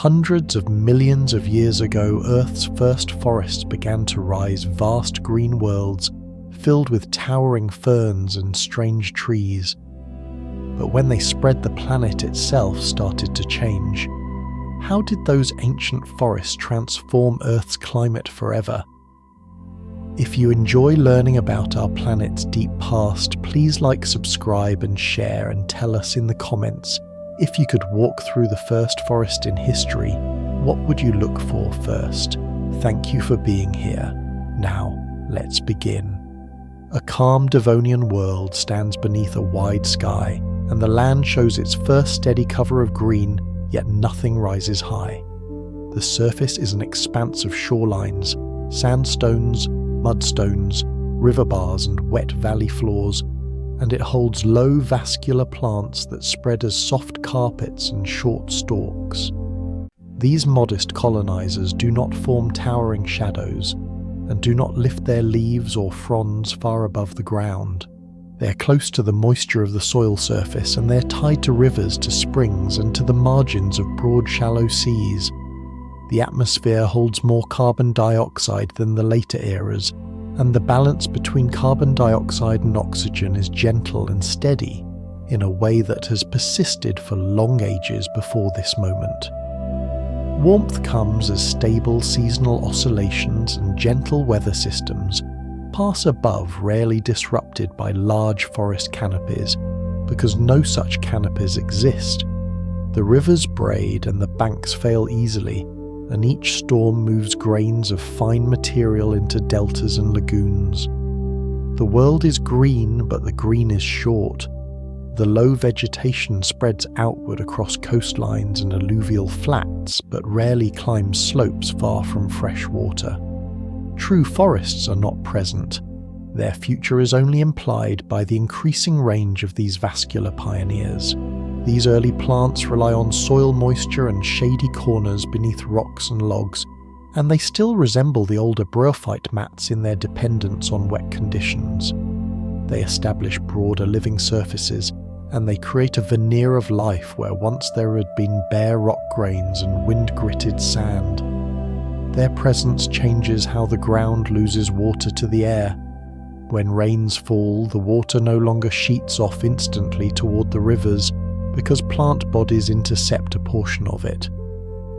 Hundreds of millions of years ago, Earth's first forests began to rise, vast green worlds filled with towering ferns and strange trees. But when they spread, the planet itself started to change. How did those ancient forests transform Earth's climate forever? If you enjoy learning about our planet's deep past, please like, subscribe and share, and tell us in the comments, if you could walk through the first forest in history, what would you look for first? Thank you for being here. Now, let's begin. A calm Devonian world stands beneath a wide sky, and the land shows its first steady cover of green, yet nothing rises high. The surface is an expanse of shorelines, sandstones, mudstones, river bars and wet valley floors, and it holds low vascular plants that spread as soft carpets and short stalks. These modest colonizers do not form towering shadows, and do not lift their leaves or fronds far above the ground. They are close to the moisture of the soil surface, and they are tied to rivers, to springs, and to the margins of broad shallow seas. The atmosphere holds more carbon dioxide than the later eras, and the balance between carbon dioxide and oxygen is gentle and steady in a way that has persisted for long ages before this moment. Warmth comes as stable seasonal oscillations and gentle weather systems pass above, rarely disrupted by large forest canopies, because no such canopies exist. The rivers braid and the banks fail easily, and each storm moves grains of fine material into deltas and lagoons. The world is green, but the green is short. The low vegetation spreads outward across coastlines and alluvial flats, but rarely climbs slopes far from fresh water. True forests are not present. Their future is only implied by the increasing range of these vascular pioneers. These early plants rely on soil moisture and shady corners beneath rocks and logs, and they still resemble the older bryophyte mats in their dependence on wet conditions. They establish broader living surfaces, and they create a veneer of life where once there had been bare rock grains and wind-gritted sand. Their presence changes how the ground loses water to the air. When rains fall, the water no longer sheets off instantly toward the rivers, because plant bodies intercept a portion of it.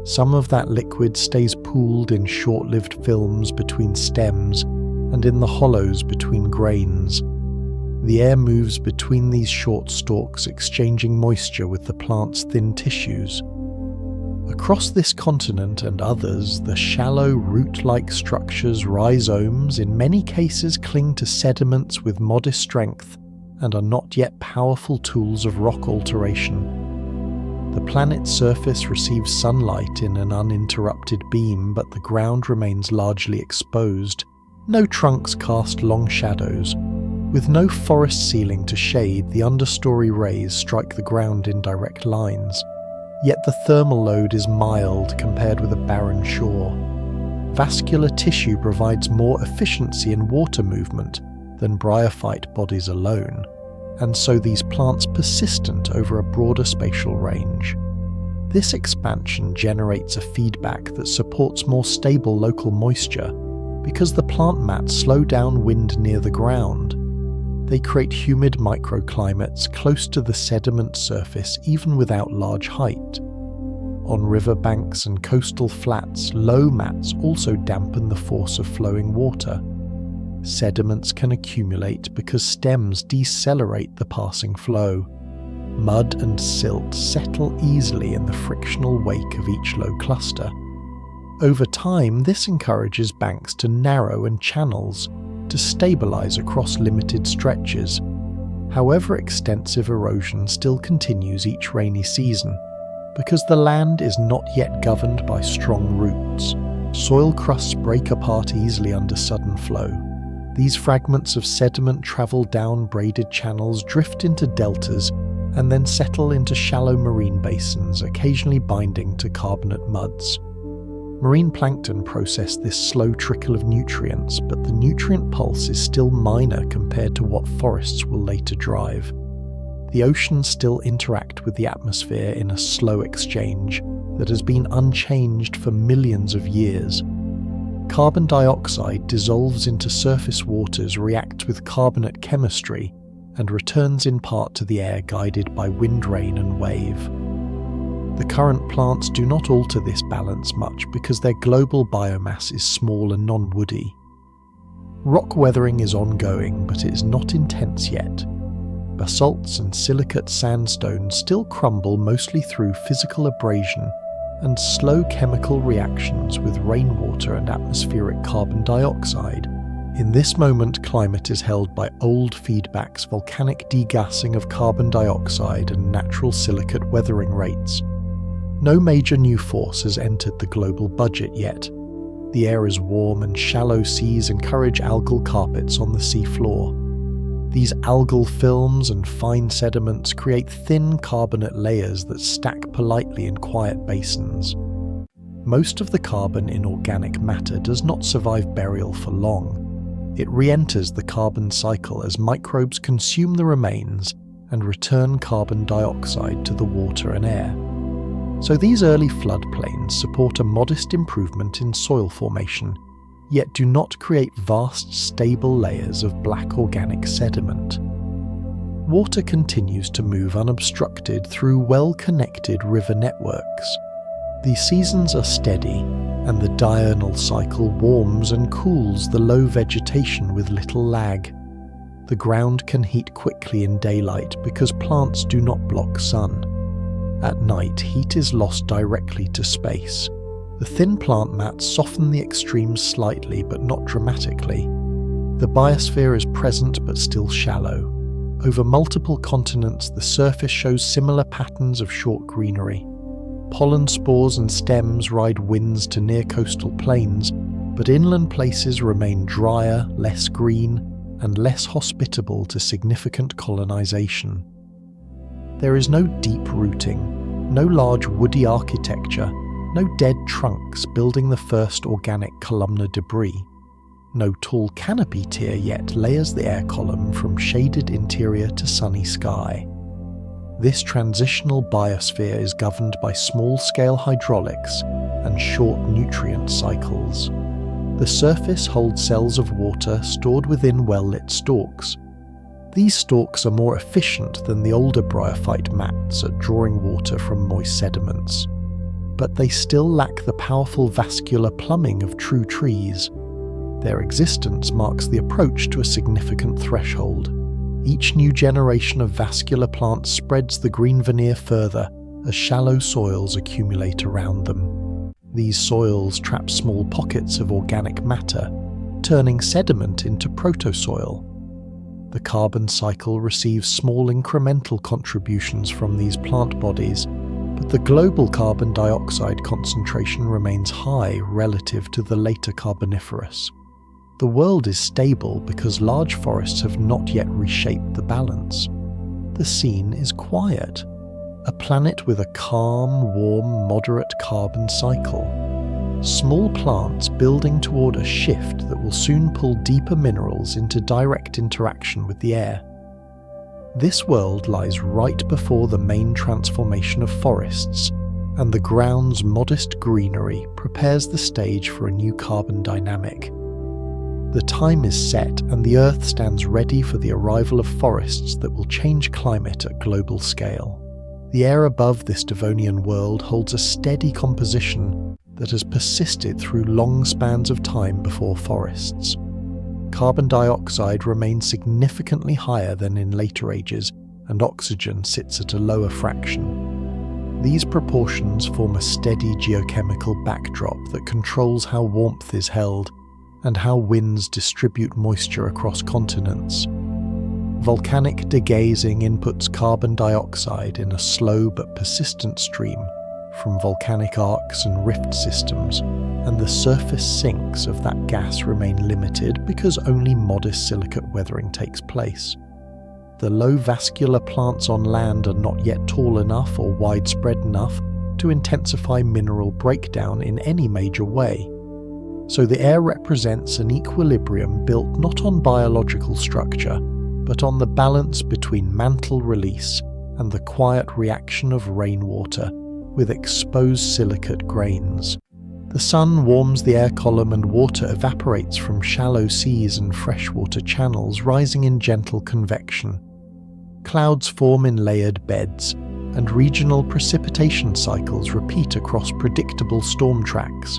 Some of that liquid stays pooled in short-lived films between stems and in the hollows between grains. The air moves between these short stalks, exchanging moisture with the plant's thin tissues. Across this continent and others, the shallow root-like structures, rhizomes, in many cases cling to sediments with modest strength and are not yet powerful tools of rock alteration. The planet's surface receives sunlight in an uninterrupted beam, but the ground remains largely exposed. No trunks cast long shadows. With no forest ceiling to shade, the understory rays strike the ground in direct lines. Yet the thermal load is mild compared with a barren shore. Vascular tissue provides more efficiency in water movement than bryophyte bodies alone, and so these plants persistent over a broader spatial range. This expansion generates a feedback that supports more stable local moisture, because the plant mats slow down wind near the ground. They create humid microclimates close to the sediment surface even without large height. On riverbanks and coastal flats, low mats also dampen the force of flowing water. Sediments can accumulate because stems decelerate the passing flow. Mud and silt settle easily in the frictional wake of each low cluster. Over time, this encourages banks to narrow and channels to stabilize across limited stretches. However, extensive erosion still continues each rainy season, because the land is not yet governed by strong roots. Soil crusts break apart easily under sudden flow. These fragments of sediment travel down braided channels, drift into deltas, and then settle into shallow marine basins, occasionally binding to carbonate muds. Marine plankton process this slow trickle of nutrients, but the nutrient pulse is still minor compared to what forests will later drive. The oceans still interact with the atmosphere in a slow exchange. that has been unchanged for millions of years. Carbon dioxide dissolves into surface waters, reacts with carbonate chemistry, and returns in part to the air guided by wind, rain and wave. The current plants do not alter this balance much because their global biomass is small and non-woody. Rock weathering is ongoing, but it is not intense yet. Basalts and silicate sandstones still crumble mostly through physical abrasion and slow chemical reactions with rainwater and atmospheric carbon dioxide. In this moment, climate is held by old feedbacks, volcanic degassing of carbon dioxide and natural silicate weathering rates. No major new force has entered the global budget yet. The air is warm and shallow seas encourage algal carpets on the seafloor. These algal films and fine sediments create thin carbonate layers that stack politely in quiet basins. Most of the carbon in organic matter does not survive burial for long. It re-enters the carbon cycle as microbes consume the remains and return carbon dioxide to the water and air. So these early floodplains support a modest improvement in soil formation, yet do not create vast, stable layers of black organic sediment. Water continues to move unobstructed through well-connected river networks. The seasons are steady, and the diurnal cycle warms and cools the low vegetation with little lag. The ground can heat quickly in daylight because plants do not block sun. At night, heat is lost directly to space. The thin plant mats soften the extremes slightly but not dramatically. The biosphere is present but still shallow. Over multiple continents, the surface shows similar patterns of short greenery. Pollen spores and stems ride winds to near coastal plains, but inland places remain drier, less green, and less hospitable to significant colonization. There is no deep rooting, no large woody architecture, no dead trunks building the first organic columnar debris. No tall canopy tier yet layers the air column from shaded interior to sunny sky. This transitional biosphere is governed by small-scale hydraulics and short nutrient cycles. The surface holds cells of water stored within well-lit stalks. These stalks are more efficient than the older bryophyte mats at drawing water from moist sediments. But they still lack the powerful vascular plumbing of true trees. Their existence marks the approach to a significant threshold. Each new generation of vascular plants spreads the green veneer further as shallow soils accumulate around them. These soils trap small pockets of organic matter, turning sediment into protosoil. The carbon cycle receives small incremental contributions from these plant bodies, but the global carbon dioxide concentration remains high relative to the later Carboniferous. The world is stable because large forests have not yet reshaped the balance. The scene is quiet, a planet with a calm, warm, moderate carbon cycle. Small plants building toward a shift that will soon pull deeper minerals into direct interaction with the air. This world lies right before the main transformation of forests, and the ground's modest greenery prepares the stage for a new carbon dynamic. The time is set, and the Earth stands ready for the arrival of forests that will change climate at global scale. The air above this Devonian world holds a steady composition that has persisted through long spans of time before forests. Carbon dioxide remains significantly higher than in later ages, and oxygen sits at a lower fraction. These proportions form a steady geochemical backdrop that controls how warmth is held and how winds distribute moisture across continents. Volcanic degazing inputs carbon dioxide in a slow but persistent stream from volcanic arcs and rift systems, and the surface sinks of that gas remain limited because only modest silicate weathering takes place. The low vascular plants on land are not yet tall enough or widespread enough to intensify mineral breakdown in any major way. So the air represents an equilibrium built not on biological structure, but on the balance between mantle release and the quiet reaction of rainwater with exposed silicate grains. The sun warms the air column and water evaporates from shallow seas and freshwater channels, rising in gentle convection. Clouds form in layered beds, and regional precipitation cycles repeat across predictable storm tracks.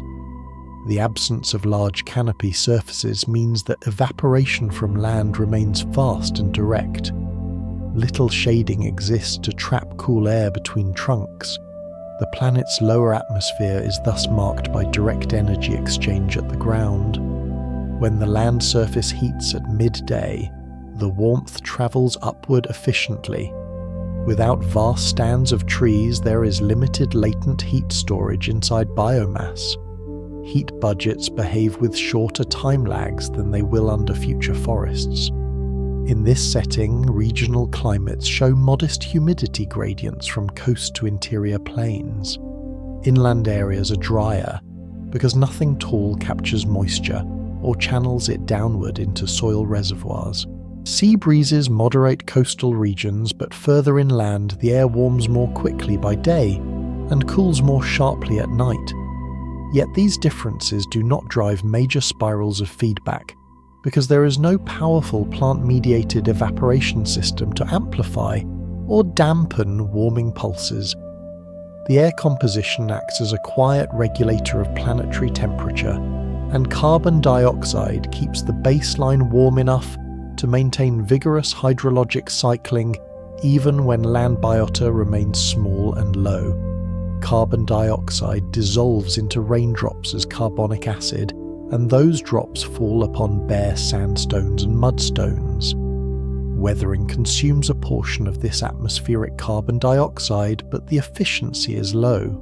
The absence of large canopy surfaces means that evaporation from land remains fast and direct. Little shading exists to trap cool air between trunks. The planet's lower atmosphere is thus marked by direct energy exchange at the ground. When the land surface heats at midday, the warmth travels upward efficiently. Without vast stands of trees, there is limited latent heat storage inside biomass. Heat budgets behave with shorter time lags than they will under future forests. In this setting, regional climates show modest humidity gradients from coast to interior plains. Inland areas are drier because nothing tall captures moisture or channels it downward into soil reservoirs. Sea breezes moderate coastal regions, but further inland the air warms more quickly by day and cools more sharply at night. Yet these differences do not drive major spirals of feedback, because there is no powerful plant-mediated evaporation system to amplify or dampen warming pulses. The air composition acts as a quiet regulator of planetary temperature, and carbon dioxide keeps the baseline warm enough to maintain vigorous hydrologic cycling even when land biota remains small and low. Carbon dioxide dissolves into raindrops as carbonic acid, and those drops fall upon bare sandstones and mudstones. Weathering consumes a portion of this atmospheric carbon dioxide, but the efficiency is low.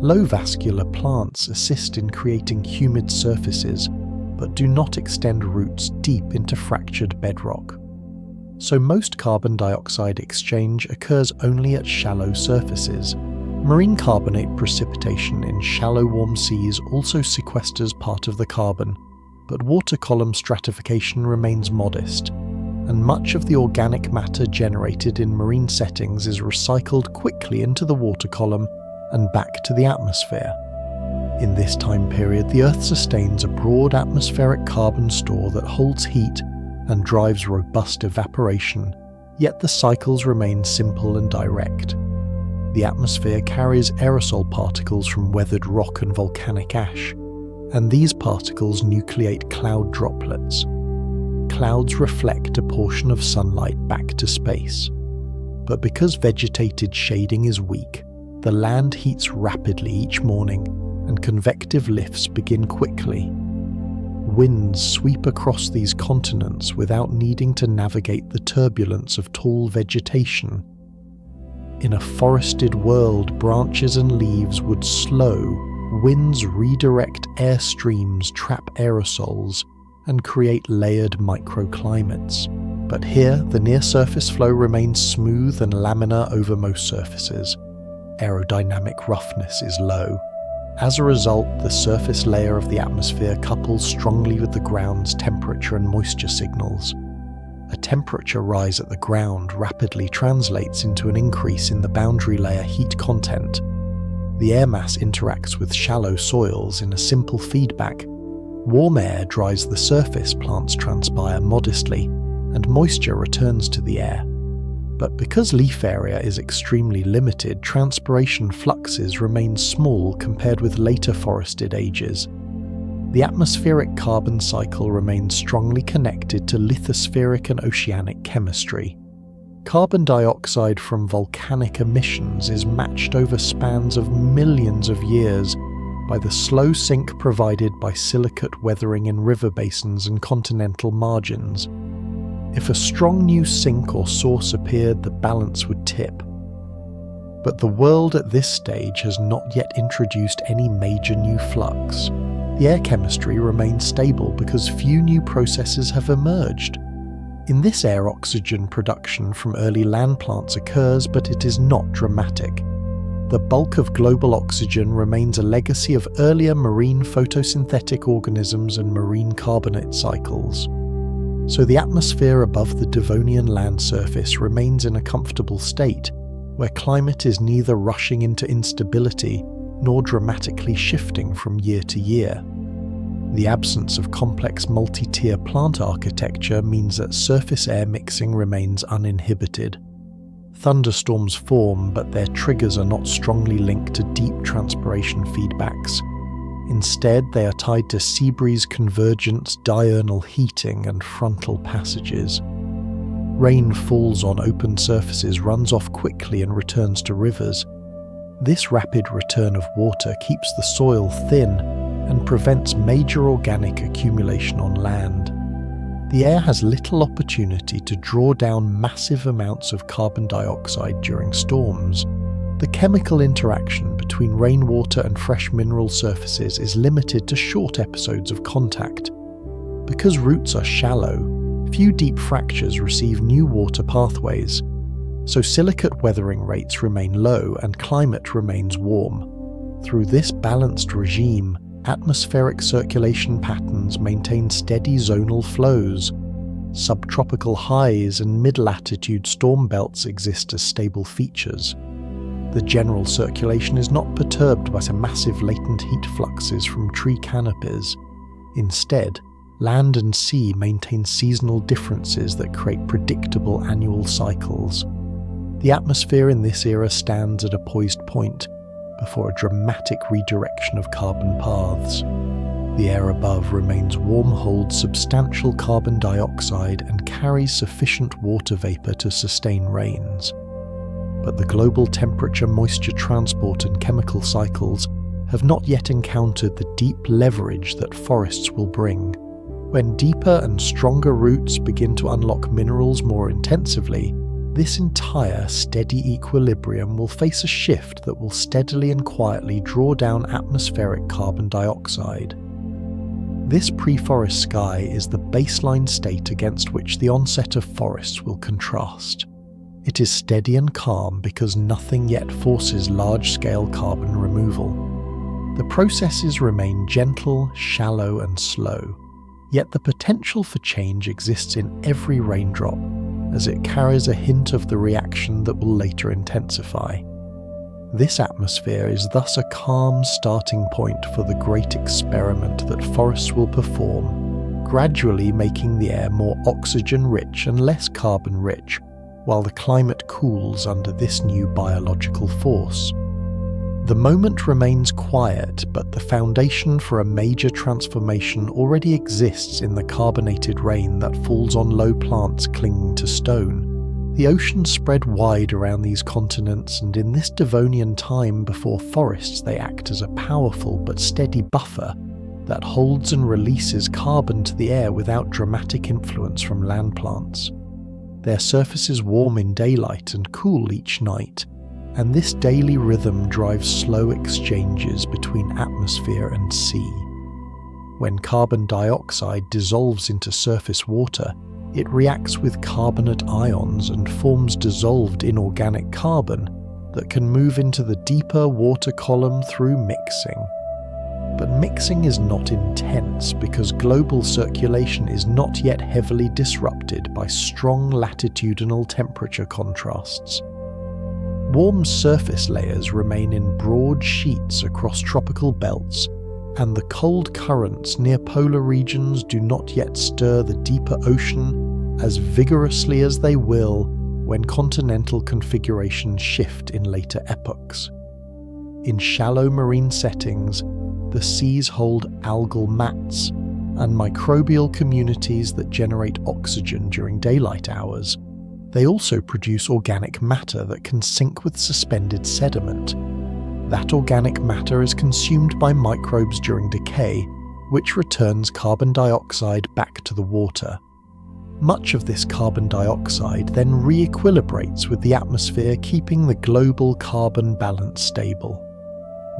Low vascular plants assist in creating humid surfaces, but do not extend roots deep into fractured bedrock. So most carbon dioxide exchange occurs only at shallow surfaces. Marine carbonate precipitation in shallow warm seas also sequesters part of the carbon, but water column stratification remains modest, and much of the organic matter generated in marine settings is recycled quickly into the water column and back to the atmosphere. In this time period, the Earth sustains a broad atmospheric carbon store that holds heat and drives robust evaporation, yet the cycles remain simple and direct. The atmosphere carries aerosol particles from weathered rock and volcanic ash, and these particles nucleate cloud droplets. Clouds reflect a portion of sunlight back to space. But because vegetated shading is weak, the land heats rapidly each morning, and convective lifts begin quickly. Winds sweep across these continents without needing to navigate the turbulence of tall vegetation. In a forested world, branches and leaves would slow, winds redirect air streams, trap aerosols, and create layered microclimates. But here, the near-surface flow remains smooth and laminar over most surfaces. Aerodynamic roughness is low. As a result, the surface layer of the atmosphere couples strongly with the ground's temperature and moisture signals. A temperature rise at the ground rapidly translates into an increase in the boundary layer heat content. The air mass interacts with shallow soils in a simple feedback. Warm air dries the surface, plants transpire modestly, and moisture returns to the air. But because leaf area is extremely limited, transpiration fluxes remain small compared with later forested ages. The atmospheric carbon cycle remains strongly connected to lithospheric and oceanic chemistry. Carbon dioxide from volcanic emissions is matched over spans of millions of years by the slow sink provided by silicate weathering in river basins and continental margins. If a strong new sink or source appeared, the balance would tip. But the world at this stage has not yet introduced any major new flux. The air chemistry remains stable because few new processes have emerged. In this air, oxygen production from early land plants occurs, but it is not dramatic. The bulk of global oxygen remains a legacy of earlier marine photosynthetic organisms and marine carbonate cycles. So the atmosphere above the Devonian land surface remains in a comfortable state, where climate is neither rushing into instability nor dramatically shifting from year to year. The absence of complex multi-tier plant architecture means that surface air mixing remains uninhibited. Thunderstorms form, but their triggers are not strongly linked to deep transpiration feedbacks. Instead, they are tied to sea breeze convergence, diurnal heating, and frontal passages. Rain falls on open surfaces, runs off quickly, and returns to rivers. This rapid return of water keeps the soil thin and prevents major organic accumulation on land. The air has little opportunity to draw down massive amounts of carbon dioxide during storms. The chemical interaction between rainwater and fresh mineral surfaces is limited to short episodes of contact. Because roots are shallow, few deep fractures receive new water pathways, so silicate weathering rates remain low and climate remains warm. Through this balanced regime, atmospheric circulation patterns maintain steady zonal flows. Subtropical highs and mid-latitude storm belts exist as stable features. The general circulation is not perturbed by some massive latent heat fluxes from tree canopies. Instead, land and sea maintain seasonal differences that create predictable annual cycles. The atmosphere in this era stands at a poised point, before a dramatic redirection of carbon paths. The air above remains warm, holds substantial carbon dioxide, and carries sufficient water vapor to sustain rains. But the global temperature, moisture transport, and chemical cycles have not yet encountered the deep leverage that forests will bring. When deeper and stronger roots begin to unlock minerals more intensively, this entire steady equilibrium will face a shift that will steadily and quietly draw down atmospheric carbon dioxide. This pre-forest sky is the baseline state against which the onset of forests will contrast. It is steady and calm because nothing yet forces large-scale carbon removal. The processes remain gentle, shallow, and slow, yet the potential for change exists in every raindrop, as it carries a hint of the reaction that will later intensify. This atmosphere is thus a calm starting point for the great experiment that forests will perform, gradually making the air more oxygen-rich and less carbon-rich, while the climate cools under this new biological force. The moment remains quiet, but the foundation for a major transformation already exists in the carbonated rain that falls on low plants clinging to stone. The oceans spread wide around these continents, and in this Devonian time before forests they act as a powerful but steady buffer that holds and releases carbon to the air without dramatic influence from land plants. Their surfaces warm in daylight and cool each night, and this daily rhythm drives slow exchanges between atmosphere and sea. When carbon dioxide dissolves into surface water, it reacts with carbonate ions and forms dissolved inorganic carbon that can move into the deeper water column through mixing. But mixing is not intense because global circulation is not yet heavily disrupted by strong latitudinal temperature contrasts. Warm surface layers remain in broad sheets across tropical belts, and the cold currents near polar regions do not yet stir the deeper ocean as vigorously as they will when continental configurations shift in later epochs. In shallow marine settings, the seas hold algal mats and microbial communities that generate oxygen during daylight hours. They also produce organic matter that can sink with suspended sediment. That organic matter is consumed by microbes during decay, which returns carbon dioxide back to the water. Much of this carbon dioxide then re-equilibrates with the atmosphere, keeping the global carbon balance stable.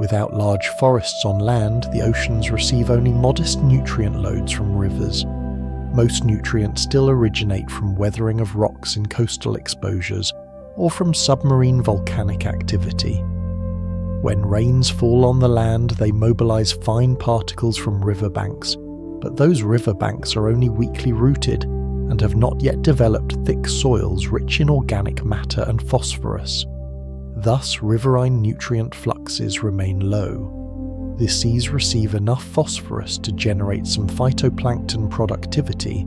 Without large forests on land, the oceans receive only modest nutrient loads from rivers. Most nutrients still originate from weathering of rocks in coastal exposures or from submarine volcanic activity. When rains fall on the land, they mobilize fine particles from riverbanks, but those riverbanks are only weakly rooted and have not yet developed thick soils rich in organic matter and phosphorus. Thus, riverine nutrient fluxes remain low. The seas receive enough phosphorus to generate some phytoplankton productivity,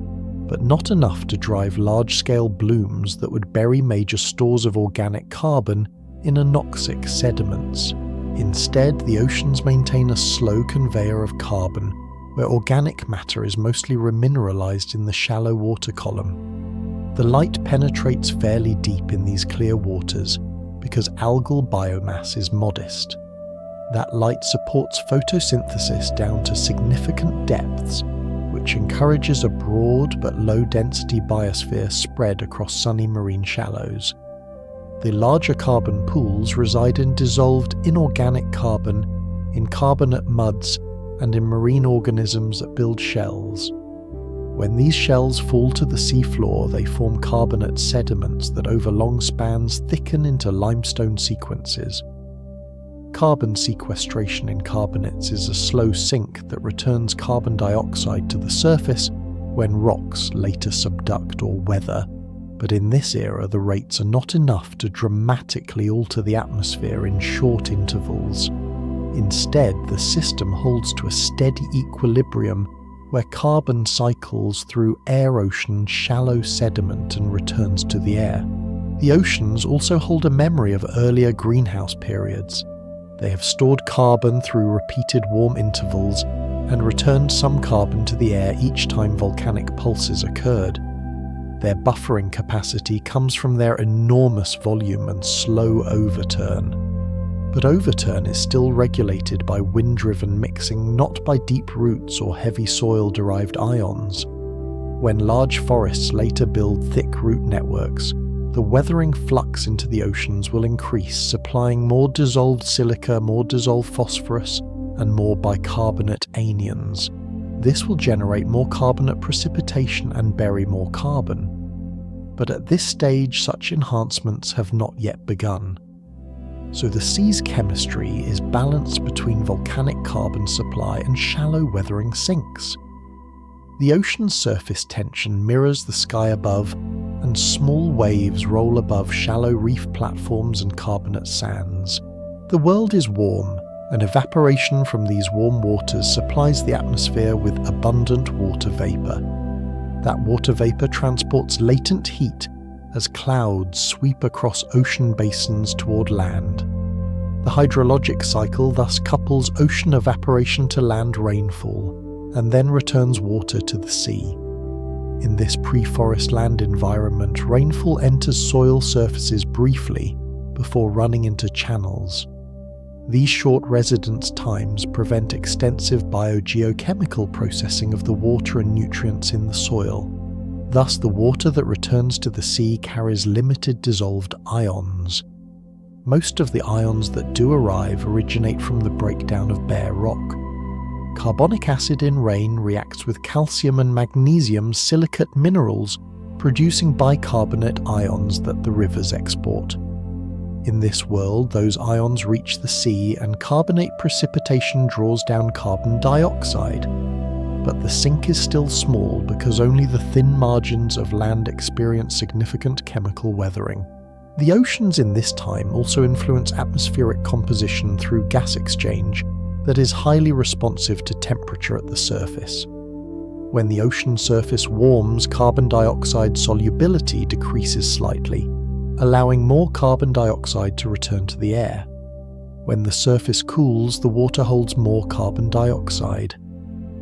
but not enough to drive large-scale blooms that would bury major stores of organic carbon in anoxic sediments. Instead, the oceans maintain a slow conveyor of carbon, where organic matter is mostly remineralized in the shallow water column. The light penetrates fairly deep in these clear waters because algal biomass is modest. That light supports photosynthesis down to significant depths, which encourages a broad but low-density biosphere spread across sunny marine shallows. The larger carbon pools reside in dissolved inorganic carbon, in carbonate muds, and in marine organisms that build shells. When these shells fall to the seafloor, they form carbonate sediments that over long spans thicken into limestone sequences. Carbon sequestration in carbonates is a slow sink that returns carbon dioxide to the surface when rocks later subduct or weather, but in this era the rates are not enough to dramatically alter the atmosphere in short intervals. Instead, the system holds to a steady equilibrium where carbon cycles through air-ocean shallow sediment and returns to the air. The oceans also hold a memory of earlier greenhouse periods. They have stored carbon through repeated warm intervals and returned some carbon to the air each time volcanic pulses occurred. Their buffering capacity comes from their enormous volume and slow overturn. But overturn is still regulated by wind-driven mixing, not by deep roots or heavy soil-derived ions. When large forests later build thick root networks, the weathering flux into the oceans will increase, supplying more dissolved silica, more dissolved phosphorus, and more bicarbonate anions. This will generate more carbonate precipitation and bury more carbon. But at this stage, such enhancements have not yet begun. So the sea's chemistry is balanced between volcanic carbon supply and shallow weathering sinks. The ocean's surface tension mirrors the sky above, and small waves roll above shallow reef platforms and carbonate sands. The world is warm, and evaporation from these warm waters supplies the atmosphere with abundant water vapor. That water vapor transports latent heat as clouds sweep across ocean basins toward land. The hydrologic cycle thus couples ocean evaporation to land rainfall, and then returns water to the sea. In this pre-forest land environment, rainfall enters soil surfaces briefly before running into channels. These short residence times prevent extensive biogeochemical processing of the water and nutrients in the soil. Thus, the water that returns to the sea carries limited dissolved ions. Most of the ions that do arrive originate from the breakdown of bare rock. Carbonic acid in rain reacts with calcium and magnesium silicate minerals, producing bicarbonate ions that the rivers export. In this world, those ions reach the sea and carbonate precipitation draws down carbon dioxide. But the sink is still small because only the thin margins of land experience significant chemical weathering. The oceans in this time also influence atmospheric composition through gas exchange that is highly responsive to temperature at the surface. When the ocean surface warms, carbon dioxide solubility decreases slightly, allowing more carbon dioxide to return to the air. When the surface cools, the water holds more carbon dioxide.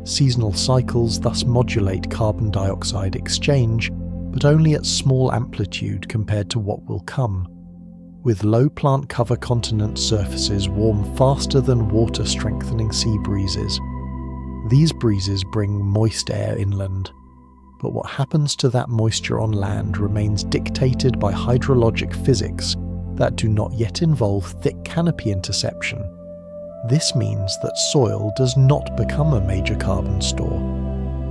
Seasonal cycles thus modulate carbon dioxide exchange, but only at small amplitude compared to what will come. With low plant cover, continent surfaces warm faster than water-strengthening sea breezes. These breezes bring moist air inland, but what happens to that moisture on land remains dictated by hydrologic physics that do not yet involve thick canopy interception. This means that soil does not become a major carbon store.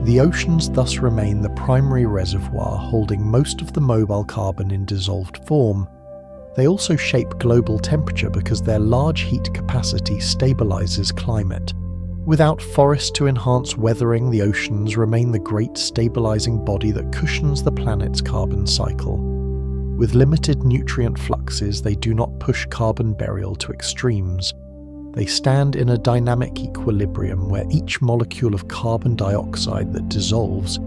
The oceans thus remain the primary reservoir holding most of the mobile carbon in dissolved form. They also shape global temperature because their large heat capacity stabilizes climate. Without forests to enhance weathering, the oceans remain the great stabilizing body that cushions the planet's carbon cycle. With limited nutrient fluxes, they do not push carbon burial to extremes. They stand in a dynamic equilibrium where each molecule of carbon dioxide that dissolves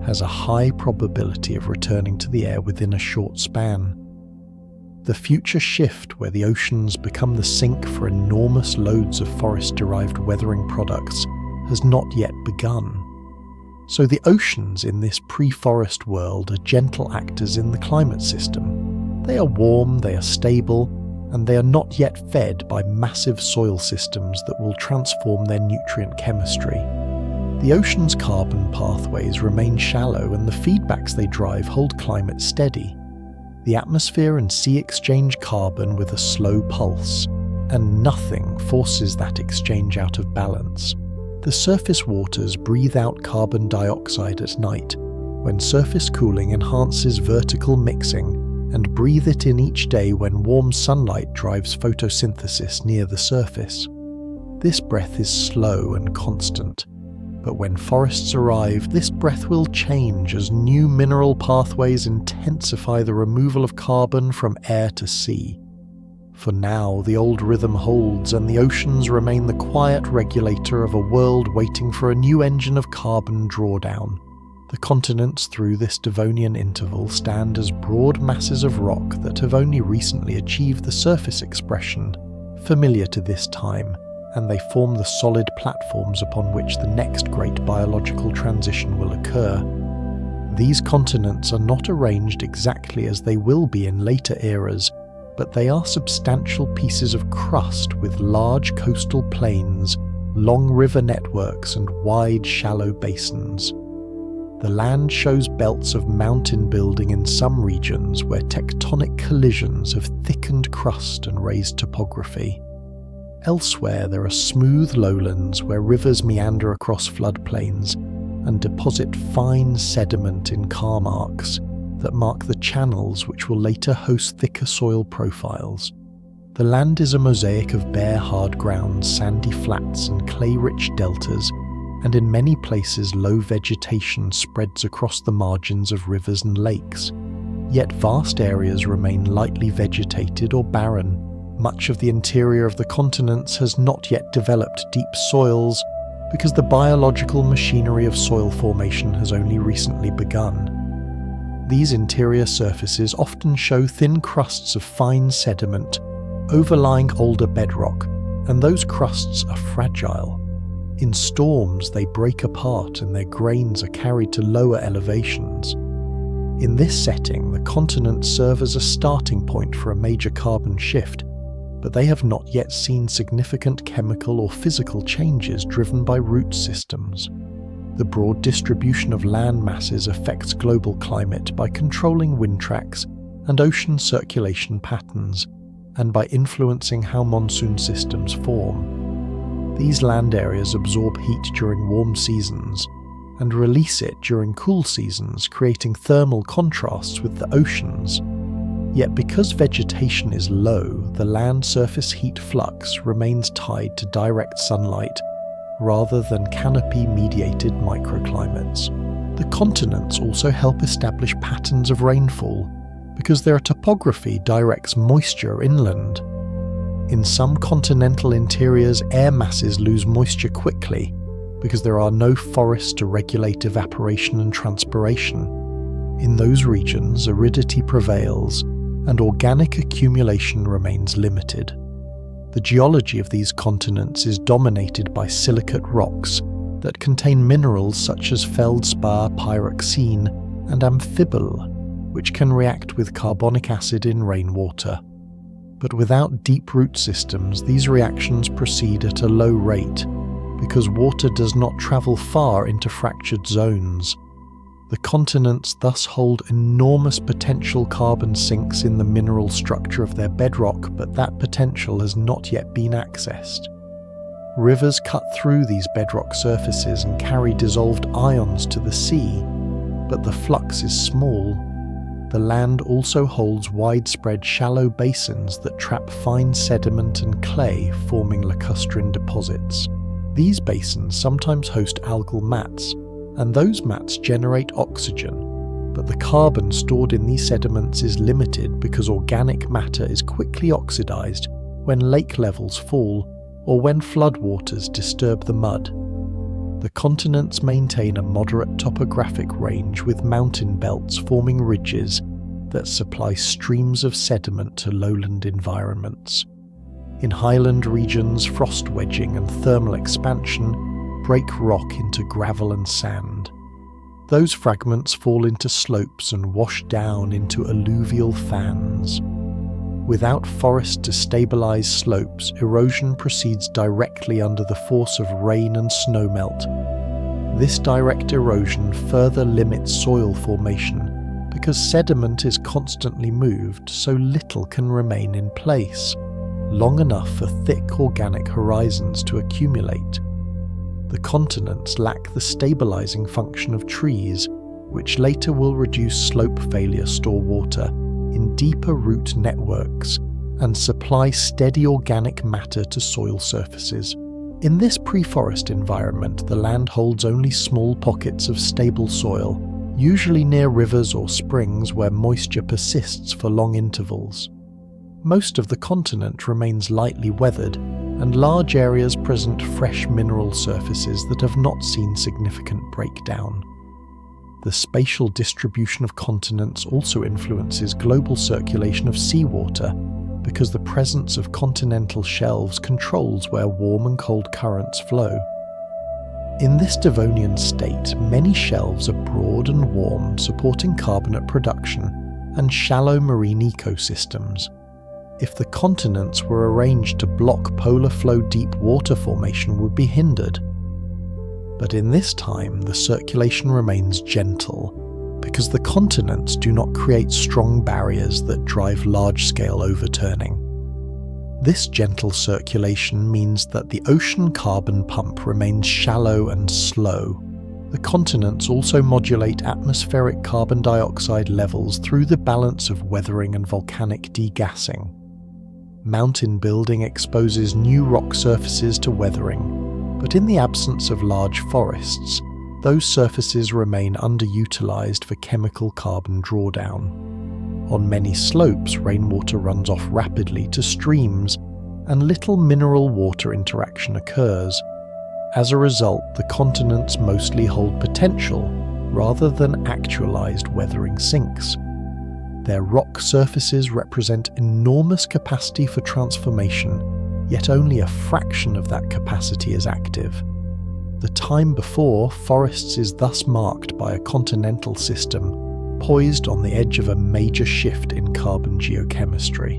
has a high probability of returning to the air within a short span. The future shift where the oceans become the sink for enormous loads of forest-derived weathering products has not yet begun. So the oceans in this pre-forest world are gentle actors in the climate system. They are warm, they are stable, and they are not yet fed by massive soil systems that will transform their nutrient chemistry. The ocean's carbon pathways remain shallow, and the feedbacks they drive hold climate steady. The atmosphere and sea exchange carbon with a slow pulse, and nothing forces that exchange out of balance. The surface waters breathe out carbon dioxide at night, when surface cooling enhances vertical mixing, and breathe it in each day when warm sunlight drives photosynthesis near the surface. This breath is slow and constant, but when forests arrive, this breath will change as new mineral pathways intensify the removal of carbon from air to sea. For now, the old rhythm holds, and the oceans remain the quiet regulator of a world waiting for a new engine of carbon drawdown. The continents through this Devonian interval stand as broad masses of rock that have only recently achieved the surface expression familiar to this time, and they form the solid platforms upon which the next great biological transition will occur. These continents are not arranged exactly as they will be in later eras, but they are substantial pieces of crust with large coastal plains, long river networks, and wide, shallow basins. The land shows belts of mountain building in some regions where tectonic collisions have thickened crust and raised topography. Elsewhere, there are smooth lowlands where rivers meander across floodplains and deposit fine sediment in calm arcs that mark the channels which will later host thicker soil profiles. The land is a mosaic of bare hard grounds, sandy flats, and clay-rich deltas, and in many places low vegetation spreads across the margins of rivers and lakes. Yet vast areas remain lightly vegetated or barren. Much of the interior of the continents has not yet developed deep soils because the biological machinery of soil formation has only recently begun. These interior surfaces often show thin crusts of fine sediment overlying older bedrock, and those crusts are fragile. In storms, they break apart and their grains are carried to lower elevations. In this setting, the continents serve as a starting point for a major carbon shift, but they have not yet seen significant chemical or physical changes driven by root systems. The broad distribution of land masses affects global climate by controlling wind tracks and ocean circulation patterns, and by influencing how monsoon systems form. These land areas absorb heat during warm seasons and release it during cool seasons, creating thermal contrasts with the oceans. Yet because vegetation is low, the land surface heat flux remains tied to direct sunlight rather than canopy-mediated microclimates. The continents also help establish patterns of rainfall because their topography directs moisture inland. In some continental interiors, air masses lose moisture quickly because there are no forests to regulate evaporation and transpiration. In those regions, aridity prevails and organic accumulation remains limited. The geology of these continents is dominated by silicate rocks that contain minerals such as feldspar, pyroxene, and amphibole, which can react with carbonic acid in rainwater. But without deep root systems, these reactions proceed at a low rate because water does not travel far into fractured zones. The continents thus hold enormous potential carbon sinks in the mineral structure of their bedrock, but that potential has not yet been accessed. Rivers cut through these bedrock surfaces and carry dissolved ions to the sea, but the flux is small. The land also holds widespread shallow basins that trap fine sediment and clay, forming lacustrine deposits. These basins sometimes host algal mats, and those mats generate oxygen, but the carbon stored in these sediments is limited because organic matter is quickly oxidized when lake levels fall or when floodwaters disturb the mud. The continents maintain a moderate topographic range with mountain belts forming ridges that supply streams of sediment to lowland environments. In highland regions, frost wedging and thermal expansion break rock into gravel and sand. Those fragments fall into slopes and wash down into alluvial fans. Without forest to stabilize slopes, erosion proceeds directly under the force of rain and snowmelt. This direct erosion further limits soil formation because sediment is constantly moved, so little can remain in place, long enough for thick organic horizons to accumulate. The continents lack the stabilizing function of trees, which later will reduce slope failure store water in deeper root networks and supply steady organic matter to soil surfaces. In this pre-forest environment, the land holds only small pockets of stable soil, usually near rivers or springs where moisture persists for long intervals. Most of the continent remains lightly weathered, and large areas present fresh mineral surfaces that have not seen significant breakdown. The spatial distribution of continents also influences global circulation of seawater, because the presence of continental shelves controls where warm and cold currents flow. In this Devonian state, many shelves are broad and warm, supporting carbonate production and shallow marine ecosystems. If the continents were arranged to block polar flow, deep water formation would be hindered. But in this time, the circulation remains gentle, because the continents do not create strong barriers that drive large-scale overturning. This gentle circulation means that the ocean carbon pump remains shallow and slow. The continents also modulate atmospheric carbon dioxide levels through the balance of weathering and volcanic degassing. Mountain building exposes new rock surfaces to weathering, but in the absence of large forests, those surfaces remain underutilized for chemical carbon drawdown. On many slopes, rainwater runs off rapidly to streams, and little mineral-water interaction occurs. As a result, the continents mostly hold potential rather than actualized weathering sinks. Their rock surfaces represent enormous capacity for transformation, yet only a fraction of that capacity is active. The time before forests is thus marked by a continental system poised on the edge of a major shift in carbon geochemistry.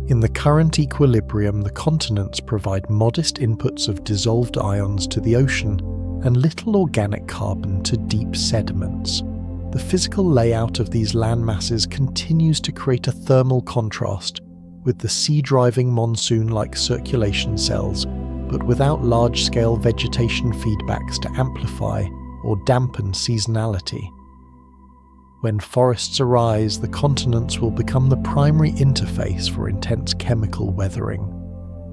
In the current equilibrium, the continents provide modest inputs of dissolved ions to the ocean and little organic carbon to deep sediments. The physical layout of these landmasses continues to create a thermal contrast, with the sea-driving monsoon-like circulation cells, but without large-scale vegetation feedbacks to amplify or dampen seasonality. When forests arise, the continents will become the primary interface for intense chemical weathering,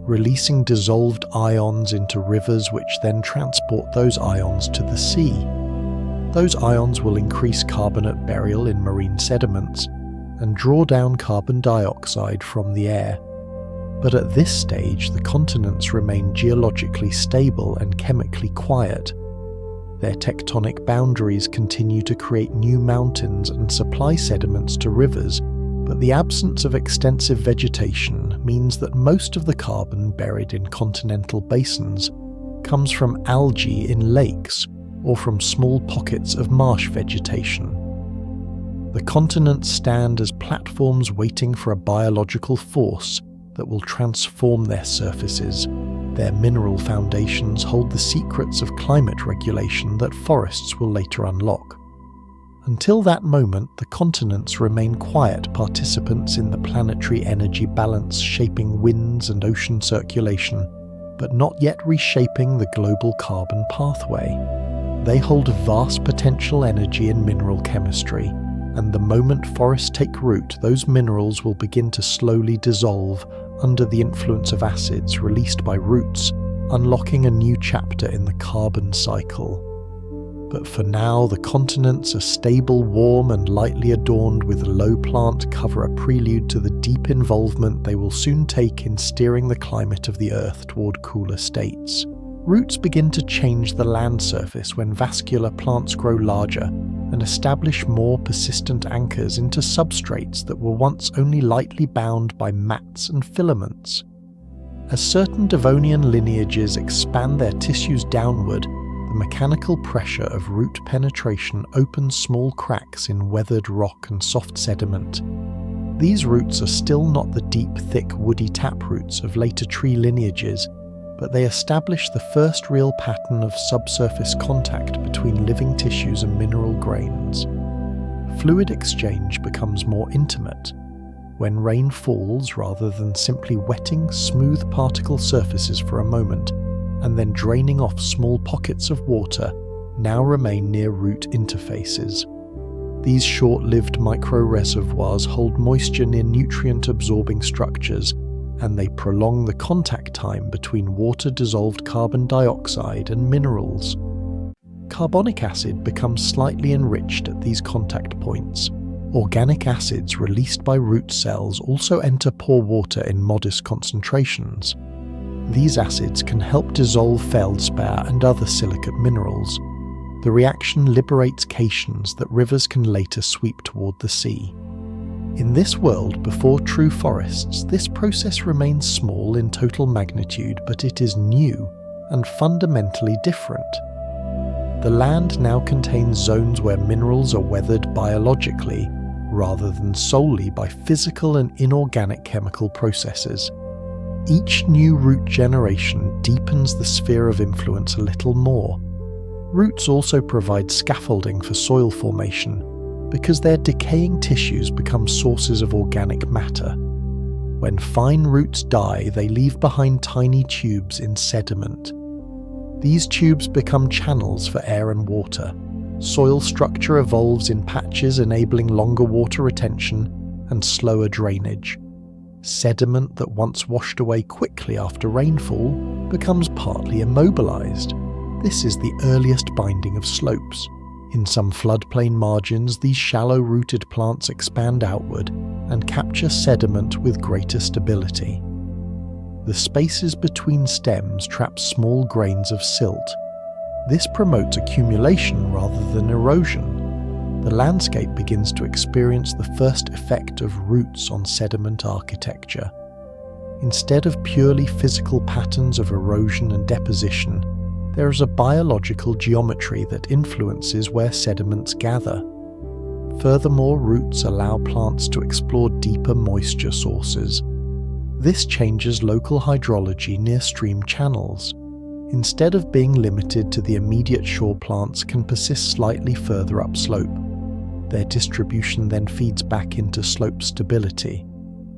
releasing dissolved ions into rivers which then transport those ions to the sea. Those ions will increase carbonate burial in marine sediments and draw down carbon dioxide from the air. But at this stage, the continents remain geologically stable and chemically quiet. Their tectonic boundaries continue to create new mountains and supply sediments to rivers, but the absence of extensive vegetation means that most of the carbon buried in continental basins comes from algae in lakes or from small pockets of marsh vegetation. The continents stand as platforms waiting for a biological force that will transform their surfaces. Their mineral foundations hold the secrets of climate regulation that forests will later unlock. Until that moment, the continents remain quiet participants in the planetary energy balance, shaping winds and ocean circulation, but not yet reshaping the global carbon pathway. They hold vast potential energy in mineral chemistry, and the moment forests take root, those minerals will begin to slowly dissolve under the influence of acids released by roots, unlocking a new chapter in the carbon cycle. But for now, the continents are stable, warm, and lightly adorned with low plant cover, a prelude to the deep involvement they will soon take in steering the climate of the Earth toward cooler states. Roots begin to change the land surface when vascular plants grow larger and establish more persistent anchors into substrates that were once only lightly bound by mats and filaments. As certain Devonian lineages expand their tissues downward, the mechanical pressure of root penetration opens small cracks in weathered rock and soft sediment. These roots are still not the deep, thick, woody taproots of later tree lineages, but they establish the first real pattern of subsurface contact between living tissues and mineral grains. Fluid exchange becomes more intimate. When rain falls, rather than simply wetting smooth particle surfaces for a moment, and then draining off small pockets of water, now remain near root interfaces. These short-lived micro-reservoirs hold moisture near nutrient-absorbing structures, and they prolong the contact time between water-dissolved carbon dioxide and minerals. Carbonic acid becomes slightly enriched at these contact points. Organic acids released by root cells also enter pore water in modest concentrations. These acids can help dissolve feldspar and other silicate minerals. The reaction liberates cations that rivers can later sweep toward the sea. In this world before true forests, this process remains small in total magnitude, but it is new and fundamentally different. The land now contains zones where minerals are weathered biologically, rather than solely by physical and inorganic chemical processes. Each new root generation deepens the sphere of influence a little more. Roots also provide scaffolding for soil formation, because their decaying tissues become sources of organic matter. When fine roots die, they leave behind tiny tubes in sediment. These tubes become channels for air and water. Soil structure evolves in patches, enabling longer water retention and slower drainage. Sediment that once washed away quickly after rainfall becomes partly immobilized. This is the earliest binding of slopes. In some floodplain margins, these shallow-rooted plants expand outward and capture sediment with greater stability. The spaces between stems trap small grains of silt. This promotes accumulation rather than erosion. The landscape begins to experience the first effect of roots on sediment architecture. Instead of purely physical patterns of erosion and deposition, there is a biological geometry that influences where sediments gather. Furthermore, roots allow plants to explore deeper moisture sources. This changes local hydrology near stream channels. Instead of being limited to the immediate shore, plants can persist slightly further upslope. Their distribution then feeds back into slope stability.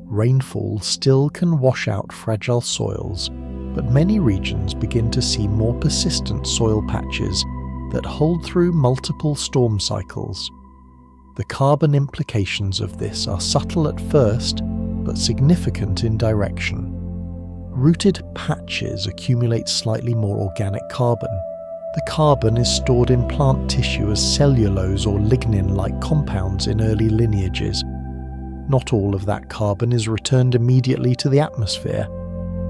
Rainfall still can wash out fragile soils, but many regions begin to see more persistent soil patches that hold through multiple storm cycles. The carbon implications of this are subtle at first, but significant in direction. Rooted patches accumulate slightly more organic carbon. The carbon is stored in plant tissue as cellulose or lignin-like compounds in early lineages. Not all of that carbon is returned immediately to the atmosphere.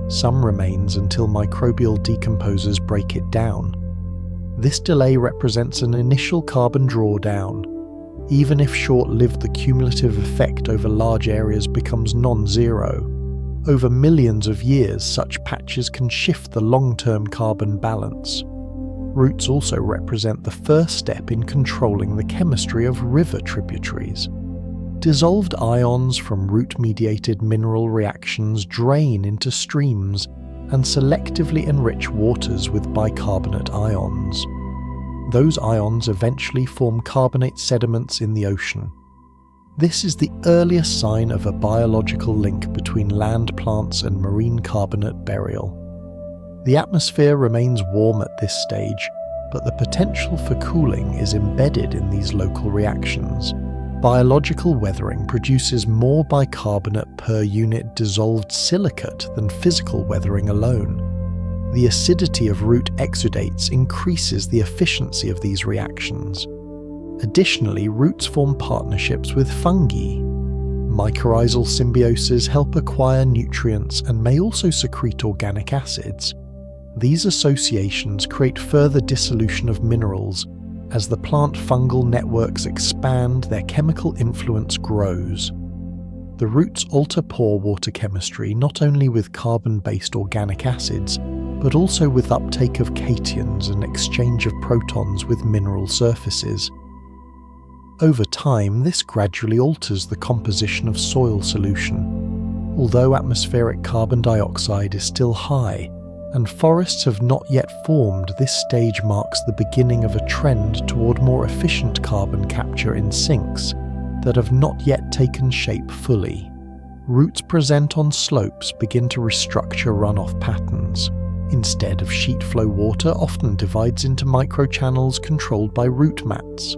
Some remains until microbial decomposers break it down. This delay represents an initial carbon drawdown. Even if short-lived, the cumulative effect over large areas becomes non-zero. Over millions of years, such patches can shift the long-term carbon balance. Roots also represent the first step in controlling the chemistry of river tributaries. Dissolved ions from root-mediated mineral reactions drain into streams and selectively enrich waters with bicarbonate ions. Those ions eventually form carbonate sediments in the ocean. This is the earliest sign of a biological link between land plants and marine carbonate burial. The atmosphere remains warm at this stage, but the potential for cooling is embedded in these local reactions. Biological weathering produces more bicarbonate per unit dissolved silicate than physical weathering alone. The acidity of root exudates increases the efficiency of these reactions. Additionally, roots form partnerships with fungi. Mycorrhizal symbioses help acquire nutrients and may also secrete organic acids. These associations create further dissolution of minerals. As the plant-fungal networks expand, their chemical influence grows. The roots alter pore water chemistry not only with carbon-based organic acids, but also with uptake of cations and exchange of protons with mineral surfaces. Over time, this gradually alters the composition of soil solution. Although atmospheric carbon dioxide is still high, and forests have not yet formed, this stage marks the beginning of a trend toward more efficient carbon capture in sinks that have not yet taken shape fully. Roots present on slopes begin to restructure runoff patterns. Instead of sheet flow, water often divides into microchannels controlled by root mats.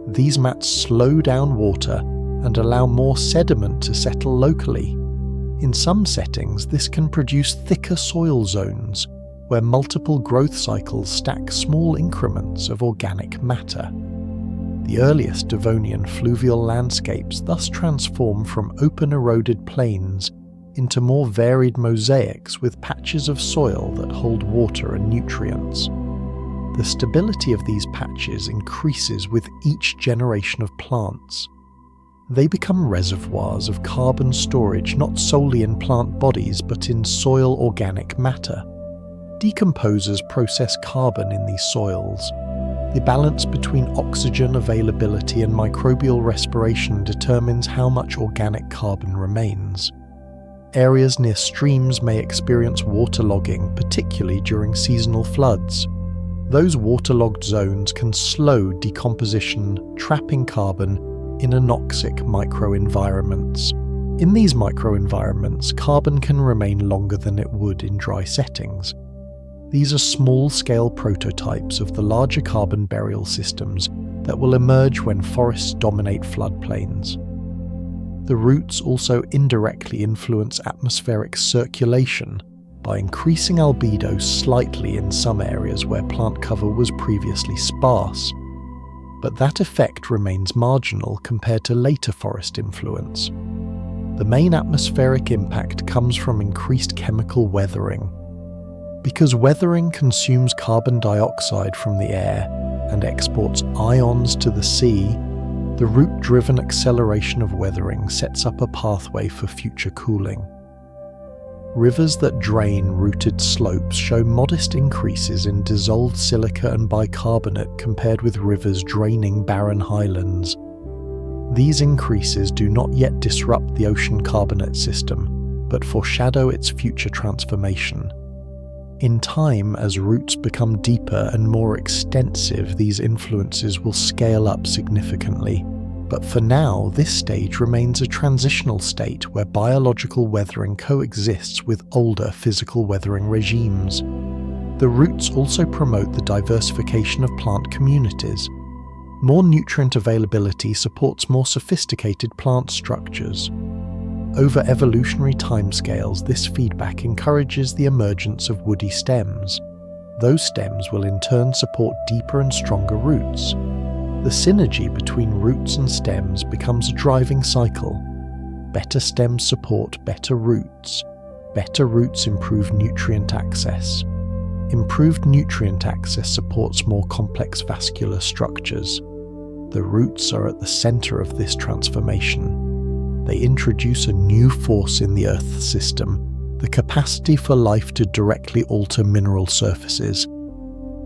These mats slow down water and allow more sediment to settle locally. In some settings, this can produce thicker soil zones, where multiple growth cycles stack small increments of organic matter. The earliest Devonian fluvial landscapes thus transform from open eroded plains into more varied mosaics with patches of soil that hold water and nutrients. The stability of these patches increases with each generation of plants. They become reservoirs of carbon storage not solely in plant bodies but in soil organic matter. Decomposers process carbon in these soils. The balance between oxygen availability and microbial respiration determines how much organic carbon remains. Areas near streams may experience waterlogging, particularly during seasonal floods. Those waterlogged zones can slow decomposition, trapping carbon in anoxic microenvironments. In these microenvironments, carbon can remain longer than it would in dry settings. These are small-scale prototypes of the larger carbon burial systems that will emerge when forests dominate floodplains. The roots also indirectly influence atmospheric circulation by increasing albedo slightly in some areas where plant cover was previously sparse, but that effect remains marginal compared to later forest influence. The main atmospheric impact comes from increased chemical weathering. Because weathering consumes carbon dioxide from the air and exports ions to the sea, the root-driven acceleration of weathering sets up a pathway for future cooling. Rivers that drain rooted slopes show modest increases in dissolved silica and bicarbonate compared with rivers draining barren highlands. These increases do not yet disrupt the ocean carbonate system, but foreshadow its future transformation. In time, as roots become deeper and more extensive, these influences will scale up significantly. But for now, this stage remains a transitional state where biological weathering coexists with older physical weathering regimes. The roots also promote the diversification of plant communities. More nutrient availability supports more sophisticated plant structures. Over evolutionary timescales, this feedback encourages the emergence of woody stems. Those stems will in turn support deeper and stronger roots. The synergy between roots and stems becomes a driving cycle. Better stems support better roots. Better roots improve nutrient access. Improved nutrient access supports more complex vascular structures. The roots are at the center of this transformation. They introduce a new force in the Earth system, the capacity for life to directly alter mineral surfaces.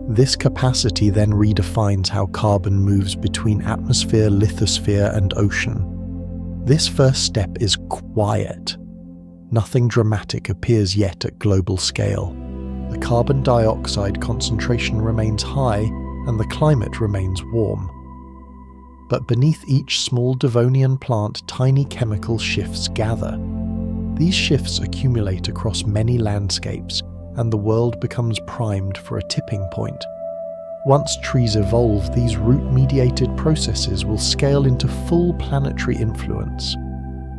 This capacity then redefines how carbon moves between atmosphere, lithosphere, and ocean. This first step is quiet. Nothing dramatic appears yet at global scale. The carbon dioxide concentration remains high and the climate remains warm. But beneath each small Devonian plant, tiny chemical shifts gather. These shifts accumulate across many landscapes, and the world becomes primed for a tipping point. Once trees evolve, these root-mediated processes will scale into full planetary influence.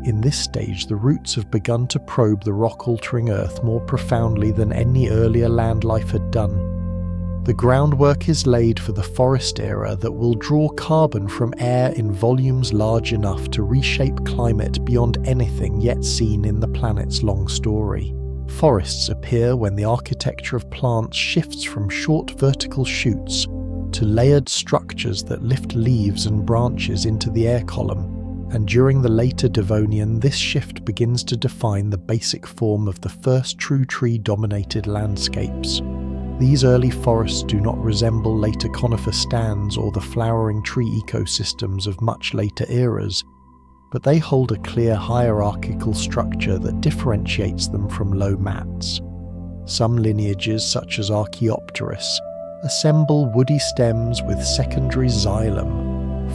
In this stage, the roots have begun to probe the rock-altering Earth more profoundly than any earlier land life had done. The groundwork is laid for the forest era that will draw carbon from air in volumes large enough to reshape climate beyond anything yet seen in the planet's long story. Forests appear when the architecture of plants shifts from short vertical shoots to layered structures that lift leaves and branches into the air column, and during the later Devonian this shift begins to define the basic form of the first true tree-dominated landscapes. These early forests do not resemble later conifer stands or the flowering tree ecosystems of much later eras, but they hold a clear hierarchical structure that differentiates them from low mats. Some lineages, such as Archaeopteris, assemble woody stems with secondary xylem,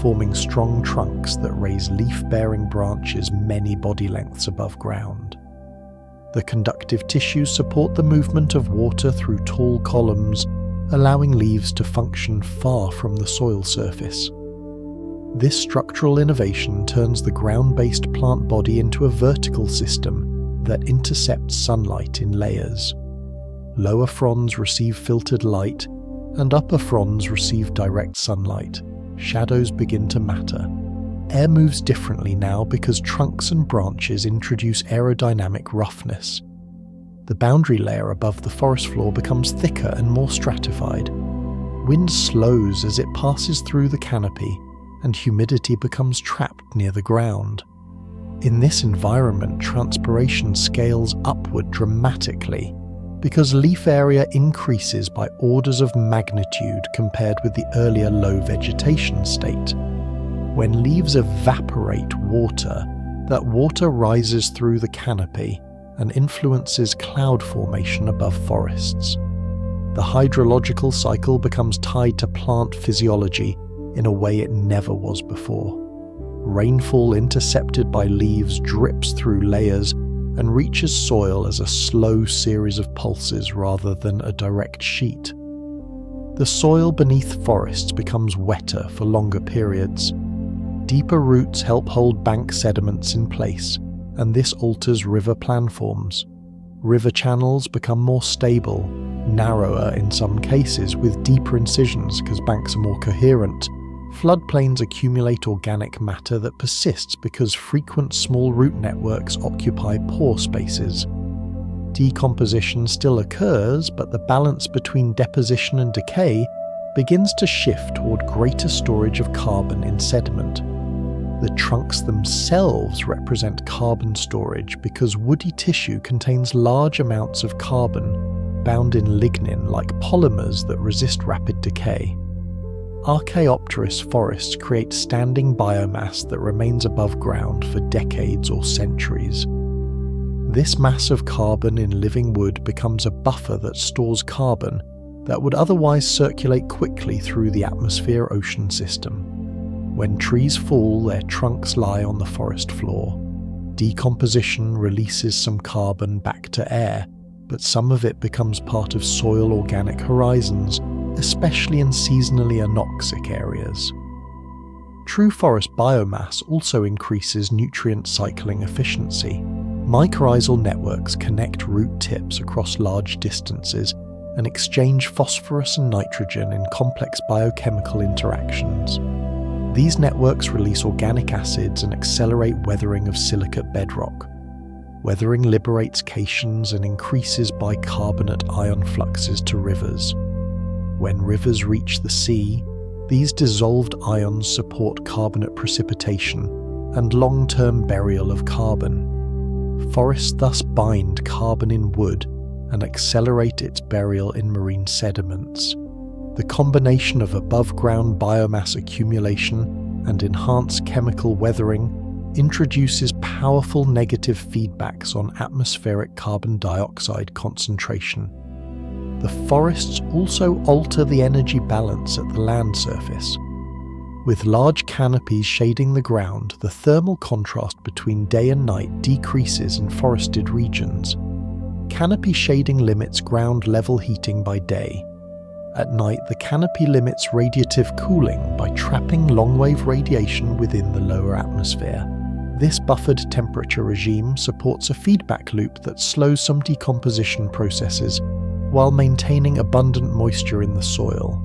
forming strong trunks that raise leaf-bearing branches many body lengths above ground. The conductive tissues support the movement of water through tall columns, allowing leaves to function far from the soil surface. This structural innovation turns the ground-based plant body into a vertical system that intercepts sunlight in layers. Lower fronds receive filtered light, and upper fronds receive direct sunlight. Shadows begin to matter. Air moves differently now because trunks and branches introduce aerodynamic roughness. The boundary layer above the forest floor becomes thicker and more stratified. Wind slows as it passes through the canopy, and humidity becomes trapped near the ground. In this environment, transpiration scales upward dramatically because leaf area increases by orders of magnitude compared with the earlier low vegetation state. When leaves evaporate water, that water rises through the canopy and influences cloud formation above forests. The hydrological cycle becomes tied to plant physiology in a way it never was before. Rainfall intercepted by leaves drips through layers and reaches soil as a slow series of pulses rather than a direct sheet. The soil beneath forests becomes wetter for longer periods. Deeper roots help hold bank sediments in place, and this alters river planforms. River channels become more stable, narrower in some cases with deeper incisions because banks are more coherent. Floodplains accumulate organic matter that persists because frequent small root networks occupy pore spaces. Decomposition still occurs, but the balance between deposition and decay begins to shift toward greater storage of carbon in sediment. The trunks themselves represent carbon storage because woody tissue contains large amounts of carbon bound in lignin like polymers that resist rapid decay. Archaeopteris forests create standing biomass that remains above ground for decades or centuries. This mass of carbon in living wood becomes a buffer that stores carbon that would otherwise circulate quickly through the atmosphere-ocean system. When trees fall, their trunks lie on the forest floor. Decomposition releases some carbon back to air, but some of it becomes part of soil organic horizons, especially in seasonally anoxic areas. True forest biomass also increases nutrient cycling efficiency. Mycorrhizal networks connect root tips across large distances and exchange phosphorus and nitrogen in complex biochemical interactions. These networks release organic acids and accelerate weathering of silicate bedrock. Weathering liberates cations and increases bicarbonate ion fluxes to rivers. When rivers reach the sea, these dissolved ions support carbonate precipitation and long-term burial of carbon. Forests thus bind carbon in wood and accelerate its burial in marine sediments. The combination of above-ground biomass accumulation and enhanced chemical weathering introduces powerful negative feedbacks on atmospheric carbon dioxide concentration. The forests also alter the energy balance at the land surface. With large canopies shading the ground, the thermal contrast between day and night decreases in forested regions. Canopy shading limits ground level heating by day. At night, the canopy limits radiative cooling by trapping long-wave radiation within the lower atmosphere. This buffered temperature regime supports a feedback loop that slows some decomposition processes while maintaining abundant moisture in the soil.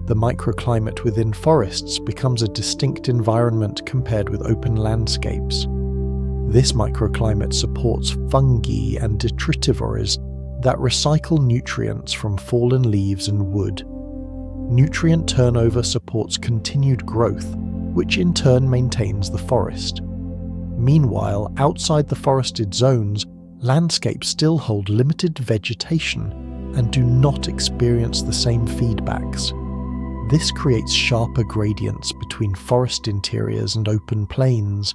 The microclimate within forests becomes a distinct environment compared with open landscapes. This microclimate supports fungi and detritivores that recycle nutrients from fallen leaves and wood. Nutrient turnover supports continued growth, which in turn maintains the forest. Meanwhile, outside the forested zones, landscapes still hold limited vegetation and do not experience the same feedbacks. This creates sharper gradients between forest interiors and open plains.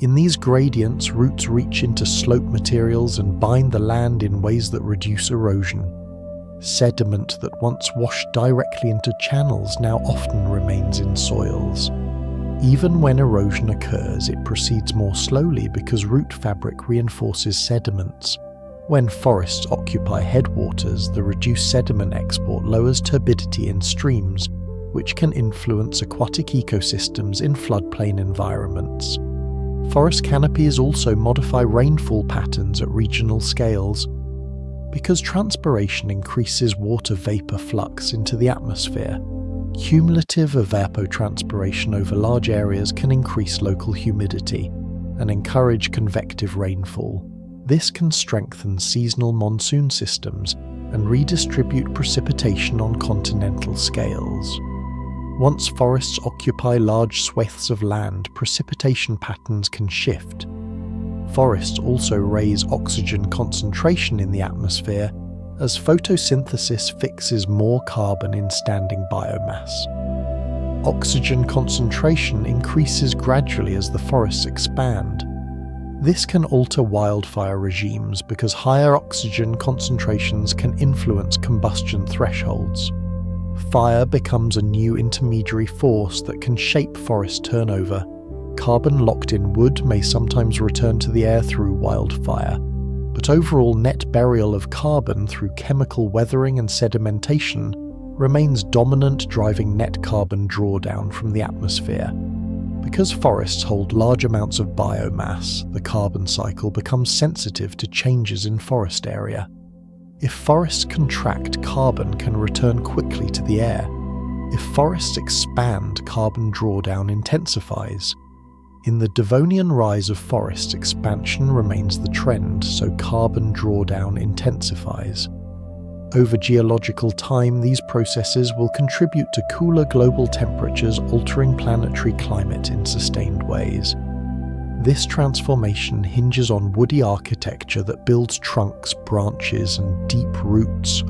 In these gradients, roots reach into slope materials and bind the land in ways that reduce erosion. Sediment that once washed directly into channels now often remains in soils. Even when erosion occurs, it proceeds more slowly because root fabric reinforces sediments. When forests occupy headwaters, the reduced sediment export lowers turbidity in streams, which can influence aquatic ecosystems in floodplain environments. Forest canopies also modify rainfall patterns at regional scales. Because transpiration increases water vapor flux into the atmosphere, cumulative evapotranspiration over large areas can increase local humidity and encourage convective rainfall. This can strengthen seasonal monsoon systems and redistribute precipitation on continental scales. Once forests occupy large swathes of land, precipitation patterns can shift. Forests also raise oxygen concentration in the atmosphere as photosynthesis fixes more carbon in standing biomass. Oxygen concentration increases gradually as the forests expand. This can alter wildfire regimes because higher oxygen concentrations can influence combustion thresholds. Fire becomes a new intermediary force that can shape forest turnover. Carbon locked in wood may sometimes return to the air through wildfire, but overall net burial of carbon through chemical weathering and sedimentation remains dominant, driving net carbon drawdown from the atmosphere. Because forests hold large amounts of biomass, the carbon cycle becomes sensitive to changes in forest area. If forests contract, carbon can return quickly to the air. If forests expand, carbon drawdown intensifies. In the Devonian rise of forests, expansion remains the trend, so carbon drawdown intensifies. Over geological time, these processes will contribute to cooler global temperatures, altering planetary climate in sustained ways. This transformation hinges on woody architecture that builds trunks, branches, and deep roots,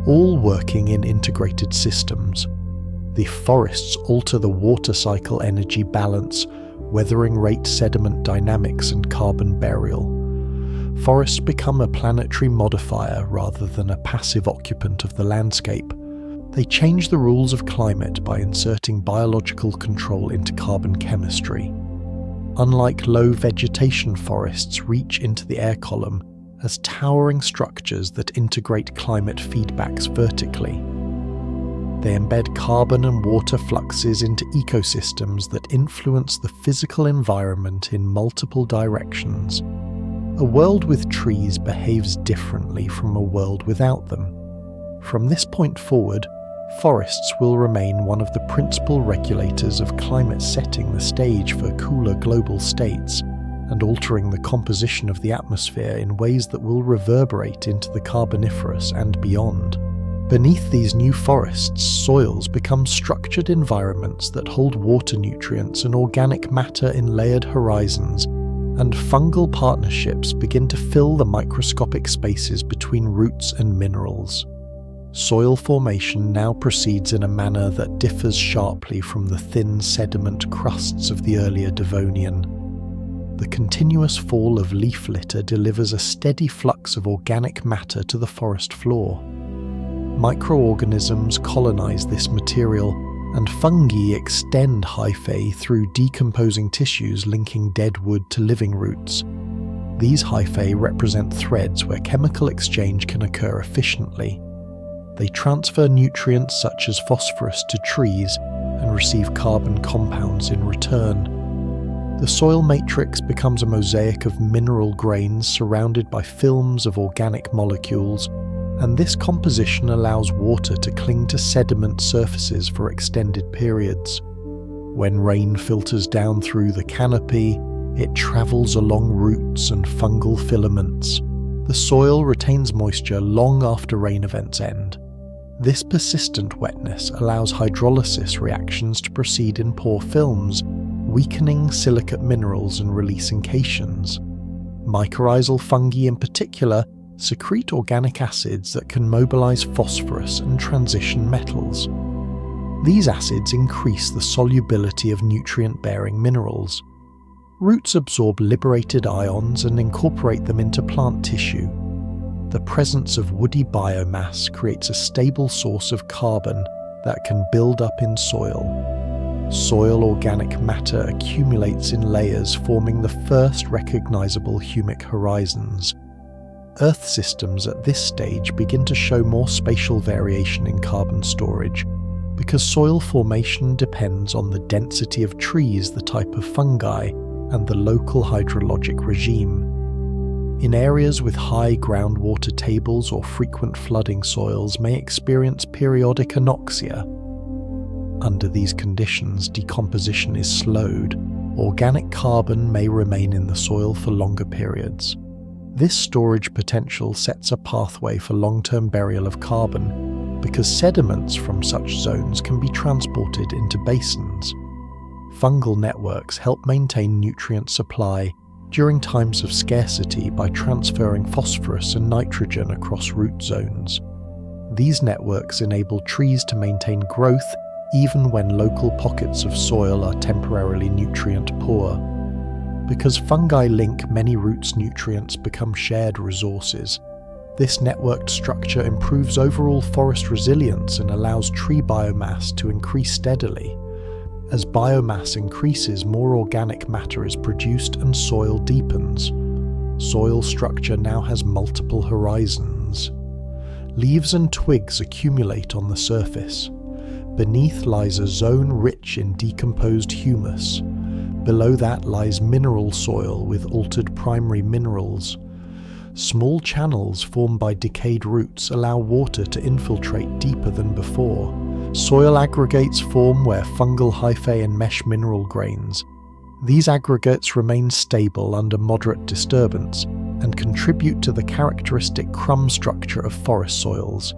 all working in integrated systems. The forests alter the water cycle energy balance, weathering rate, sediment dynamics, and carbon burial. Forests become a planetary modifier rather than a passive occupant of the landscape. They change the rules of climate by inserting biological control into carbon chemistry. Unlike low vegetation forests reach into the air column as towering structures that integrate climate feedbacks vertically. They embed carbon and water fluxes into ecosystems that influence the physical environment in multiple directions. A world with trees behaves differently from a world without them. From this point forward, forests will remain one of the principal regulators of climate, setting the stage for cooler global states and altering the composition of the atmosphere in ways that will reverberate into the Carboniferous and beyond. Beneath these new forests, soils become structured environments that hold water nutrients and organic matter in layered horizons, and fungal partnerships begin to fill the microscopic spaces between roots and minerals. Soil formation now proceeds in a manner that differs sharply from the thin sediment crusts of the earlier Devonian. The continuous fall of leaf litter delivers a steady flux of organic matter to the forest floor. Microorganisms colonize this material, and fungi extend hyphae through decomposing tissues linking dead wood to living roots. These hyphae represent threads where chemical exchange can occur efficiently. They transfer nutrients such as phosphorus to trees and receive carbon compounds in return. The soil matrix becomes a mosaic of mineral grains surrounded by films of organic molecules, and this composition allows water to cling to sediment surfaces for extended periods. When rain filters down through the canopy, it travels along roots and fungal filaments. The soil retains moisture long after rain events end. This persistent wetness allows hydrolysis reactions to proceed in pore films, weakening silicate minerals and releasing cations. Mycorrhizal fungi in particular secrete organic acids that can mobilize phosphorus and transition metals. These acids increase the solubility of nutrient-bearing minerals. Roots absorb liberated ions and incorporate them into plant tissue. The presence of woody biomass creates a stable source of carbon that can build up in soil. Soil organic matter accumulates in layers, forming the first recognizable humic horizons. Earth systems at this stage begin to show more spatial variation in carbon storage, because soil formation depends on the density of trees, the type of fungi, and the local hydrologic regime. In areas with high groundwater tables or frequent flooding, soils may experience periodic anoxia. Under these conditions, decomposition is slowed. Organic carbon may remain in the soil for longer periods. This storage potential sets a pathway for long-term burial of carbon, because sediments from such zones can be transported into basins. Fungal networks help maintain nutrient supply during times of scarcity by transferring phosphorus and nitrogen across root zones. These networks enable trees to maintain growth even when local pockets of soil are temporarily nutrient poor. Because fungi link many roots, nutrients become shared resources. This networked structure improves overall forest resilience and allows tree biomass to increase steadily. As biomass increases, more organic matter is produced and soil deepens. Soil structure now has multiple horizons. Leaves and twigs accumulate on the surface. Beneath lies a zone rich in decomposed humus. Below that lies mineral soil with altered primary minerals. Small channels formed by decayed roots allow water to infiltrate deeper than before. Soil aggregates form where fungal hyphae enmesh mineral grains. These aggregates remain stable under moderate disturbance and contribute to the characteristic crumb structure of forest soils.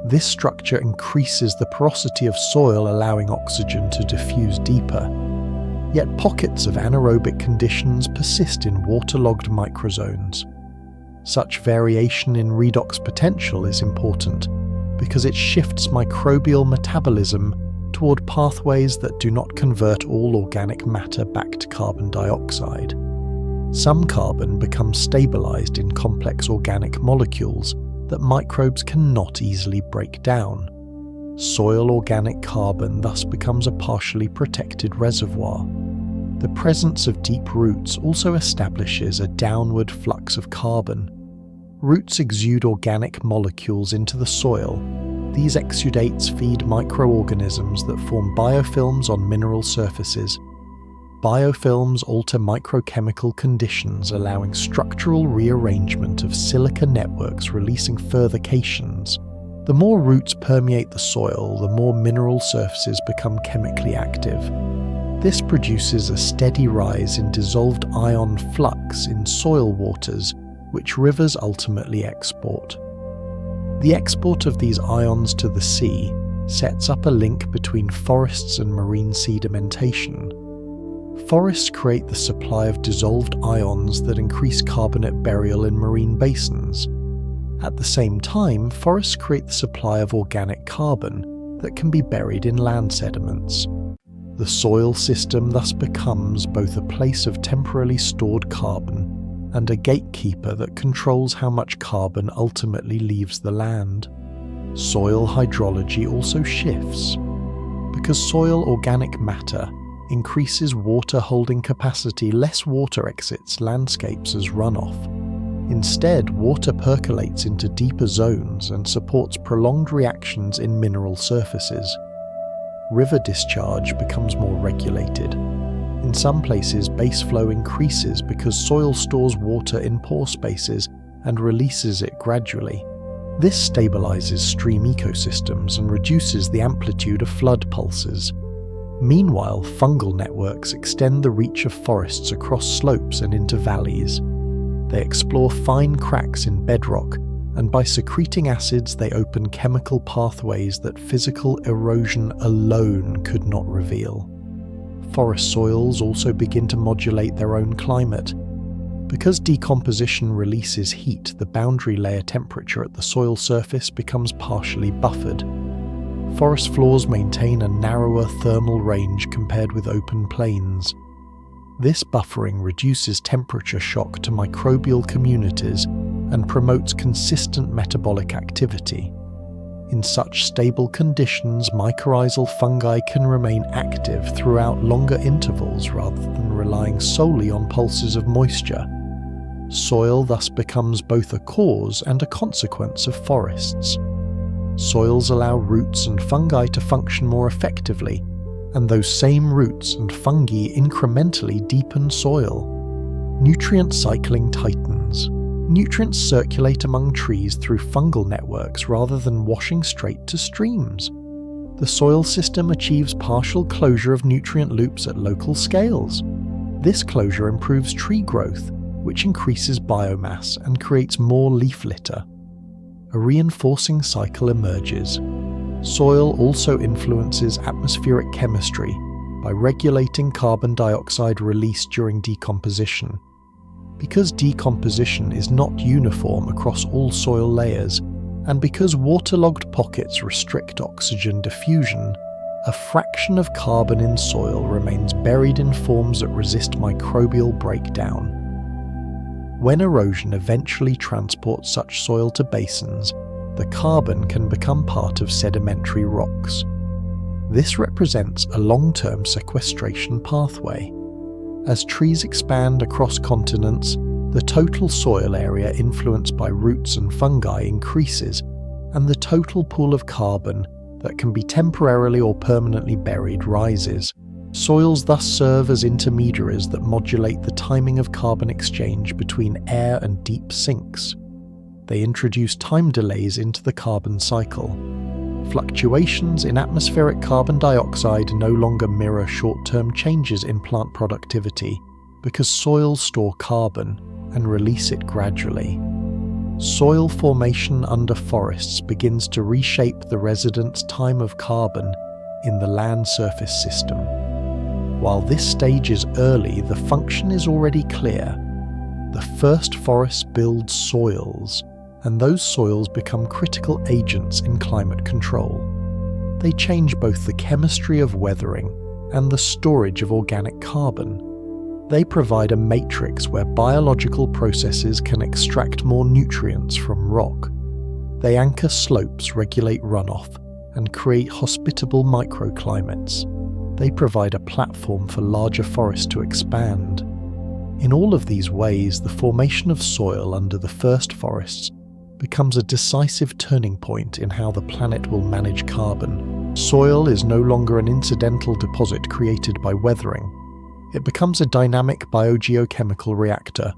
This structure increases the porosity of soil, allowing oxygen to diffuse deeper. Yet pockets of anaerobic conditions persist in waterlogged microzones. Such variation in redox potential is important because it shifts microbial metabolism toward pathways that do not convert all organic matter back to carbon dioxide. Some carbon becomes stabilized in complex organic molecules that microbes cannot easily break down. Soil organic carbon thus becomes a partially protected reservoir. The presence of deep roots also establishes a downward flux of carbon. Roots exude organic molecules into the soil. These exudates feed microorganisms that form biofilms on mineral surfaces. Biofilms alter microchemical conditions, allowing structural rearrangement of silica networks, releasing further cations. The more roots permeate the soil, the more mineral surfaces become chemically active. This produces a steady rise in dissolved ion flux in soil waters, which rivers ultimately export. The export of these ions to the sea sets up a link between forests and marine sedimentation. Forests create the supply of dissolved ions that increase carbonate burial in marine basins. At the same time, forests create the supply of organic carbon that can be buried in land sediments. The soil system thus becomes both a place of temporarily stored carbon and a gatekeeper that controls how much carbon ultimately leaves the land. Soil hydrology also shifts. Because soil organic matter increases water holding capacity, less water exits landscapes as runoff. Instead, water percolates into deeper zones and supports prolonged reactions in mineral surfaces. River discharge becomes more regulated. In some places, base flow increases because soil stores water in pore spaces and releases it gradually. This stabilizes stream ecosystems and reduces the amplitude of flood pulses. Meanwhile, fungal networks extend the reach of forests across slopes and into valleys. They explore fine cracks in bedrock, and by secreting acids they open chemical pathways that physical erosion alone could not reveal. Forest soils also begin to modulate their own climate. Because decomposition releases heat, the boundary layer temperature at the soil surface becomes partially buffered. Forest floors maintain a narrower thermal range compared with open plains. This buffering reduces temperature shock to microbial communities and promotes consistent metabolic activity. In such stable conditions, mycorrhizal fungi can remain active throughout longer intervals rather than relying solely on pulses of moisture. Soil thus becomes both a cause and a consequence of forests. Soils allow roots and fungi to function more effectively, and those same roots and fungi incrementally deepen soil. Nutrient cycling tightens. Nutrients circulate among trees through fungal networks rather than washing straight to streams. The soil system achieves partial closure of nutrient loops at local scales. This closure improves tree growth, which increases biomass and creates more leaf litter. A reinforcing cycle emerges. Soil also influences atmospheric chemistry by regulating carbon dioxide release during decomposition. Because decomposition is not uniform across all soil layers, and because waterlogged pockets restrict oxygen diffusion, a fraction of carbon in soil remains buried in forms that resist microbial breakdown. When erosion eventually transports such soil to basins, the carbon can become part of sedimentary rocks. This represents a long-term sequestration pathway. As trees expand across continents, the total soil area influenced by roots and fungi increases, and the total pool of carbon that can be temporarily or permanently buried rises. Soils thus serve as intermediaries that modulate the timing of carbon exchange between air and deep sinks. They introduce time delays into the carbon cycle. Fluctuations in atmospheric carbon dioxide no longer mirror short-term changes in plant productivity because soils store carbon and release it gradually. Soil formation under forests begins to reshape the resident's time of carbon in the land surface system. While this stage is early, the function is already clear. The first forests build soils, and those soils become critical agents in climate control. They change both the chemistry of weathering and the storage of organic carbon. They provide a matrix where biological processes can extract more nutrients from rock. They anchor slopes, regulate runoff, and create hospitable microclimates. They provide a platform for larger forests to expand. In all of these ways, the formation of soil under the first forests becomes a decisive turning point in how the planet will manage carbon. Soil is no longer an incidental deposit created by weathering. It becomes a dynamic biogeochemical reactor.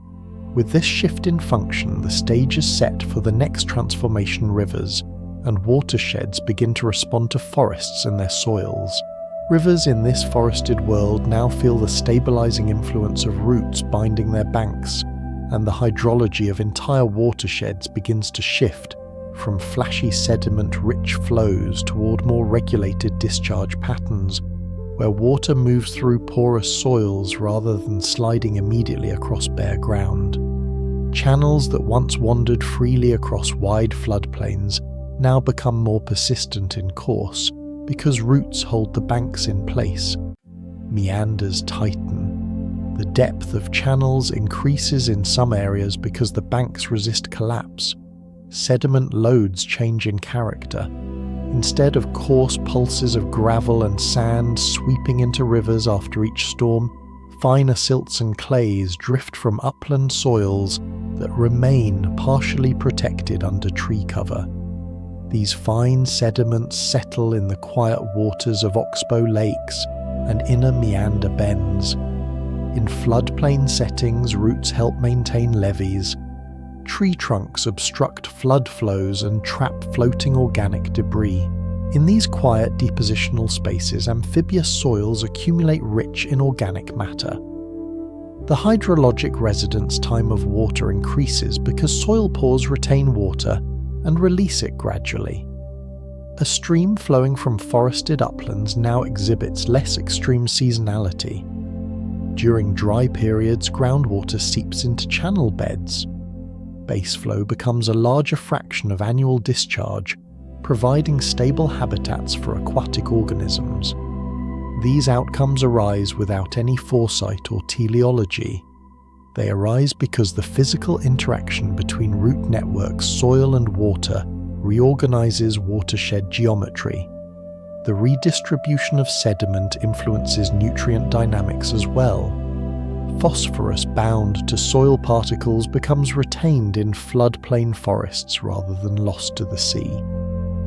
With this shift in function, the stage is set for the next transformation. Rivers and watersheds begin to respond to forests and their soils. Rivers in this forested world now feel the stabilizing influence of roots binding their banks, and the hydrology of entire watersheds begins to shift from flashy sediment-rich flows toward more regulated discharge patterns, where water moves through porous soils rather than sliding immediately across bare ground. Channels that once wandered freely across wide floodplains now become more persistent in course because roots hold the banks in place. Meanders tighten. The depth of channels increases in some areas because the banks resist collapse. Sediment loads change in character. Instead of coarse pulses of gravel and sand sweeping into rivers after each storm, finer silts and clays drift from upland soils that remain partially protected under tree cover. These fine sediments settle in the quiet waters of oxbow lakes and inner meander bends, In floodplain settings, roots help maintain levees. Tree trunks obstruct flood flows and trap floating organic debris. In these quiet depositional spaces, amphibious soils accumulate rich inorganic matter. The hydrologic residence time of water increases because soil pores retain water and release it gradually. A stream flowing from forested uplands now exhibits less extreme seasonality. During dry periods, groundwater seeps into channel beds. Baseflow becomes a larger fraction of annual discharge, providing stable habitats for aquatic organisms. These outcomes arise without any foresight or teleology. They arise because the physical interaction between root networks, soil and water reorganizes watershed geometry. The redistribution of sediment influences nutrient dynamics as well. Phosphorus bound to soil particles becomes retained in floodplain forests rather than lost to the sea.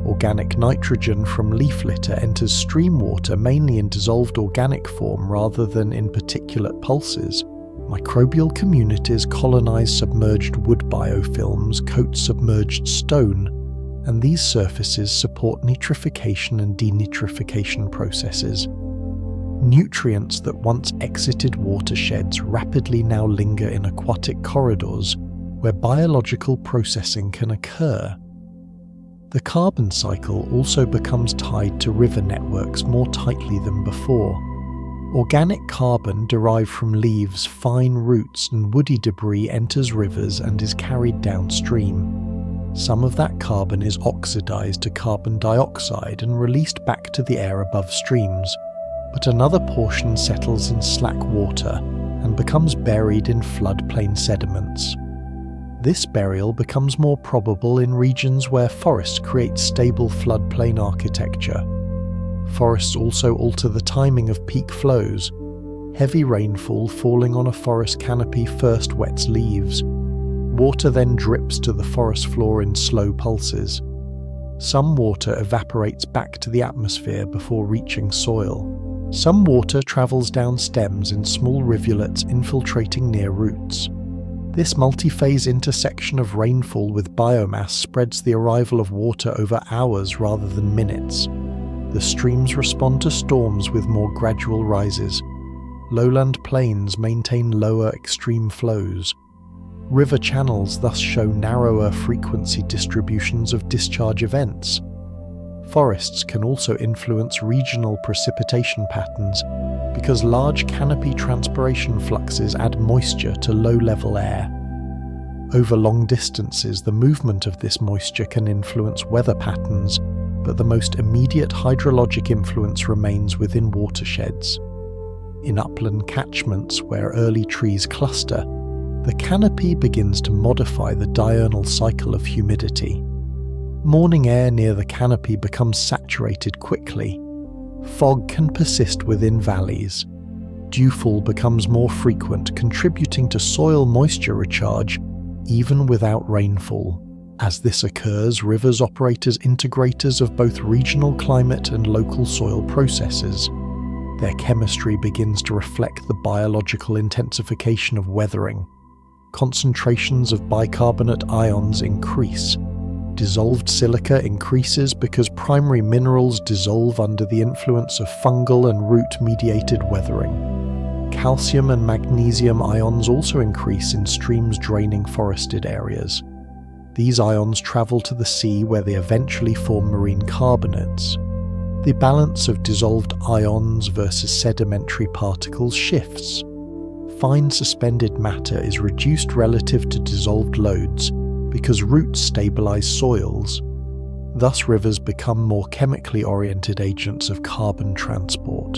Organic nitrogen from leaf litter enters stream water mainly in dissolved organic form rather than in particulate pulses. Microbial communities colonize submerged wood biofilms, coat submerged stone, and these surfaces support nitrification and denitrification processes. Nutrients that once exited watersheds rapidly now linger in aquatic corridors where biological processing can occur. The carbon cycle also becomes tied to river networks more tightly than before. Organic carbon derived from leaves, fine roots, and woody debris enters rivers and is carried downstream. Some of that carbon is oxidized to carbon dioxide and released back to the air above streams, but another portion settles in slack water and becomes buried in floodplain sediments. This burial becomes more probable in regions where forests create stable floodplain architecture. Forests also alter the timing of peak flows. Heavy rainfall falling on a forest canopy first wets leaves. Water then drips to the forest floor in slow pulses. Some water evaporates back to the atmosphere before reaching soil. Some water travels down stems in small rivulets infiltrating near roots. This multi-phase intersection of rainfall with biomass spreads the arrival of water over hours rather than minutes. The streams respond to storms with more gradual rises. Lowland plains maintain lower extreme flows. River channels thus show narrower frequency distributions of discharge events. Forests can also influence regional precipitation patterns because large canopy transpiration fluxes add moisture to low-level air. Over long distances, the movement of this moisture can influence weather patterns, but the most immediate hydrologic influence remains within watersheds. In upland catchments where early trees cluster, the canopy begins to modify the diurnal cycle of humidity. Morning air near the canopy becomes saturated quickly. Fog can persist within valleys. Dewfall becomes more frequent, contributing to soil moisture recharge even without rainfall. As this occurs, rivers operate as integrators of both regional climate and local soil processes. Their chemistry begins to reflect the biological intensification of weathering. Concentrations of bicarbonate ions increase. Dissolved silica increases because primary minerals dissolve under the influence of fungal and root-mediated weathering. Calcium and magnesium ions also increase in streams draining forested areas. These ions travel to the sea where they eventually form marine carbonates. The balance of dissolved ions versus sedimentary particles shifts. Fine suspended matter is reduced relative to dissolved loads because roots stabilize soils. Thus rivers become more chemically oriented agents of carbon transport.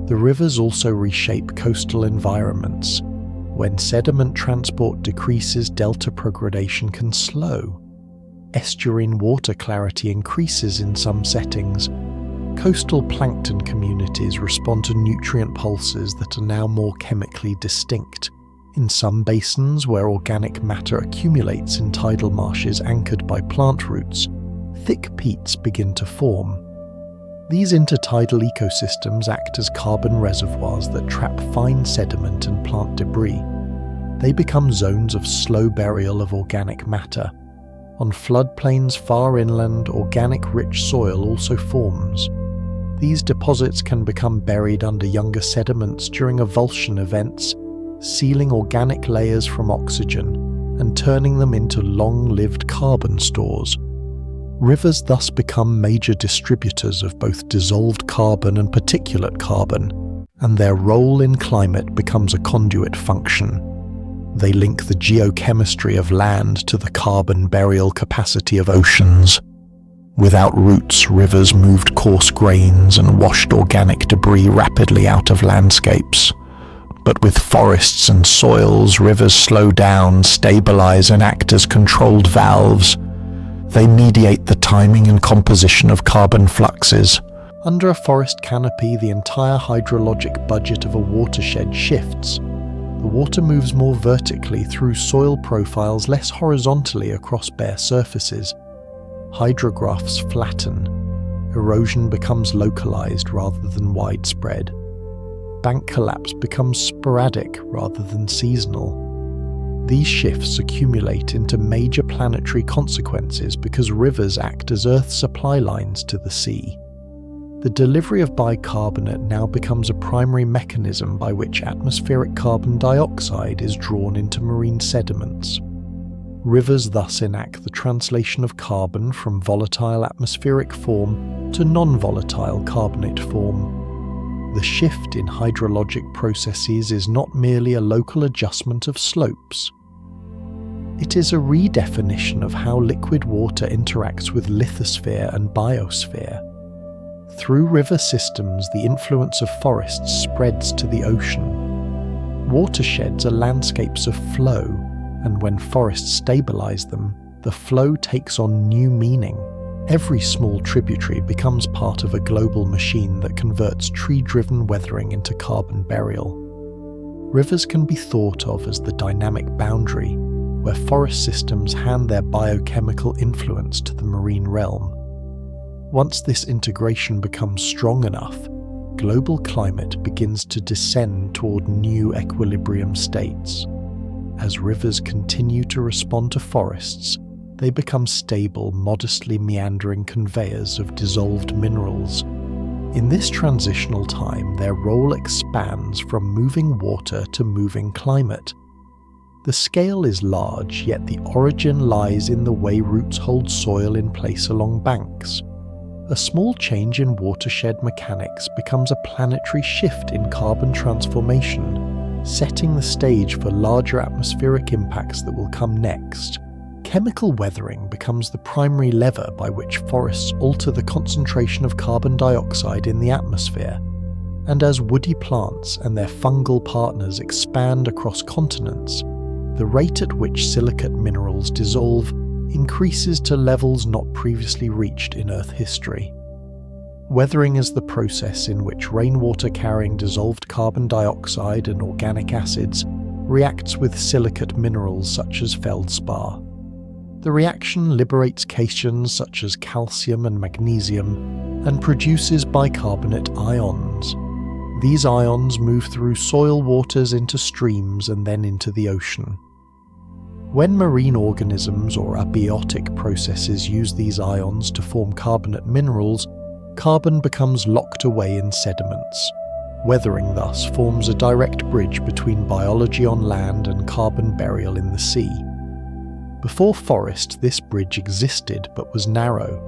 The rivers also reshape coastal environments. When sediment transport decreases, delta progradation can slow. Estuarine water clarity increases in some settings. Coastal plankton communities respond to nutrient pulses that are now more chemically distinct. In some basins where organic matter accumulates in tidal marshes anchored by plant roots, thick peats begin to form. These intertidal ecosystems act as carbon reservoirs that trap fine sediment and plant debris. They become zones of slow burial of organic matter. On floodplains far inland, organic-rich soil also forms. These deposits can become buried under younger sediments during avulsion events, sealing organic layers from oxygen and turning them into long-lived carbon stores. Rivers thus become major distributors of both dissolved carbon and particulate carbon, and their role in climate becomes a conduit function. They link the geochemistry of land to the carbon burial capacity of oceans. Without roots, rivers moved coarse grains and washed organic debris rapidly out of landscapes. But with forests and soils, rivers slow down, stabilize, and act as controlled valves. They mediate the timing and composition of carbon fluxes. Under a forest canopy, the entire hydrologic budget of a watershed shifts. The water moves more vertically through soil profiles, less horizontally across bare surfaces. Hydrographs flatten. Erosion becomes localized rather than widespread. Bank collapse becomes sporadic rather than seasonal. These shifts accumulate into major planetary consequences because rivers act as Earth's supply lines to the sea. The delivery of bicarbonate now becomes a primary mechanism by which atmospheric carbon dioxide is drawn into marine sediments. Rivers thus enact the translation of carbon from volatile atmospheric form to non-volatile carbonate form. The shift in hydrologic processes is not merely a local adjustment of slopes. It is a redefinition of how liquid water interacts with lithosphere and biosphere. Through river systems, the influence of forests spreads to the ocean. Watersheds are landscapes of flow, and when forests stabilize them, the flow takes on new meaning. Every small tributary becomes part of a global machine that converts tree-driven weathering into carbon burial. Rivers can be thought of as the dynamic boundary, where forest systems hand their biochemical influence to the marine realm. Once this integration becomes strong enough, global climate begins to descend toward new equilibrium states. As rivers continue to respond to forests, they become stable, modestly meandering conveyors of dissolved minerals. In this transitional time, their role expands from moving water to moving climate. The scale is large, yet the origin lies in the way roots hold soil in place along banks. A small change in watershed mechanics becomes a planetary shift in carbon transformation, setting the stage for larger atmospheric impacts that will come next. Chemical weathering becomes the primary lever by which forests alter the concentration of carbon dioxide in the atmosphere. And as woody plants and their fungal partners expand across continents, the rate at which silicate minerals dissolve increases to levels not previously reached in Earth history. Weathering is the process in which rainwater carrying dissolved carbon dioxide and organic acids reacts with silicate minerals such as feldspar. The reaction liberates cations such as calcium and magnesium and produces bicarbonate ions. These ions move through soil waters into streams and then into the ocean. When marine organisms or abiotic processes use these ions to form carbonate minerals, carbon becomes locked away in sediments. Weathering thus forms a direct bridge between biology on land and carbon burial in the sea. Before forest, this bridge existed but was narrow.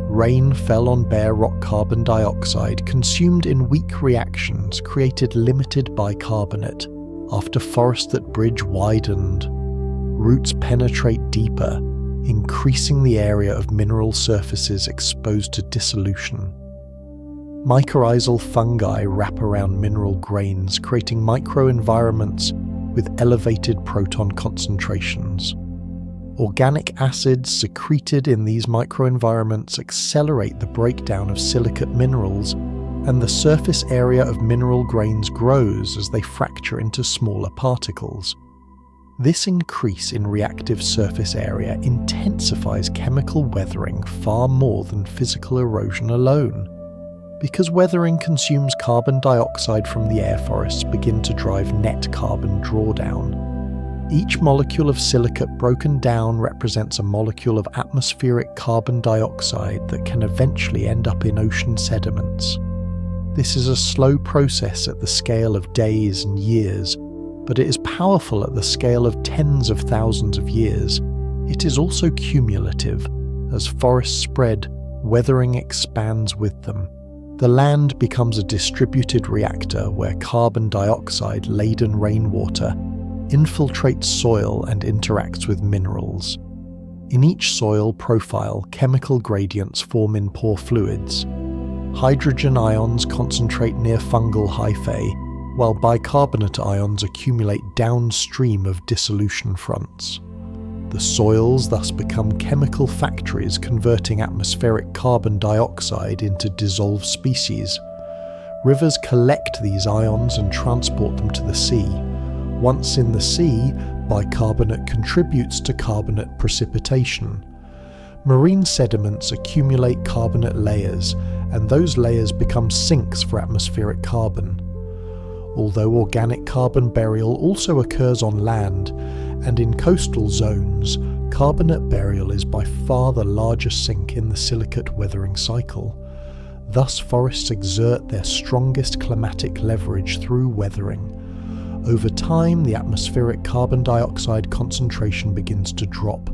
Rain fell on bare rock carbon dioxide consumed in weak reactions created limited bicarbonate. After forest that bridge widened, roots penetrate deeper, increasing the area of mineral surfaces exposed to dissolution. Mycorrhizal fungi wrap around mineral grains, creating microenvironments with elevated proton concentrations. Organic acids secreted in these microenvironments accelerate the breakdown of silicate minerals, and the surface area of mineral grains grows as they fracture into smaller particles. This increase in reactive surface area intensifies chemical weathering far more than physical erosion alone. Because weathering consumes carbon dioxide from the air, forests begin to drive net carbon drawdown. Each molecule of silicate broken down represents a molecule of atmospheric carbon dioxide that can eventually end up in ocean sediments. This is a slow process at the scale of days and years, but it is powerful at the scale of tens of thousands of years. It is also cumulative. As forests spread, weathering expands with them. The land becomes a distributed reactor where carbon dioxide-laden rainwater infiltrates soil and interacts with minerals. In each soil profile, chemical gradients form in pore fluids. Hydrogen ions concentrate near fungal hyphae, while bicarbonate ions accumulate downstream of dissolution fronts. The soils thus become chemical factories converting atmospheric carbon dioxide into dissolved species. Rivers collect these ions and transport them to the sea. Once in the sea, bicarbonate contributes to carbonate precipitation. Marine sediments accumulate carbonate layers, and those layers become sinks for atmospheric carbon. Although organic carbon burial also occurs on land, and in coastal zones, carbonate burial is by far the largest sink in the silicate weathering cycle. Thus, forests exert their strongest climatic leverage through weathering. Over time, the atmospheric carbon dioxide concentration begins to drop.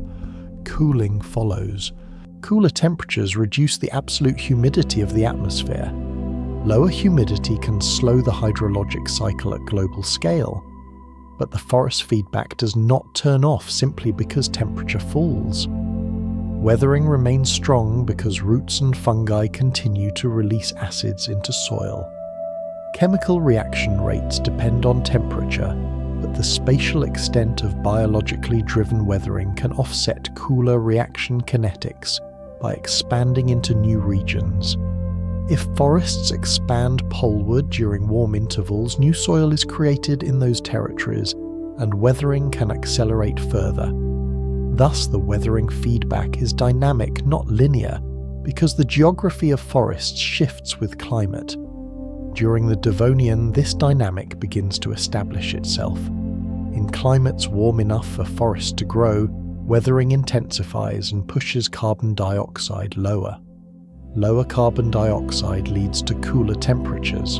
Cooling follows. Cooler temperatures reduce the absolute humidity of the atmosphere. Lower humidity can slow the hydrologic cycle at global scale. But the forest feedback does not turn off simply because temperature falls. Weathering remains strong because roots and fungi continue to release acids into soil. Chemical reaction rates depend on temperature, but the spatial extent of biologically driven weathering can offset cooler reaction kinetics by expanding into new regions. If forests expand poleward during warm intervals, new soil is created in those territories, and weathering can accelerate further. Thus, the weathering feedback is dynamic, not linear, because the geography of forests shifts with climate. During the Devonian, this dynamic begins to establish itself. In climates warm enough for forests to grow, weathering intensifies and pushes carbon dioxide lower. Lower carbon dioxide leads to cooler temperatures.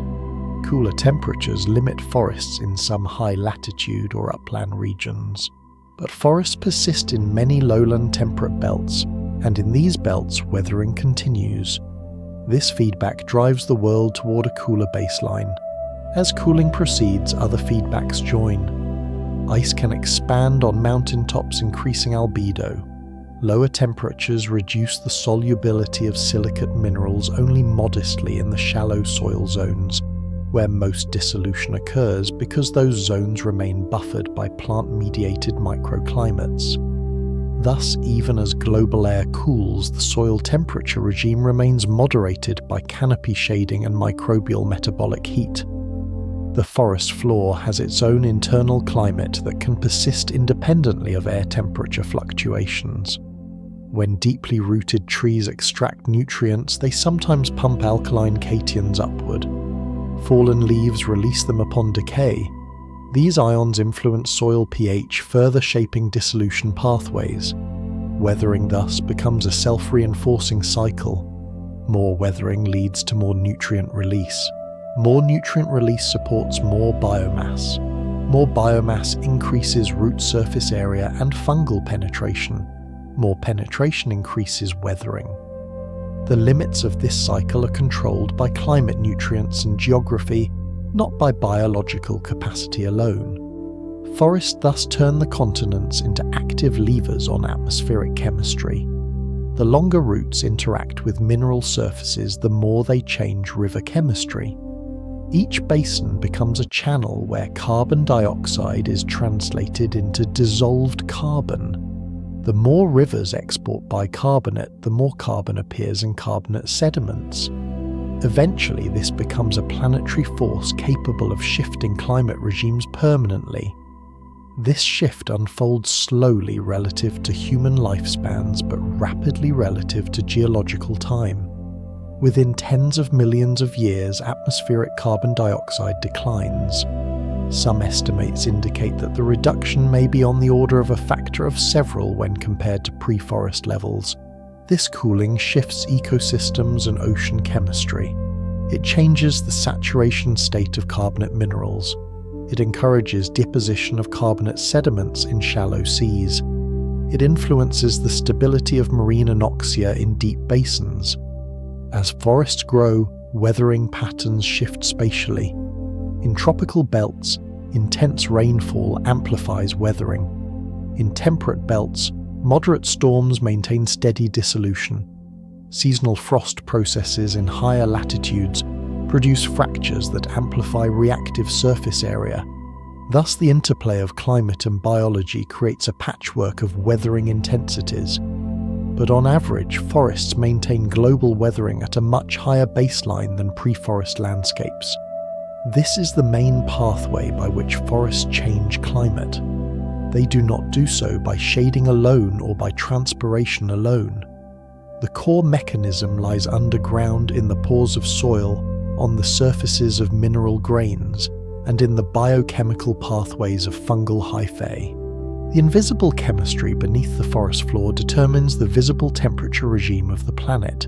Cooler temperatures limit forests in some high latitude or upland regions. But forests persist in many lowland temperate belts, and in these belts weathering continues. This feedback drives the world toward a cooler baseline. As cooling proceeds, other feedbacks join. Ice can expand on mountaintops, increasing albedo. Lower temperatures reduce the solubility of silicate minerals only modestly in the shallow soil zones, where most dissolution occurs because those zones remain buffered by plant-mediated microclimates. Thus, even as global air cools, the soil temperature regime remains moderated by canopy shading and microbial metabolic heat. The forest floor has its own internal climate that can persist independently of air temperature fluctuations. When deeply rooted trees extract nutrients, they sometimes pump alkaline cations upward. Fallen leaves release them upon decay. These ions influence soil pH, further shaping dissolution pathways. Weathering thus becomes a self-reinforcing cycle. More weathering leads to more nutrient release. More nutrient release supports more biomass. More biomass increases root surface area and fungal penetration. More penetration increases weathering. The limits of this cycle are controlled by climate, nutrients, and geography, not by biological capacity alone. Forests thus turn the continents into active levers on atmospheric chemistry. The longer roots interact with mineral surfaces, the more they change river chemistry. Each basin becomes a channel where carbon dioxide is translated into dissolved carbon. The more rivers export bicarbonate, the more carbon appears in carbonate sediments. Eventually, this becomes a planetary force capable of shifting climate regimes permanently. This shift unfolds slowly relative to human lifespans, but rapidly relative to geological time. Within tens of millions of years, atmospheric carbon dioxide declines. Some estimates indicate that the reduction may be on the order of a factor of several when compared to pre-forest levels. This cooling shifts ecosystems and ocean chemistry. It changes the saturation state of carbonate minerals. It encourages deposition of carbonate sediments in shallow seas. It influences the stability of marine anoxia in deep basins. As forests grow, weathering patterns shift spatially. In tropical belts, intense rainfall amplifies weathering. In temperate belts, moderate storms maintain steady dissolution. Seasonal frost processes in higher latitudes produce fractures that amplify reactive surface area. Thus, the interplay of climate and biology creates a patchwork of weathering intensities. But on average, forests maintain global weathering at a much higher baseline than pre-forest landscapes. This is the main pathway by which forests change climate. They do not do so by shading alone or by transpiration alone. The core mechanism lies underground in the pores of soil, on the surfaces of mineral grains, and in the biochemical pathways of fungal hyphae. The invisible chemistry beneath the forest floor determines the visible temperature regime of the planet.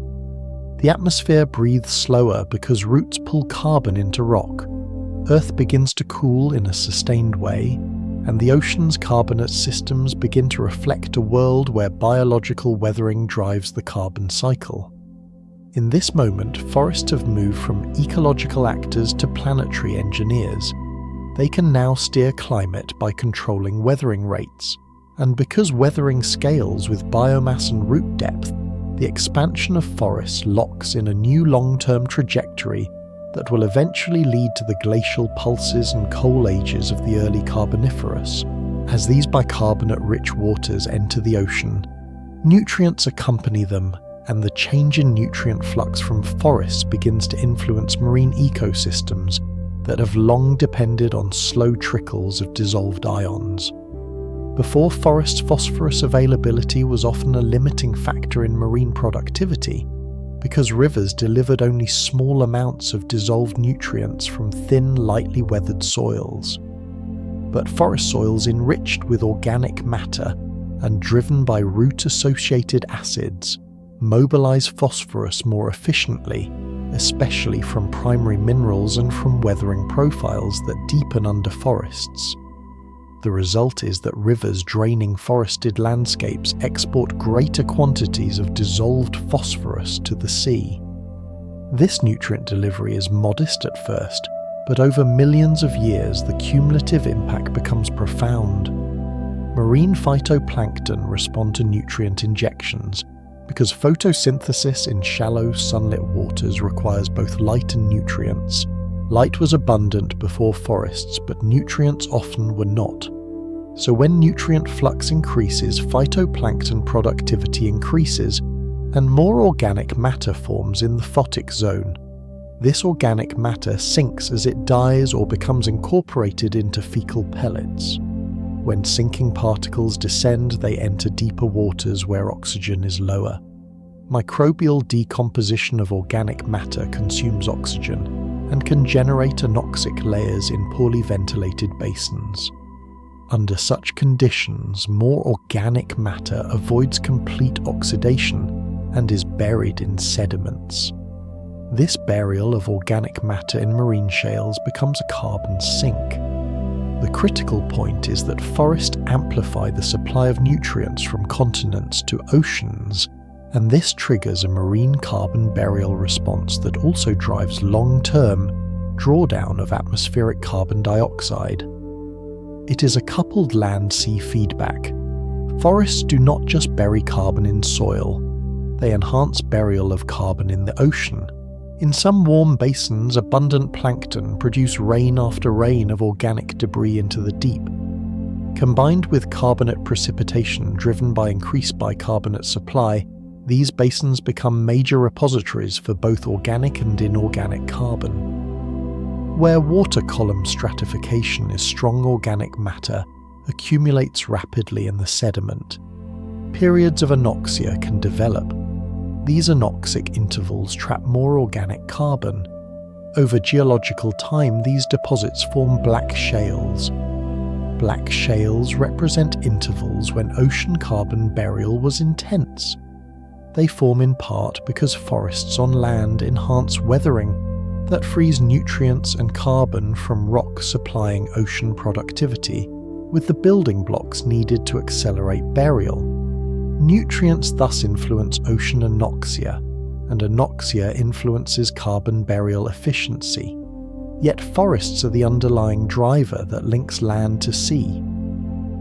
The atmosphere breathes slower because roots pull carbon into rock. Earth begins to cool in a sustained way, and the ocean's carbonate systems begin to reflect a world where biological weathering drives the carbon cycle. In this moment, forests have moved from ecological actors to planetary engineers. They can now steer climate by controlling weathering rates, and because weathering scales with biomass and root depth, the expansion of forests locks in a new long-term trajectory that will eventually lead to the glacial pulses and coal ages of the early Carboniferous. As these bicarbonate-rich waters enter the ocean, nutrients accompany them, and the change in nutrient flux from forests begins to influence marine ecosystems that have long depended on slow trickles of dissolved ions. Before forests, phosphorus availability was often a limiting factor in marine productivity, because rivers delivered only small amounts of dissolved nutrients from thin, lightly weathered soils. But forest soils enriched with organic matter and driven by root-associated acids mobilize phosphorus more efficiently, especially from primary minerals and from weathering profiles that deepen under forests. The result is that rivers draining forested landscapes export greater quantities of dissolved phosphorus to the sea. This nutrient delivery is modest at first, but over millions of years the cumulative impact becomes profound. Marine phytoplankton respond to nutrient injections because photosynthesis in shallow sunlit waters requires both light and nutrients. Light was abundant before forests, but nutrients often were not. So when nutrient flux increases, phytoplankton productivity increases, and more organic matter forms in the photic zone. This organic matter sinks as it dies or becomes incorporated into fecal pellets. When sinking particles descend, they enter deeper waters where oxygen is lower. Microbial decomposition of organic matter consumes oxygen and can generate anoxic layers in poorly ventilated basins. Under such conditions, more organic matter avoids complete oxidation and is buried in sediments. This burial of organic matter in marine shales becomes a carbon sink. The critical point is that forests amplify the supply of nutrients from continents to oceans, and this triggers a marine carbon burial response that also drives long-term drawdown of atmospheric carbon dioxide. It is a coupled land-sea feedback. Forests do not just bury carbon in soil, they enhance burial of carbon in the ocean. In some warm basins, abundant plankton produce rain after rain of organic debris into the deep. Combined with carbonate precipitation driven by increased bicarbonate supply, these basins become major repositories for both organic and inorganic carbon. Where water column stratification is strong, organic matter accumulates rapidly in the sediment. Periods of anoxia can develop. These anoxic intervals trap more organic carbon. Over geological time, these deposits form black shales. Black shales represent intervals when ocean carbon burial was intense. They form in part because forests on land enhance weathering that frees nutrients and carbon from rock supplying ocean productivity, with the building blocks needed to accelerate burial. Nutrients thus influence ocean anoxia, and anoxia influences carbon burial efficiency. Yet forests are the underlying driver that links land to sea.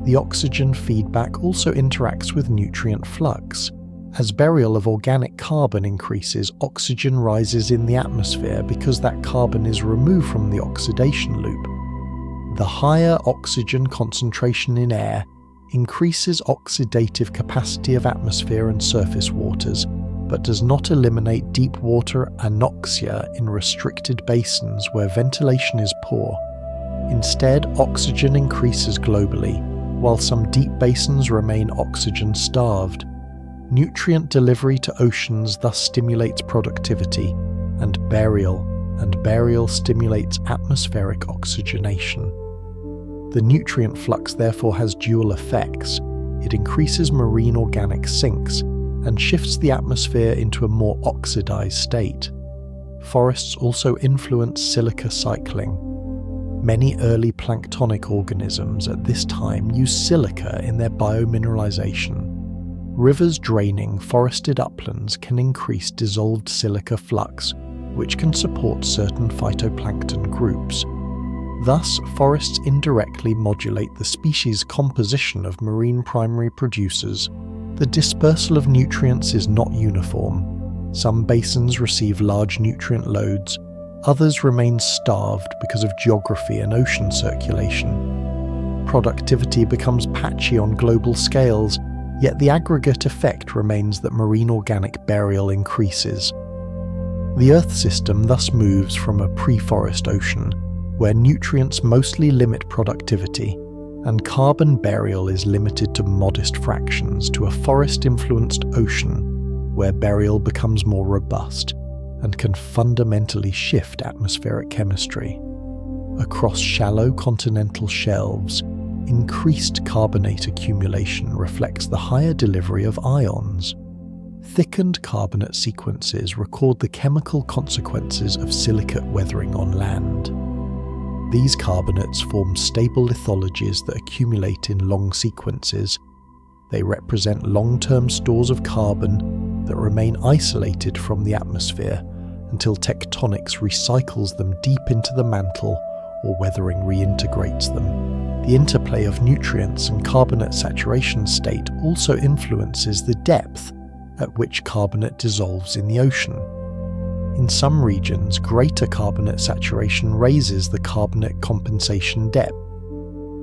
The oxygen feedback also interacts with nutrient flux. As burial of organic carbon increases, oxygen rises in the atmosphere because that carbon is removed from the oxidation loop. The higher oxygen concentration in air increases oxidative capacity of atmosphere and surface waters, but does not eliminate deep water anoxia in restricted basins where ventilation is poor. Instead, oxygen increases globally, while some deep basins remain oxygen-starved. Nutrient delivery to oceans thus stimulates productivity and burial stimulates atmospheric oxygenation. The nutrient flux therefore has dual effects. It increases marine organic sinks and shifts the atmosphere into a more oxidized state. Forests also influence silica cycling. Many early planktonic organisms at this time use silica in their biomineralization. Rivers draining forested uplands can increase dissolved silica flux, which can support certain phytoplankton groups. Thus, forests indirectly modulate the species composition of marine primary producers. The dispersal of nutrients is not uniform. Some basins receive large nutrient loads, others remain starved because of geography and ocean circulation. Productivity becomes patchy on global scales, yet the aggregate effect remains that marine organic burial increases. The Earth system thus moves from a pre-forest ocean, where nutrients mostly limit productivity, and carbon burial is limited to modest fractions, to a forest-influenced ocean, where burial becomes more robust and can fundamentally shift atmospheric chemistry. Across shallow continental shelves, increased carbonate accumulation reflects the higher delivery of ions. Thickened carbonate sequences record the chemical consequences of silicate weathering on land. These carbonates form stable lithologies that accumulate in long sequences. They represent long-term stores of carbon that remain isolated from the atmosphere until tectonics recycles them deep into the mantle or weathering reintegrates them. The interplay of nutrients and carbonate saturation state also influences the depth at which carbonate dissolves in the ocean. In some regions, greater carbonate saturation raises the carbonate compensation depth.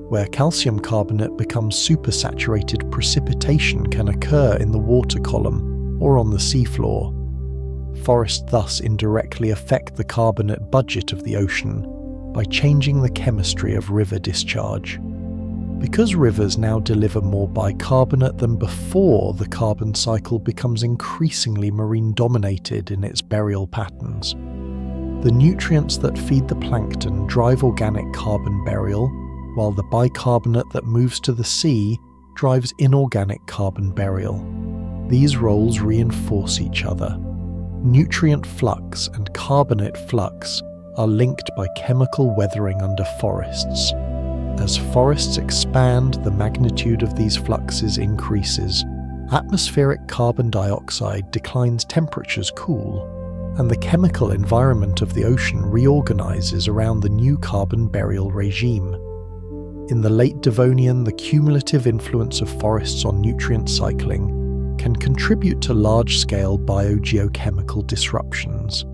Where calcium carbonate becomes supersaturated, precipitation can occur in the water column or on the seafloor. Forests thus indirectly affect the carbonate budget of the ocean by changing the chemistry of river discharge. Because rivers now deliver more bicarbonate than before, the carbon cycle becomes increasingly marine-dominated in its burial patterns. The nutrients that feed the plankton drive organic carbon burial, while the bicarbonate that moves to the sea drives inorganic carbon burial. These roles reinforce each other. Nutrient flux and carbonate flux are linked by chemical weathering under forests. As forests expand, the magnitude of these fluxes increases. Atmospheric carbon dioxide declines, temperatures cool, and the chemical environment of the ocean reorganizes around the new carbon burial regime. In the late Devonian, the cumulative influence of forests on nutrient cycling can contribute to large-scale biogeochemical disruptions.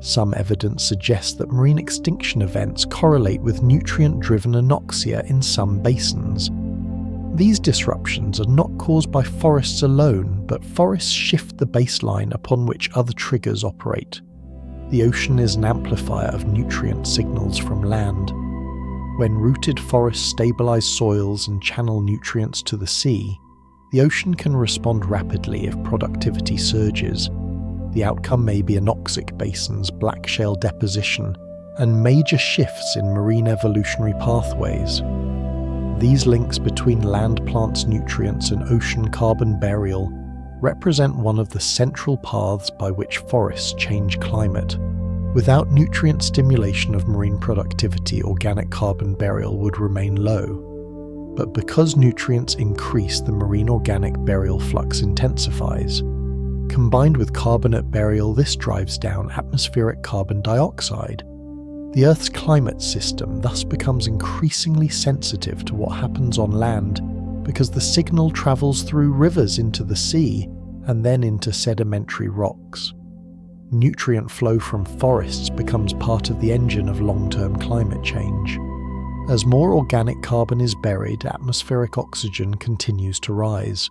Some evidence suggests that marine extinction events correlate with nutrient-driven anoxia in some basins. These disruptions are not caused by forests alone, but forests shift the baseline upon which other triggers operate. The ocean is an amplifier of nutrient signals from land. When rooted forests stabilize soils and channel nutrients to the sea, the ocean can respond rapidly if productivity surges. The outcome may be anoxic basins, black shale deposition, and major shifts in marine evolutionary pathways. These links between land plants' nutrients and ocean carbon burial represent one of the central paths by which forests change climate. Without nutrient stimulation of marine productivity, organic carbon burial would remain low. But because nutrients increase, the marine organic burial flux intensifies. Combined with carbonate burial, this drives down atmospheric carbon dioxide. The Earth's climate system thus becomes increasingly sensitive to what happens on land because the signal travels through rivers into the sea and then into sedimentary rocks. Nutrient flow from forests becomes part of the engine of long-term climate change. As more organic carbon is buried, atmospheric oxygen continues to rise.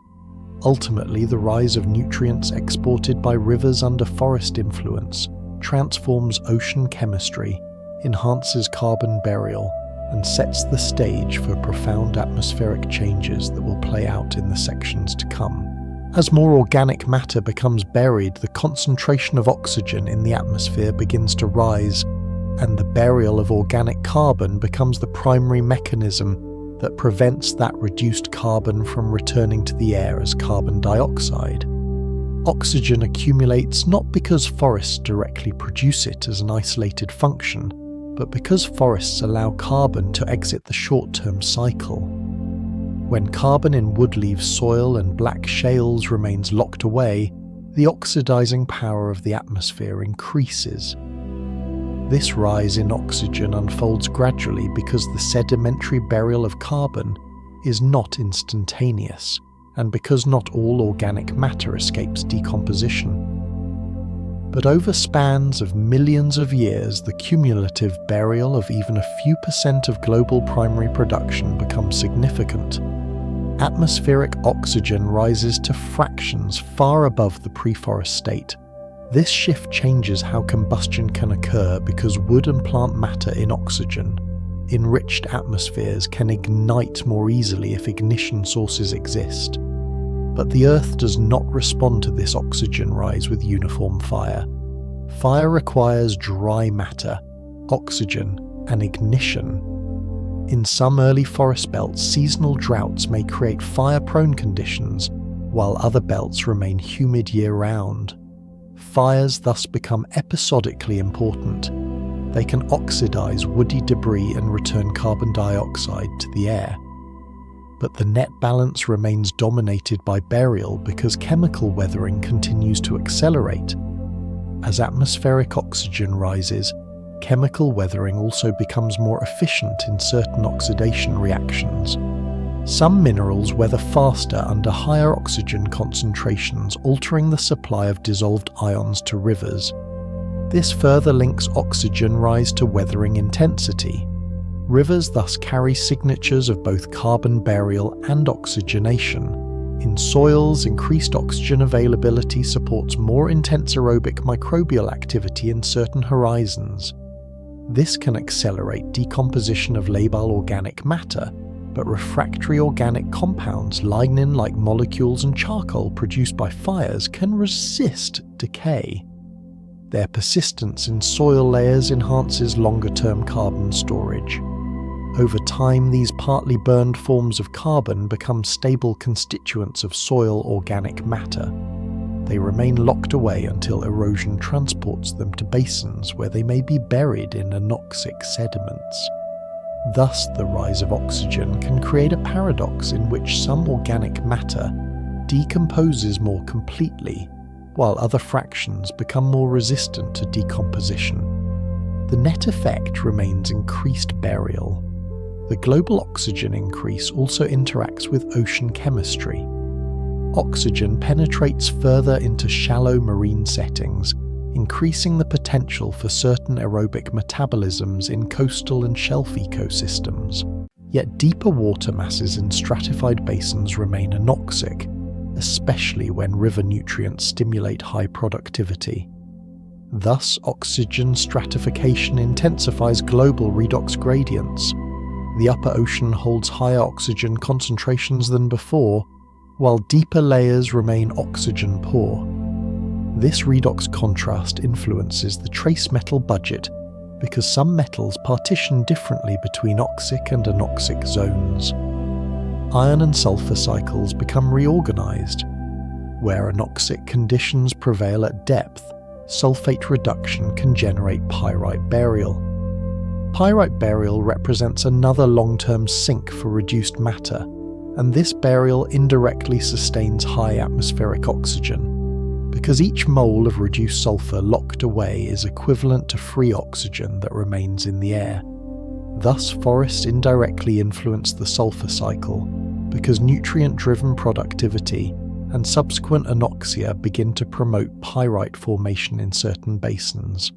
Ultimately, the rise of nutrients exported by rivers under forest influence transforms ocean chemistry, enhances carbon burial, and sets the stage for profound atmospheric changes that will play out in the sections to come. As more organic matter becomes buried, the concentration of oxygen in the atmosphere begins to rise, and the burial of organic carbon becomes the primary mechanism that prevents that reduced carbon from returning to the air as carbon dioxide. Oxygen accumulates not because forests directly produce it as an isolated function, but because forests allow carbon to exit the short-term cycle. When carbon in wood leaves soil and black shales remains locked away, the oxidizing power of the atmosphere increases. This rise in oxygen unfolds gradually because the sedimentary burial of carbon is not instantaneous, and because not all organic matter escapes decomposition. But over spans of millions of years, the cumulative burial of even a few % of global primary production becomes significant. Atmospheric oxygen rises to fractions far above the pre-forest state. This shift changes how combustion can occur because wood and plant matter in oxygen, enriched atmospheres, can ignite more easily if ignition sources exist. But the Earth does not respond to this oxygen rise with uniform fire. Fire requires dry matter, oxygen, and ignition. In some early forest belts, seasonal droughts may create fire-prone conditions, while other belts remain humid year-round. Fires thus become episodically important. They can oxidize woody debris and return carbon dioxide to the air. But the net balance remains dominated by burial because chemical weathering continues to accelerate. As atmospheric oxygen rises, chemical weathering also becomes more efficient in certain oxidation reactions. Some minerals weather faster under higher oxygen concentrations, altering the supply of dissolved ions to rivers. This further links oxygen rise to weathering intensity. Rivers thus carry signatures of both carbon burial and oxygenation. In soils, increased oxygen availability supports more intense aerobic microbial activity in certain horizons. This can accelerate decomposition of labile organic matter, but refractory organic compounds, lignin-like molecules and charcoal produced by fires can resist decay. Their persistence in soil layers enhances longer-term carbon storage. Over time, these partly burned forms of carbon become stable constituents of soil organic matter. They remain locked away until erosion transports them to basins where they may be buried in anoxic sediments. Thus, the rise of oxygen can create a paradox in which some organic matter decomposes more completely, while other fractions become more resistant to decomposition. The net effect remains increased burial. The global oxygen increase also interacts with ocean chemistry. Oxygen penetrates further into shallow marine settings, increasing the potential for certain aerobic metabolisms in coastal and shelf ecosystems. Yet deeper water masses in stratified basins remain anoxic, especially when river nutrients stimulate high productivity. Thus, oxygen stratification intensifies global redox gradients. The upper ocean holds higher oxygen concentrations than before, while deeper layers remain oxygen poor. This redox contrast influences the trace metal budget because some metals partition differently between oxic and anoxic zones. Iron and sulfur cycles become reorganized. Where anoxic conditions prevail at depth, sulfate reduction can generate pyrite burial. Pyrite burial represents another long-term sink for reduced matter, and this burial indirectly sustains high atmospheric oxygen, because each mole of reduced sulfur locked away is equivalent to free oxygen that remains in the air. Thus, forests indirectly influence the sulfur cycle, because nutrient-driven productivity and subsequent anoxia begin to promote pyrite formation in certain basins.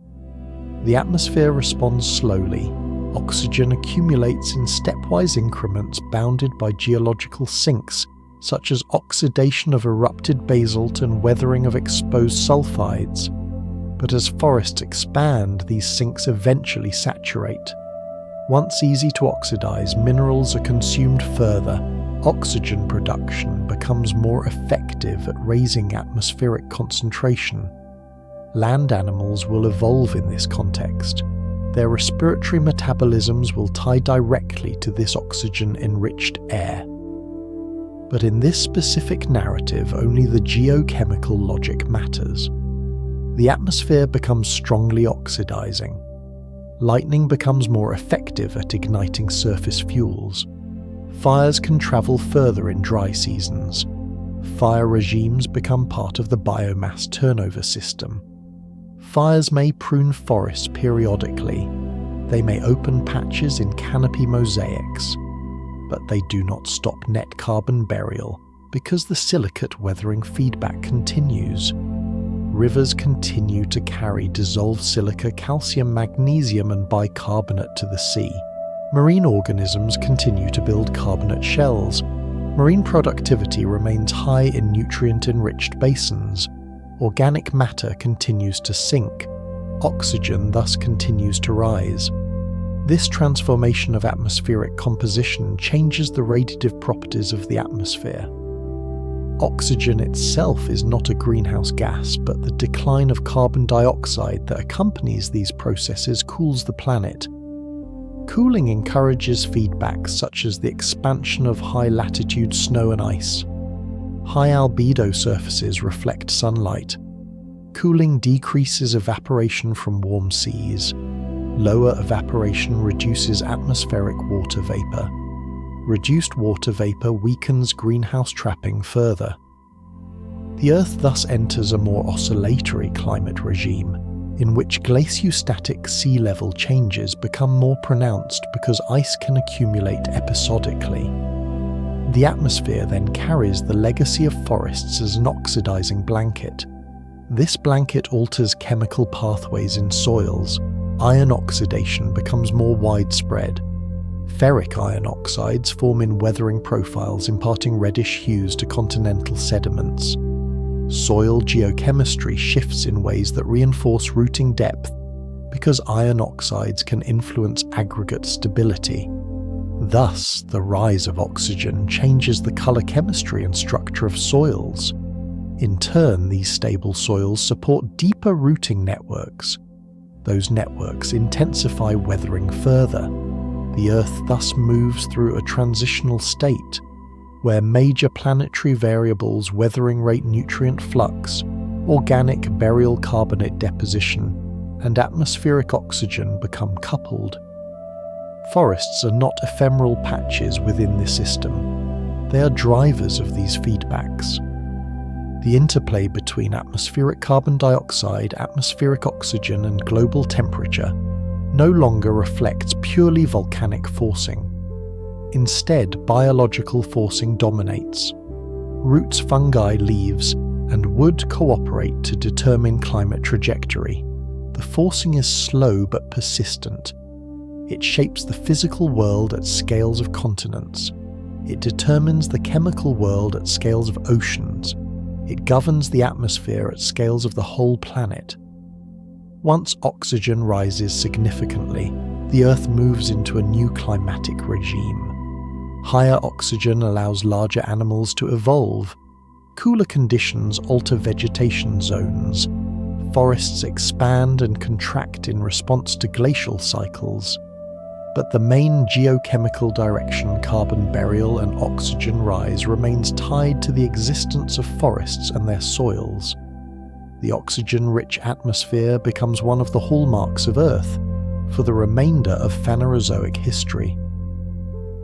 The atmosphere responds slowly. Oxygen accumulates in stepwise increments bounded by geological sinks, such as oxidation of erupted basalt and weathering of exposed sulfides. But as forests expand, these sinks eventually saturate. Once easy to oxidize, minerals are consumed further. Oxygen production becomes more effective at raising atmospheric concentration. Land animals will evolve in this context. Their respiratory metabolisms will tie directly to this oxygen-enriched air. But in this specific narrative, only the geochemical logic matters. The atmosphere becomes strongly oxidizing. Lightning becomes more effective at igniting surface fuels. Fires can travel further in dry seasons. Fire regimes become part of the biomass turnover system. Fires may prune forests periodically. They may open patches in canopy mosaics. But they do not stop net carbon burial because the silicate weathering feedback continues. Rivers continue to carry dissolved silica, calcium, magnesium and bicarbonate to the sea. Marine organisms continue to build carbonate shells. Marine productivity remains high in nutrient-enriched basins. Organic matter continues to sink. Oxygen thus continues to rise. This transformation of atmospheric composition changes the radiative properties of the atmosphere. Oxygen itself is not a greenhouse gas, but the decline of carbon dioxide that accompanies these processes cools the planet. Cooling encourages feedback such as the expansion of high-latitude snow and ice. High albedo surfaces reflect sunlight. Cooling decreases evaporation from warm seas. Lower evaporation reduces atmospheric water vapor. Reduced water vapor weakens greenhouse trapping further. The Earth thus enters a more oscillatory climate regime, in which glaciostatic sea level changes become more pronounced because ice can accumulate episodically. The atmosphere then carries the legacy of forests as an oxidizing blanket. This blanket alters chemical pathways in soils. Iron oxidation becomes more widespread. Ferric iron oxides form in weathering profiles, imparting reddish hues to continental sediments. Soil geochemistry shifts in ways that reinforce rooting depth because iron oxides can influence aggregate stability. Thus, the rise of oxygen changes the color chemistry and structure of soils. In turn, these stable soils support deeper rooting networks. Those networks intensify weathering further. The Earth thus moves through a transitional state, where major planetary variables, weathering rate, nutrient flux, organic burial carbonate deposition, and atmospheric oxygen become coupled. Forests are not ephemeral patches within the system. They are drivers of these feedbacks. The interplay between atmospheric carbon dioxide, atmospheric oxygen, and global temperature no longer reflects purely volcanic forcing. Instead, biological forcing dominates. Roots, fungi, leaves, and wood cooperate to determine climate trajectory. The forcing is slow but persistent. It shapes the physical world at scales of continents. It determines the chemical world at scales of oceans. It governs the atmosphere at scales of the whole planet. Once oxygen rises significantly, the Earth moves into a new climatic regime. Higher oxygen allows larger animals to evolve. Cooler conditions alter vegetation zones. Forests expand and contract in response to glacial cycles. But the main geochemical direction, carbon burial and oxygen rise, remains tied to the existence of forests and their soils. The oxygen-rich atmosphere becomes one of the hallmarks of Earth for the remainder of Phanerozoic history.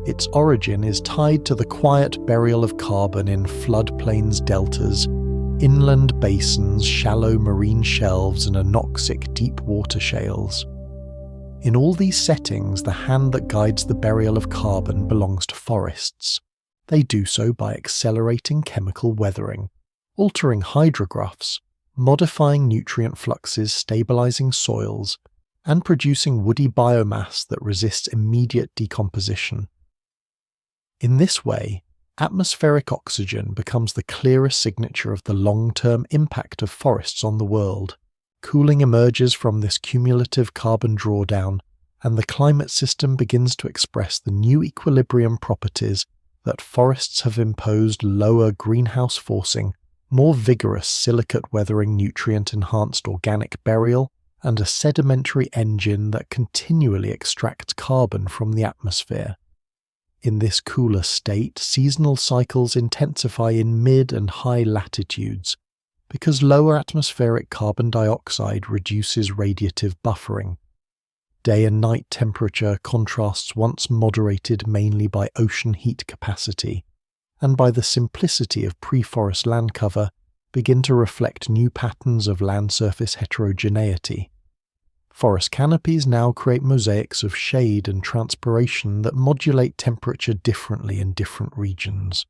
Its origin is tied to the quiet burial of carbon in floodplains deltas, inland basins, shallow marine shelves, and anoxic deep water shales. In all these settings, the hand that guides the burial of carbon belongs to forests. They do so by accelerating chemical weathering, altering hydrographs, modifying nutrient fluxes, stabilizing soils, and producing woody biomass that resists immediate decomposition. In this way, atmospheric oxygen becomes the clearest signature of the long-term impact of forests on the world. Cooling emerges from this cumulative carbon drawdown, and the climate system begins to express the new equilibrium properties that forests have imposed: lower greenhouse forcing, more vigorous silicate-weathering nutrient-enhanced organic burial, and a sedimentary engine that continually extracts carbon from the atmosphere. In this cooler state, seasonal cycles intensify in mid and high latitudes, because lower atmospheric carbon dioxide reduces radiative buffering. Day and night temperature contrasts once moderated mainly by ocean heat capacity, and by the simplicity of pre-forest land cover, begin to reflect new patterns of land surface heterogeneity. Forest canopies now create mosaics of shade and transpiration that modulate temperature differently in different regions.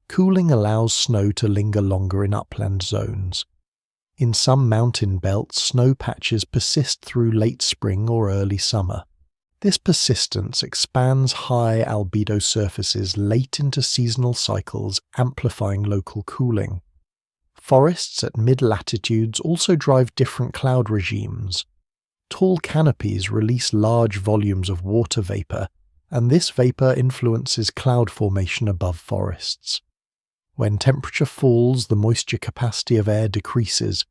Cooling allows snow to linger longer in upland zones. In some mountain belts, snow patches persist through late spring or early summer. This persistence expands high albedo surfaces late into seasonal cycles, amplifying local cooling. Forests at mid-latitudes also drive different cloud regimes. Tall canopies release large volumes of water vapor, and this vapor influences cloud formation above forests. When temperature falls, the moisture capacity of air decreases.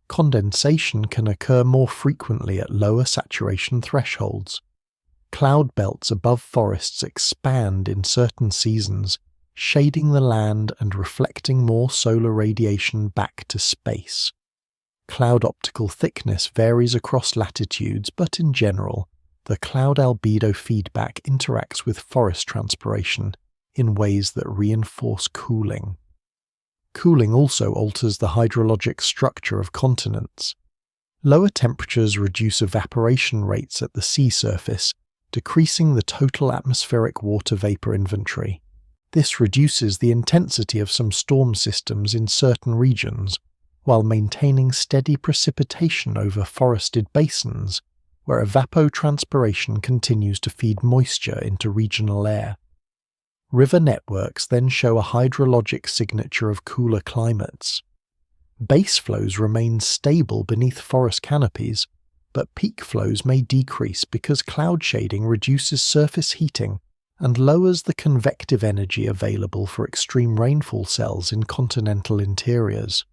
Condensation can occur more frequently at lower saturation thresholds. Cloud belts above forests expand in certain seasons, shading the land and reflecting more solar radiation back to space. Cloud optical thickness varies across latitudes, but in general, the cloud albedo feedback interacts with forest transpiration in ways that reinforce cooling. Cooling also alters the hydrologic structure of continents. Lower temperatures reduce evaporation rates at the sea surface, decreasing the total atmospheric water vapor inventory. This reduces the intensity of some storm systems in certain regions, while maintaining steady precipitation over forested basins, where evapotranspiration continues to feed moisture into regional air. River networks then show a hydrologic signature of cooler climates. Base flows remain stable beneath forest canopies, but peak flows may decrease because cloud shading reduces surface heating and lowers the convective energy available for extreme rainfall cells in continental interiors.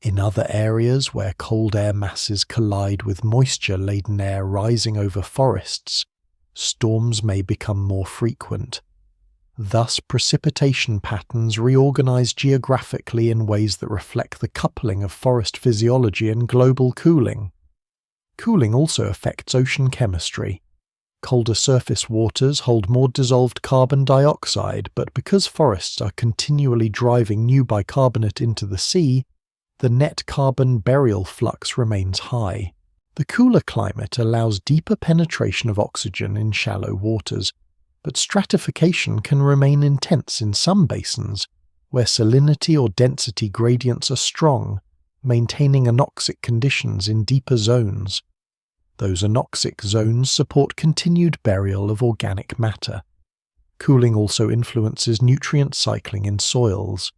In other areas where cold air masses collide with moisture-laden air rising over forests, storms may become more frequent. Thus, precipitation patterns reorganize geographically in ways that reflect the coupling of forest physiology and global cooling. Cooling also affects ocean chemistry. Colder surface waters hold more dissolved carbon dioxide, but because forests are continually driving new bicarbonate into the sea, the net carbon burial flux remains high. The cooler climate allows deeper penetration of oxygen in shallow waters, but stratification can remain intense in some basins, where salinity or density gradients are strong, maintaining anoxic conditions in deeper zones. Those anoxic zones support continued burial of organic matter. Cooling also influences nutrient cycling in soils.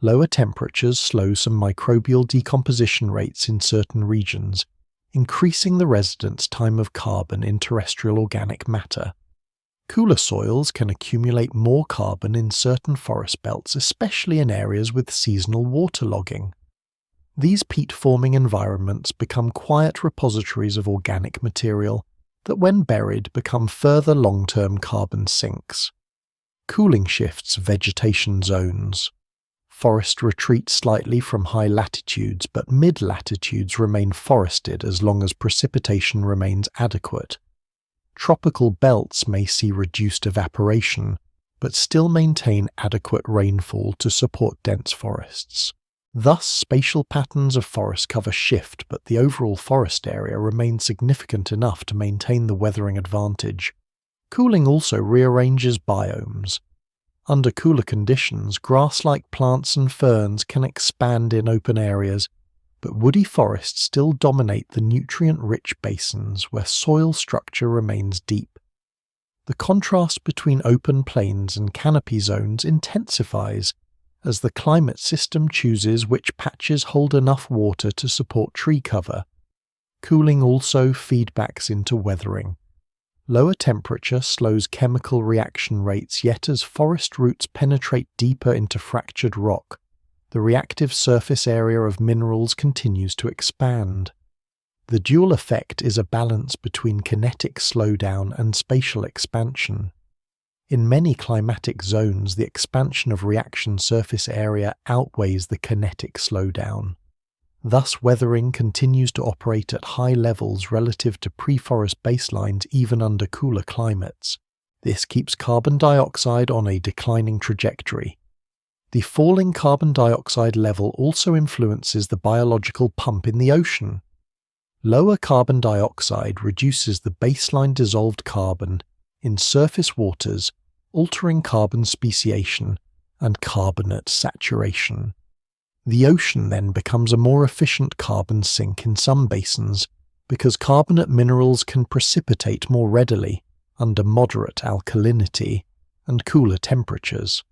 Lower temperatures slow some microbial decomposition rates in certain regions, increasing the residence time of carbon in terrestrial organic matter. Cooler soils can accumulate more carbon in certain forest belts, especially in areas with seasonal waterlogging. These peat-forming environments become quiet repositories of organic material that, when buried, become further long-term carbon sinks. Cooling shifts vegetation zones. Forest retreats slightly from high latitudes, but mid-latitudes remain forested as long as precipitation remains adequate. Tropical belts may see reduced evaporation, but still maintain adequate rainfall to support dense forests. Thus, spatial patterns of forest cover shift, but the overall forest area remains significant enough to maintain the weathering advantage. Cooling also rearranges biomes. Under cooler conditions, grass-like plants and ferns can expand in open areas, but woody forests still dominate the nutrient-rich basins where soil structure remains deep. The contrast between open plains and canopy zones intensifies as the climate system chooses which patches hold enough water to support tree cover. Cooling also feedbacks into weathering. Lower temperature slows chemical reaction rates, yet as forest roots penetrate deeper into fractured rock, the reactive surface area of minerals continues to expand. The dual effect is a balance between kinetic slowdown and spatial expansion. In many climatic zones, the expansion of reaction surface area outweighs the kinetic slowdown. Thus, weathering continues to operate at high levels relative to pre-forest baselines even under cooler climates. This keeps carbon dioxide on a declining trajectory. The falling carbon dioxide level also influences the biological pump in the ocean. Lower carbon dioxide reduces the baseline dissolved carbon in surface waters, altering carbon speciation and carbonate saturation. The ocean then becomes a more efficient carbon sink in some basins because carbonate minerals can precipitate more readily under moderate alkalinity and cooler temperatures.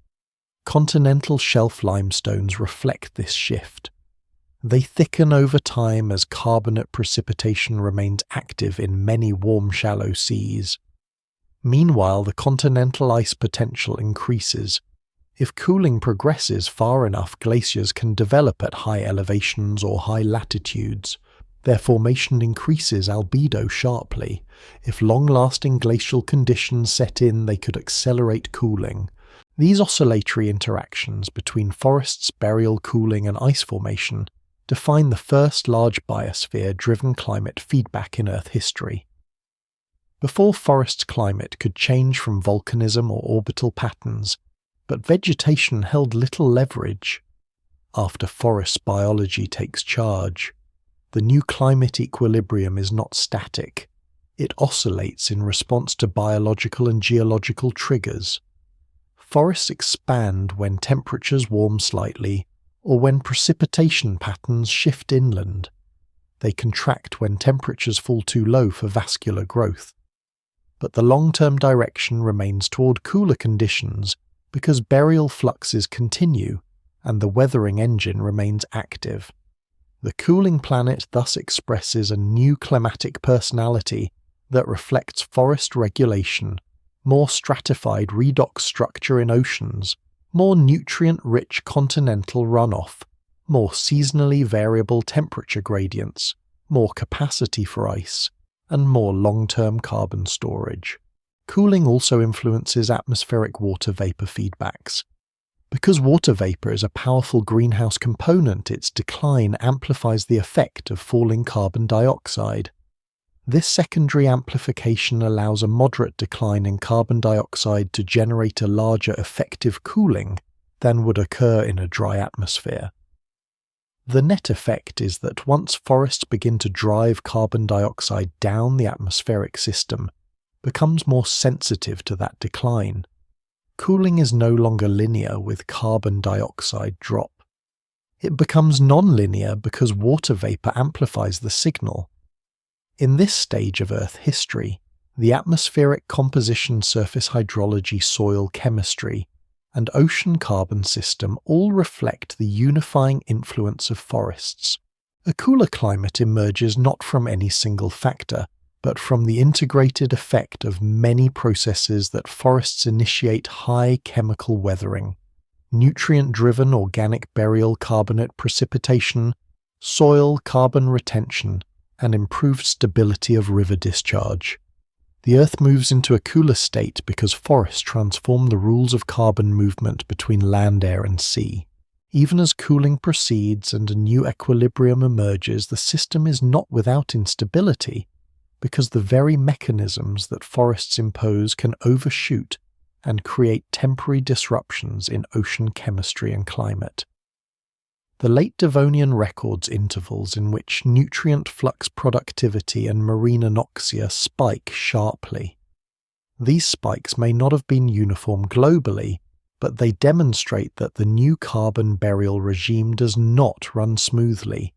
Continental shelf limestones reflect this shift. They thicken over time as carbonate precipitation remains active in many warm shallow seas. Meanwhile, the continental ice potential increases. If cooling progresses far enough, glaciers can develop at high elevations or high latitudes. Their formation increases albedo sharply. If long-lasting glacial conditions set in, they could accelerate cooling. These oscillatory interactions between forests, burial cooling, and ice formation define the first large biosphere-driven climate feedback in Earth history. Before forest climate could change from volcanism or orbital patterns, but vegetation held little leverage. After forest biology takes charge, the new climate equilibrium is not static. It oscillates in response to biological and geological triggers. Forests expand when temperatures warm slightly, or when precipitation patterns shift inland. They contract when temperatures fall too low for vascular growth. But the long-term direction remains toward cooler conditions because burial fluxes continue and the weathering engine remains active. The cooling planet thus expresses a new climatic personality that reflects forest regulation, more stratified redox structure in oceans, more nutrient-rich continental runoff, more seasonally variable temperature gradients, more capacity for ice, and more long-term carbon storage. Cooling also influences atmospheric water vapor feedbacks. Because water vapor is a powerful greenhouse component, its decline amplifies the effect of falling carbon dioxide. This secondary amplification allows a moderate decline in carbon dioxide to generate a larger effective cooling than would occur in a dry atmosphere. The net effect is that once forests begin to drive carbon dioxide down the atmospheric system, becomes more sensitive to that decline. Cooling is no longer linear with carbon dioxide drop. It becomes non-linear because water vapor amplifies the signal. In this stage of Earth history, the atmospheric composition, surface hydrology, soil chemistry, and ocean carbon system all reflect the unifying influence of forests. A cooler climate emerges not from any single factor, but from the integrated effect of many processes that forests initiate: high chemical weathering, nutrient-driven organic burial carbonate precipitation, soil carbon retention, and improved stability of river discharge. The Earth moves into a cooler state because forests transform the rules of carbon movement between land, air, and sea. Even as cooling proceeds and a new equilibrium emerges, the system is not without instability, because the very mechanisms that forests impose can overshoot and create temporary disruptions in ocean chemistry and climate. The late Devonian records intervals in which nutrient flux productivity and marine anoxia spike sharply. These spikes may not have been uniform globally, but they demonstrate that the new carbon burial regime does not run smoothly.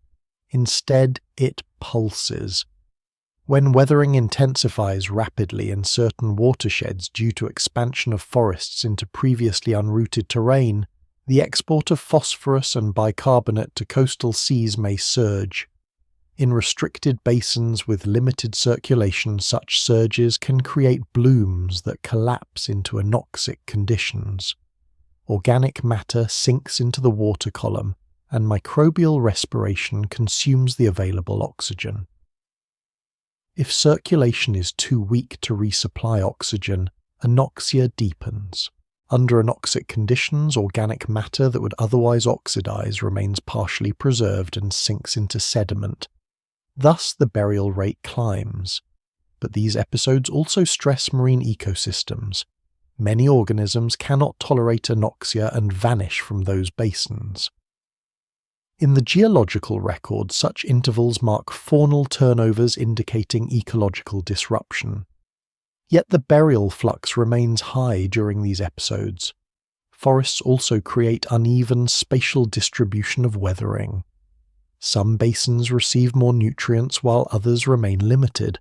Instead, it pulses. When weathering intensifies rapidly in certain watersheds due to expansion of forests into previously unrooted terrain, the export of phosphorus and bicarbonate to coastal seas may surge. In restricted basins with limited circulation, such surges can create blooms that collapse into anoxic conditions. Organic matter sinks into the water column, and microbial respiration consumes the available oxygen. If circulation is too weak to resupply oxygen, anoxia deepens. Under anoxic conditions, organic matter that would otherwise oxidize remains partially preserved and sinks into sediment. Thus, the burial rate climbs. But these episodes also stress marine ecosystems. Many organisms cannot tolerate anoxia and vanish from those basins. In the geological record, such intervals mark faunal turnovers indicating ecological disruption. Yet the burial flux remains high during these episodes. Forests also create uneven spatial distribution of weathering. Some basins receive more nutrients while others remain limited.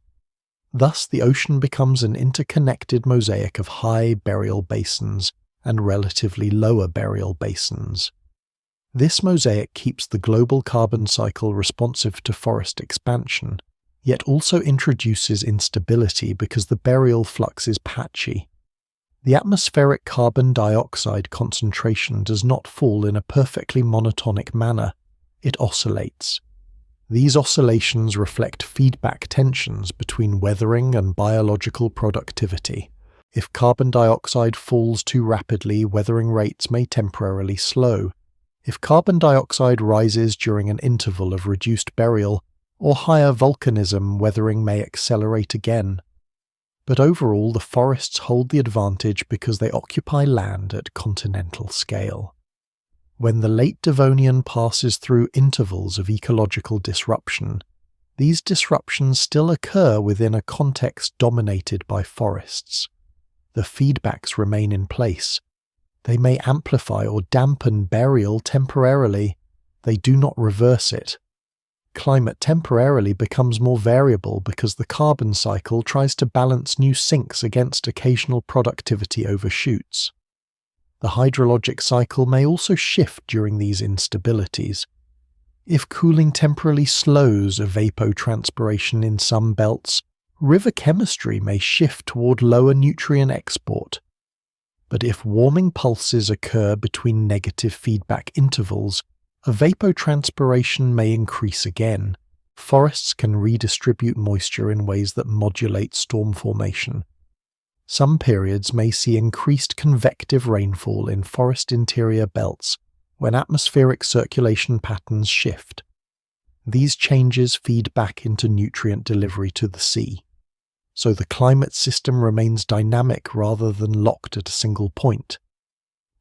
Thus, the ocean becomes an interconnected mosaic of high burial basins and relatively lower burial basins. This mosaic keeps the global carbon cycle responsive to forest expansion, yet also introduces instability because the burial flux is patchy. The atmospheric carbon dioxide concentration does not fall in a perfectly monotonic manner. It oscillates. These oscillations reflect feedback tensions between weathering and biological productivity. If carbon dioxide falls too rapidly, weathering rates may temporarily slow. If carbon dioxide rises during an interval of reduced burial, or higher volcanism, weathering may accelerate again. But overall, the forests hold the advantage because they occupy land at continental scale. When the late Devonian passes through intervals of ecological disruption, these disruptions still occur within a context dominated by forests. The feedbacks remain in place. They may amplify or dampen burial temporarily. They do not reverse it. Climate temporarily becomes more variable because the carbon cycle tries to balance new sinks against occasional productivity overshoots. The hydrologic cycle may also shift during these instabilities. If cooling temporarily slows evapotranspiration in some belts, river chemistry may shift toward lower nutrient export. But if warming pulses occur between negative feedback intervals, evapotranspiration may increase again. Forests can redistribute moisture in ways that modulate storm formation. Some periods may see increased convective rainfall in forest interior belts when atmospheric circulation patterns shift. These changes feed back into nutrient delivery to the sea. So the climate system remains dynamic rather than locked at a single point.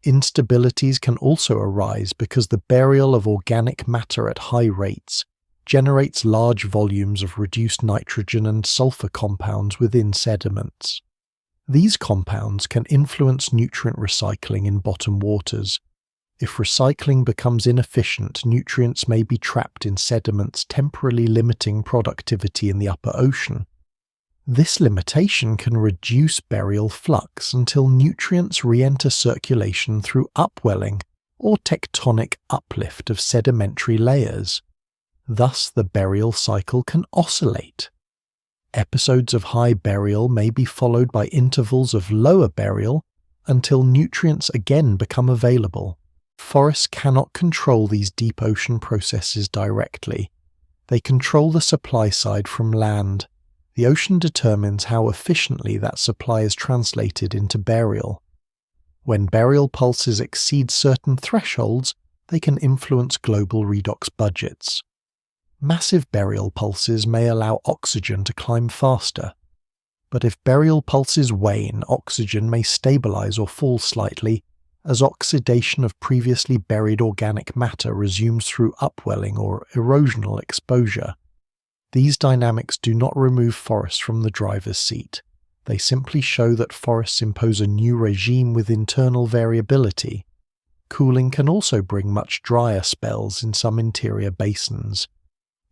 Instabilities can also arise because the burial of organic matter at high rates generates large volumes of reduced nitrogen and sulfur compounds within sediments. These compounds can influence nutrient recycling in bottom waters. If recycling becomes inefficient, nutrients may be trapped in sediments, temporarily limiting productivity in the upper ocean. This limitation can reduce burial flux until nutrients re-enter circulation through upwelling or tectonic uplift of sedimentary layers. Thus, the burial cycle can oscillate. Episodes of high burial may be followed by intervals of lower burial until nutrients again become available. Forests cannot control these deep ocean processes directly. They control the supply side from land. The ocean determines how efficiently that supply is translated into burial. When burial pulses exceed certain thresholds, they can influence global redox budgets. Massive burial pulses may allow oxygen to climb faster. But if burial pulses wane, oxygen may stabilize or fall slightly as oxidation of previously buried organic matter resumes through upwelling or erosional exposure. These dynamics do not remove forests from the driver's seat. They simply show that forests impose a new regime with internal variability. Cooling can also bring much drier spells in some interior basins.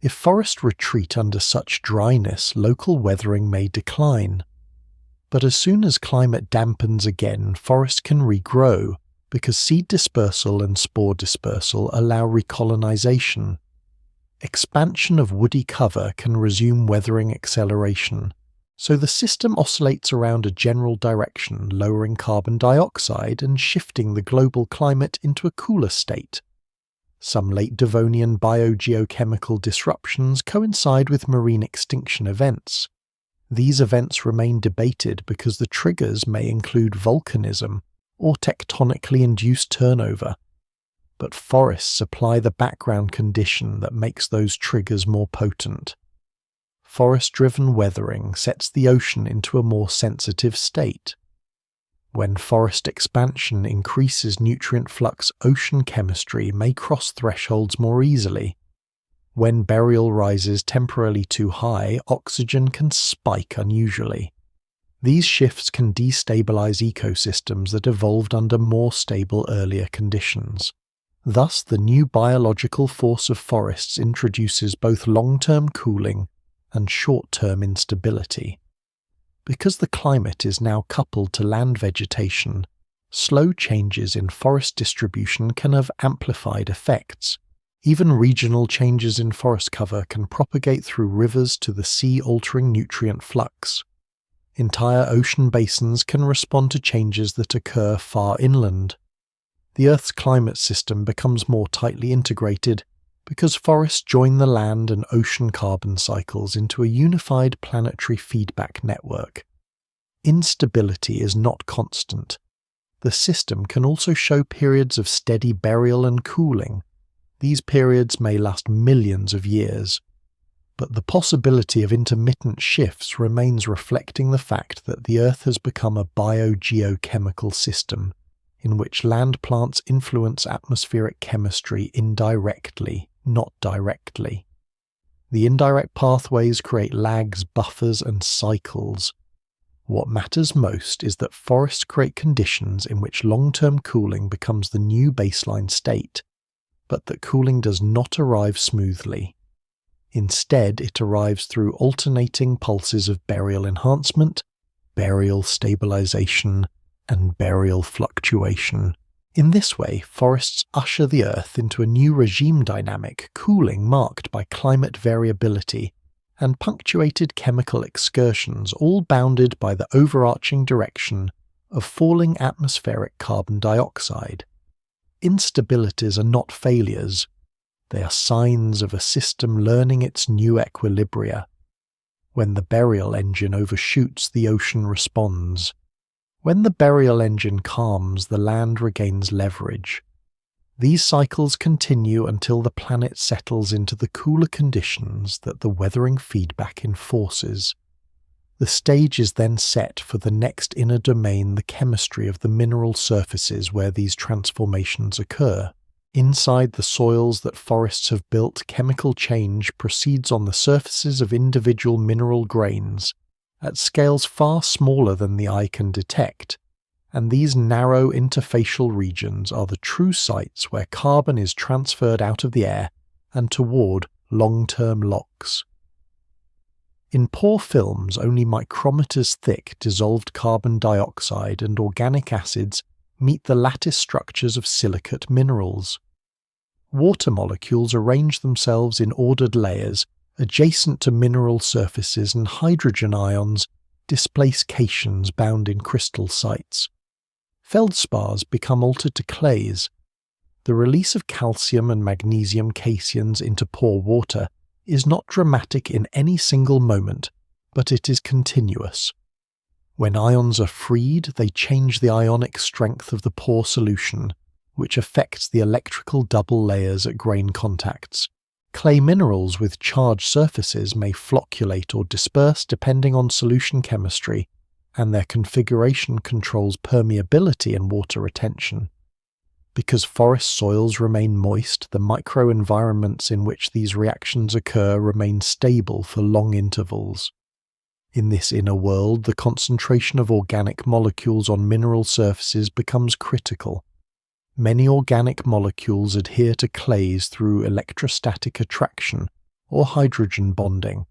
If forests retreat under such dryness, local weathering may decline. But as soon as climate dampens again, forests can regrow, because seed dispersal and spore dispersal allow recolonization. Expansion of woody cover can resume weathering acceleration, so the system oscillates around a general direction, lowering carbon dioxide and shifting the global climate into a cooler state. Some late Devonian biogeochemical disruptions coincide with marine extinction events. These events remain debated because the triggers may include volcanism or tectonically induced turnover. But forests supply the background condition that makes those triggers more potent. Forest-driven weathering sets the ocean into a more sensitive state. When forest expansion increases nutrient flux, ocean chemistry may cross thresholds more easily. When burial rises temporarily too high, oxygen can spike unusually. These shifts can destabilize ecosystems that evolved under more stable earlier conditions. Thus, the new biological force of forests introduces both long-term cooling and short-term instability. Because the climate is now coupled to land vegetation, slow changes in forest distribution can have amplified effects. Even regional changes in forest cover can propagate through rivers to the sea, altering nutrient flux. Entire ocean basins can respond to changes that occur far inland. The Earth's climate system becomes more tightly integrated because forests join the land and ocean carbon cycles into a unified planetary feedback network. Instability is not constant. The system can also show periods of steady burial and cooling. These periods may last millions of years. But the possibility of intermittent shifts remains, reflecting the fact that the Earth has become a biogeochemical system, in which land plants influence atmospheric chemistry indirectly, not directly. The indirect pathways create lags, buffers, and cycles. What matters most is that forests create conditions in which long-term cooling becomes the new baseline state, but that cooling does not arrive smoothly. Instead, it arrives through alternating pulses of burial enhancement, burial stabilization, and burial fluctuation. In this way, forests usher the Earth into a new regime dynamic, cooling marked by climate variability and punctuated chemical excursions, all bounded by the overarching direction of falling atmospheric carbon dioxide. Instabilities are not failures. They are signs of a system learning its new equilibria. When the burial engine overshoots, the ocean responds. When the burial engine calms, the land regains leverage. These cycles continue until the planet settles into the cooler conditions that the weathering feedback enforces. The stage is then set for the next inner domain, the chemistry of the mineral surfaces where these transformations occur. Inside the soils that forests have built, chemical change proceeds on the surfaces of individual mineral grains, at scales far smaller than the eye can detect, and these narrow interfacial regions are the true sites where carbon is transferred out of the air and toward long-term locks. In poor films, only micrometers thick dissolved carbon dioxide and organic acids meet the lattice structures of silicate minerals. Water molecules arrange themselves in ordered layers adjacent to mineral surfaces and hydrogen ions displace cations bound in crystal sites. Feldspars become altered to clays. The release of calcium and magnesium cations into pore water is not dramatic in any single moment, but it is continuous. When ions are freed, they change the ionic strength of the pore solution, which affects the electrical double layers at grain contacts. Clay minerals with charged surfaces may flocculate or disperse depending on solution chemistry, and their configuration controls permeability and water retention. Because forest soils remain moist, the microenvironments in which these reactions occur remain stable for long intervals. In this inner world, the concentration of organic molecules on mineral surfaces becomes critical. Many organic molecules adhere to clays through electrostatic attraction or hydrogen bonding.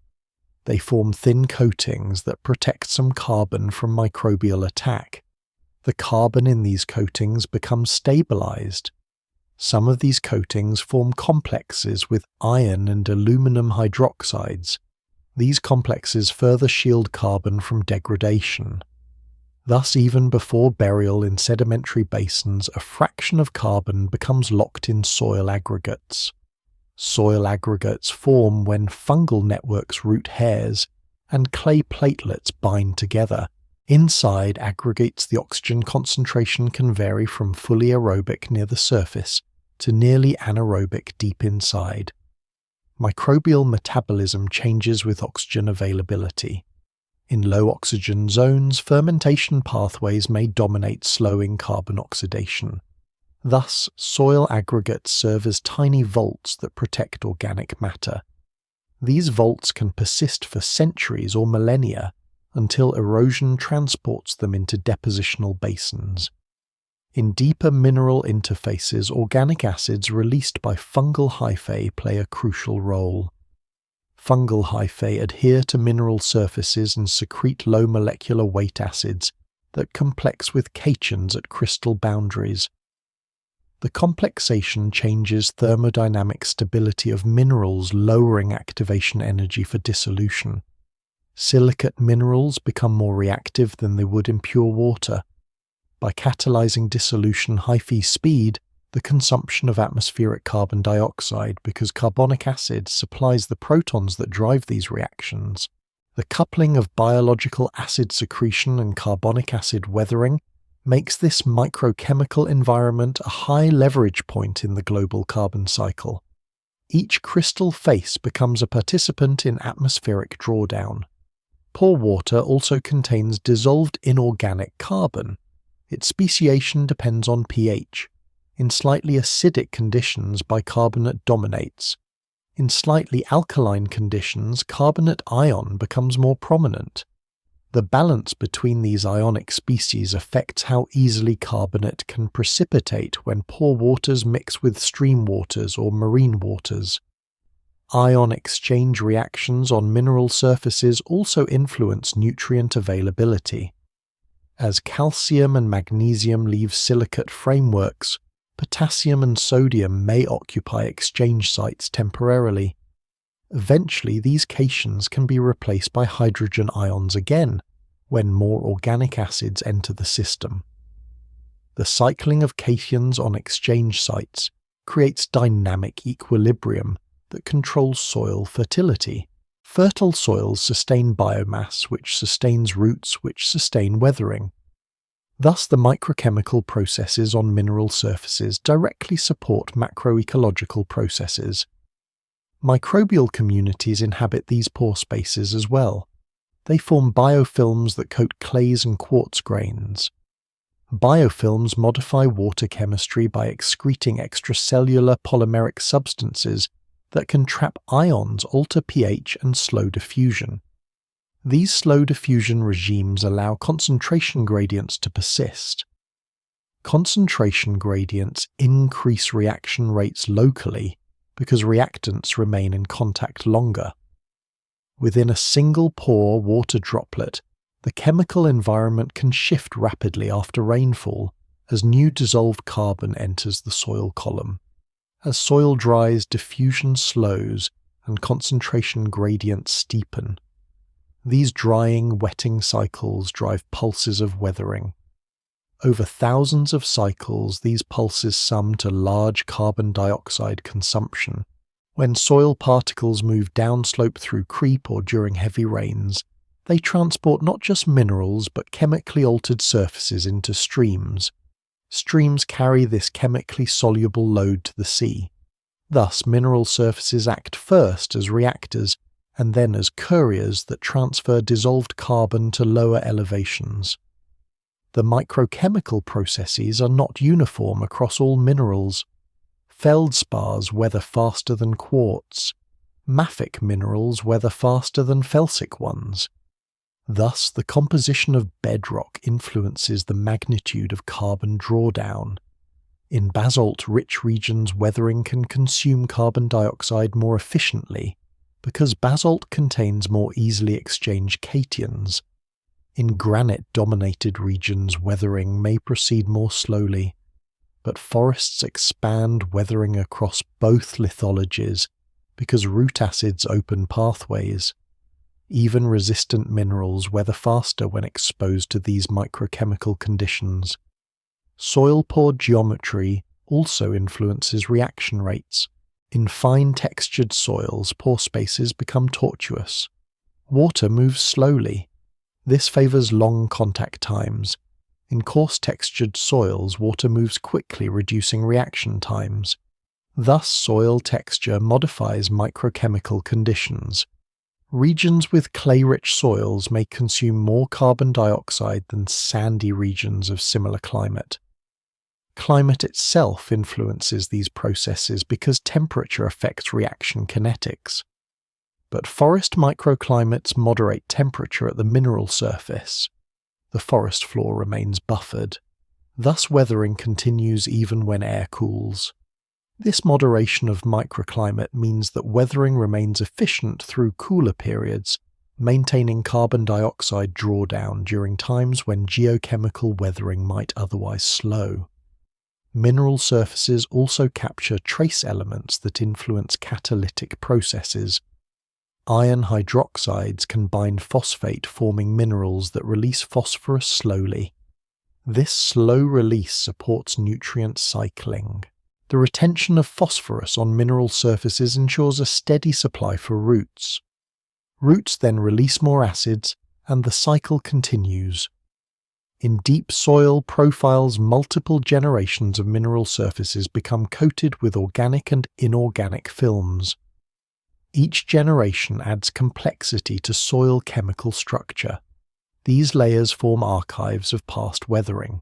They form thin coatings that protect some carbon from microbial attack. The carbon in these coatings becomes stabilized. Some of these coatings form complexes with iron and aluminum hydroxides. These complexes further shield carbon from degradation. Thus, even before burial in sedimentary basins, a fraction of carbon becomes locked in soil aggregates. Soil aggregates form when fungal networks root hairs and clay platelets bind together. Inside aggregates, the oxygen concentration can vary from fully aerobic near the surface to nearly anaerobic deep inside. Microbial metabolism changes with oxygen availability. In low oxygen zones, fermentation pathways may dominate, slowing carbon oxidation. Thus, soil aggregates serve as tiny vaults that protect organic matter. These vaults can persist for centuries or millennia until erosion transports them into depositional basins. In deeper mineral interfaces, organic acids released by fungal hyphae play a crucial role. Fungal hyphae adhere to mineral surfaces and secrete low molecular weight acids that complex with cations at crystal boundaries. The complexation changes thermodynamic stability of minerals, lowering activation energy for dissolution. Silicate minerals become more reactive than they would in pure water. By catalyzing dissolution hyphae speed, the consumption of atmospheric carbon dioxide, because carbonic acid supplies the protons that drive these reactions. The coupling of biological acid secretion and carbonic acid weathering makes this microchemical environment a high leverage point in the global carbon cycle. Each crystal face becomes a participant in atmospheric drawdown. Pore water also contains dissolved inorganic carbon. Its speciation depends on pH. In slightly acidic conditions, bicarbonate dominates. In slightly alkaline conditions, carbonate ion becomes more prominent. The balance between these ionic species affects how easily carbonate can precipitate when pore waters mix with stream waters or marine waters. Ion exchange reactions on mineral surfaces also influence nutrient availability. As calcium and magnesium leave silicate frameworks, potassium and sodium may occupy exchange sites temporarily. Eventually, these cations can be replaced by hydrogen ions again, when more organic acids enter the system. The cycling of cations on exchange sites creates dynamic equilibrium that controls soil fertility. Fertile soils sustain biomass, which sustains roots, which sustain weathering. Thus, the microchemical processes on mineral surfaces directly support macroecological processes. Microbial communities inhabit these pore spaces as well. They form biofilms that coat clays and quartz grains. Biofilms modify water chemistry by excreting extracellular polymeric substances that can trap ions, alter pH, and slow diffusion. These slow diffusion regimes allow concentration gradients to persist. Concentration gradients increase reaction rates locally because reactants remain in contact longer. Within a single pore water droplet, the chemical environment can shift rapidly after rainfall as new dissolved carbon enters the soil column. As soil dries, diffusion slows and concentration gradients steepen. These drying, wetting cycles drive pulses of weathering. Over thousands of cycles, these pulses sum to large carbon dioxide consumption. When soil particles move downslope through creep or during heavy rains, they transport not just minerals but chemically altered surfaces into streams. Streams carry this chemically soluble load to the sea. Thus, mineral surfaces act first as reactors and then as couriers that transfer dissolved carbon to lower elevations. The microchemical processes are not uniform across all minerals. Feldspars weather faster than quartz. Mafic minerals weather faster than felsic ones. Thus, the composition of bedrock influences the magnitude of carbon drawdown. In basalt-rich regions, weathering can consume carbon dioxide more efficiently because basalt contains more easily exchanged cations. In granite-dominated regions, weathering may proceed more slowly, but forests expand weathering across both lithologies because root acids open pathways. Even resistant minerals weather faster when exposed to these microchemical conditions. Soil pore geometry also influences reaction rates. In fine-textured soils, pore spaces become tortuous. Water moves slowly. This favours long contact times. In coarse-textured soils, water moves quickly, reducing reaction times. Thus, soil texture modifies microchemical conditions. Regions with clay-rich soils may consume more carbon dioxide than sandy regions of similar climate. Climate itself influences these processes because temperature affects reaction kinetics. But forest microclimates moderate temperature at the mineral surface. The forest floor remains buffered. Thus weathering continues even when air cools. This moderation of microclimate means that weathering remains efficient through cooler periods, maintaining carbon dioxide drawdown during times when geochemical weathering might otherwise slow. Mineral surfaces also capture trace elements that influence catalytic processes. Iron hydroxides can bind phosphate, forming minerals that release phosphorus slowly. This slow release supports nutrient cycling. The retention of phosphorus on mineral surfaces ensures a steady supply for roots. Roots then release more acids, and the cycle continues. In deep soil profiles, multiple generations of mineral surfaces become coated with organic and inorganic films. Each generation adds complexity to soil chemical structure. These layers form archives of past weathering.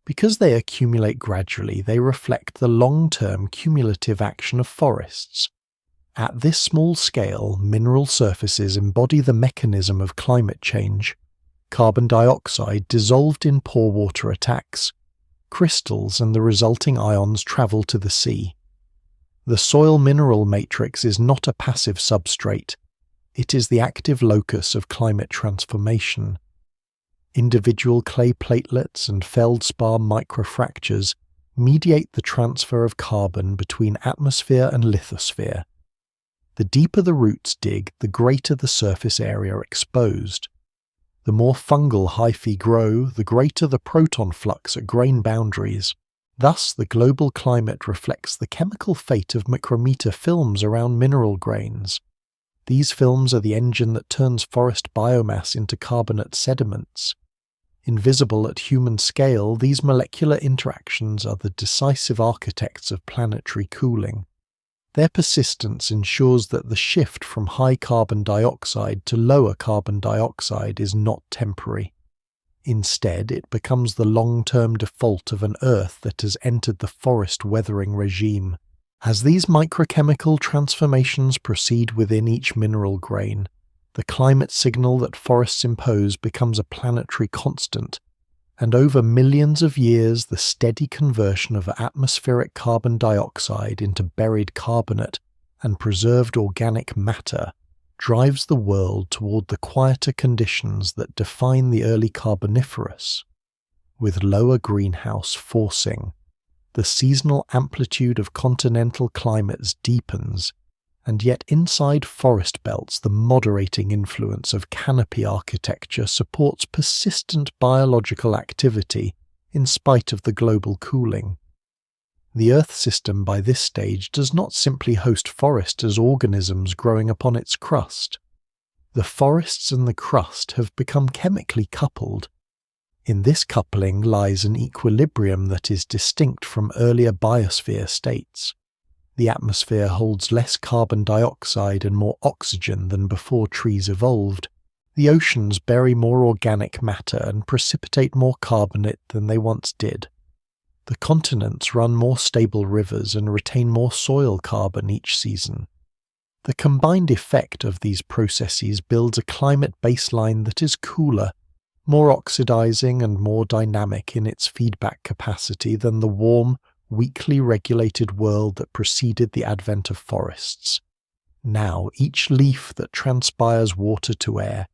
Because they accumulate gradually, they reflect the long-term cumulative action of forests. At this small scale, mineral surfaces embody the mechanism of climate change. Carbon dioxide dissolved in pore water attacks. Crystals and the resulting ions travel to the sea. The soil mineral matrix is not a passive substrate. It is the active locus of climate transformation. Individual clay platelets and feldspar microfractures mediate the transfer of carbon between atmosphere and lithosphere. The deeper the roots dig, the greater the surface area exposed. The more fungal hyphae grow, the greater the proton flux at grain boundaries. Thus, the global climate reflects the chemical fate of micrometer films around mineral grains. These films are the engine that turns forest biomass into carbonate sediments. Invisible at human scale, these molecular interactions are the decisive architects of planetary cooling. Their persistence ensures that the shift from high carbon dioxide to lower carbon dioxide is not temporary. Instead, it becomes the long-term default of an Earth that has entered the forest weathering regime. As these microchemical transformations proceed within each mineral grain, the climate signal that forests impose becomes a planetary constant, and over millions of years the steady conversion of atmospheric carbon dioxide into buried carbonate and preserved organic matter drives the world toward the quieter conditions that define the early Carboniferous. With lower greenhouse forcing, the seasonal amplitude of continental climates deepens, and yet inside forest belts the moderating influence of canopy architecture supports persistent biological activity in spite of the global cooling. The Earth system by this stage does not simply host forest as organisms growing upon its crust. The forests and the crust have become chemically coupled. In this coupling lies an equilibrium that is distinct from earlier biosphere states. The atmosphere holds less carbon dioxide and more oxygen than before trees evolved. The oceans bury more organic matter and precipitate more carbonate than they once did. The continents run more stable rivers and retain more soil carbon each season. The combined effect of these processes builds a climate baseline that is cooler, more oxidizing and more dynamic in its feedback capacity than the warm, weakly regulated world that preceded the advent of forests. Now each leaf that transpires water to air,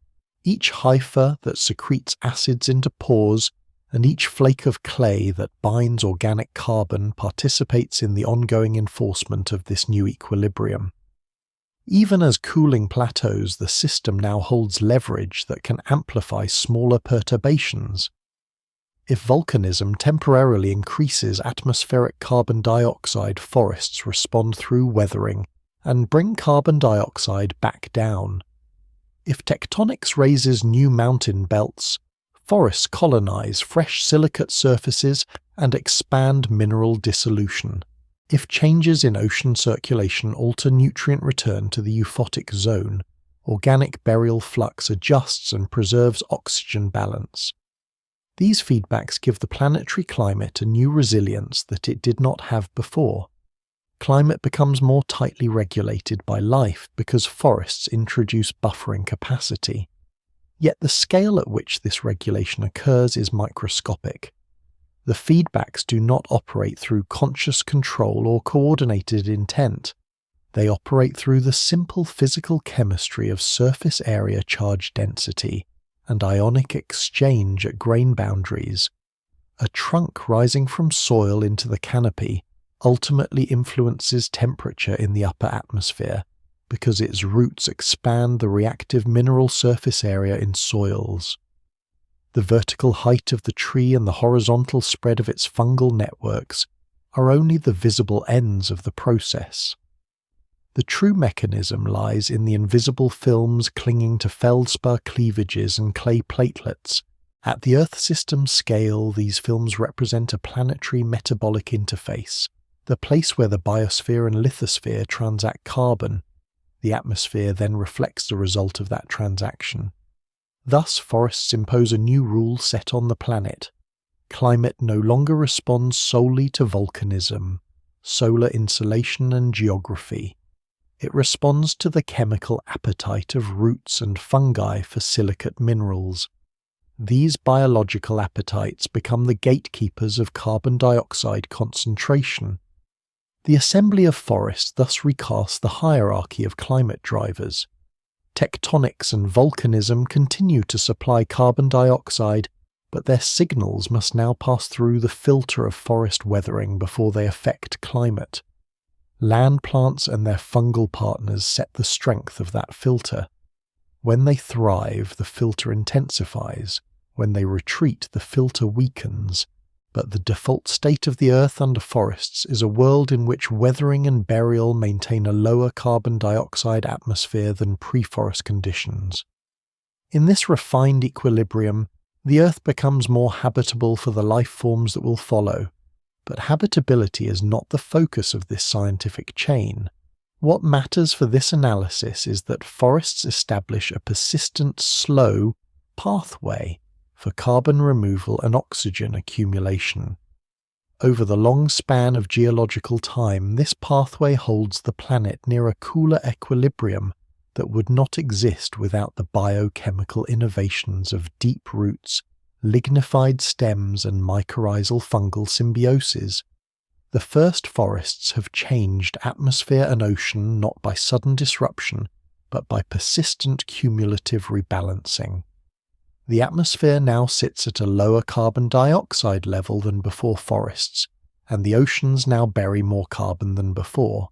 each hypha that secretes acids into pores, and each flake of clay that binds organic carbon participates in the ongoing enforcement of this new equilibrium. Even as cooling plateaus, the system now holds leverage that can amplify smaller perturbations. If volcanism temporarily increases atmospheric carbon dioxide, forests respond through weathering and bring carbon dioxide back down. If tectonics raises new mountain belts, forests colonize fresh silicate surfaces and expand mineral dissolution. If changes in ocean circulation alter nutrient return to the euphotic zone, organic burial flux adjusts and preserves oxygen balance. These feedbacks give the planetary climate a new resilience that it did not have before. Climate becomes more tightly regulated by life because forests introduce buffering capacity. Yet the scale at which this regulation occurs is microscopic. The feedbacks do not operate through conscious control or coordinated intent. They operate through the simple physical chemistry of surface area charge density and ionic exchange at grain boundaries. A trunk rising from soil into the canopy ultimately influences temperature in the upper atmosphere, because its roots expand the reactive mineral surface area in soils. The vertical height of the tree and the horizontal spread of its fungal networks are only the visible ends of the process. The true mechanism lies in the invisible films clinging to feldspar cleavages and clay platelets. At the Earth system scale, these films represent a planetary metabolic interface, the place where the biosphere and lithosphere transact carbon. The atmosphere then reflects the result of that transaction. Thus, forests impose a new rule set on the planet. Climate no longer responds solely to volcanism, solar insolation and geography. It responds to the chemical appetite of roots and fungi for silicate minerals. These biological appetites become the gatekeepers of carbon dioxide concentration. The assembly of forests thus recasts the hierarchy of climate drivers. Tectonics and volcanism continue to supply carbon dioxide, but their signals must now pass through the filter of forest weathering before they affect climate. Land plants and their fungal partners set the strength of that filter. When they thrive, the filter intensifies. When they retreat, the filter weakens. But the default state of the Earth under forests is a world in which weathering and burial maintain a lower carbon dioxide atmosphere than pre-forest conditions. In this refined equilibrium, the Earth becomes more habitable for the life forms that will follow. But habitability is not the focus of this scientific chain. What matters for this analysis is that forests establish a persistent, slow pathway for carbon removal and oxygen accumulation. Over the long span of geological time, this pathway holds the planet near a cooler equilibrium that would not exist without the biochemical innovations of deep roots, lignified stems, and mycorrhizal fungal symbioses. The first forests have changed atmosphere and ocean not by sudden disruption, but by persistent cumulative rebalancing. The atmosphere now sits at a lower carbon dioxide level than before forests, and the oceans now bury more carbon than before.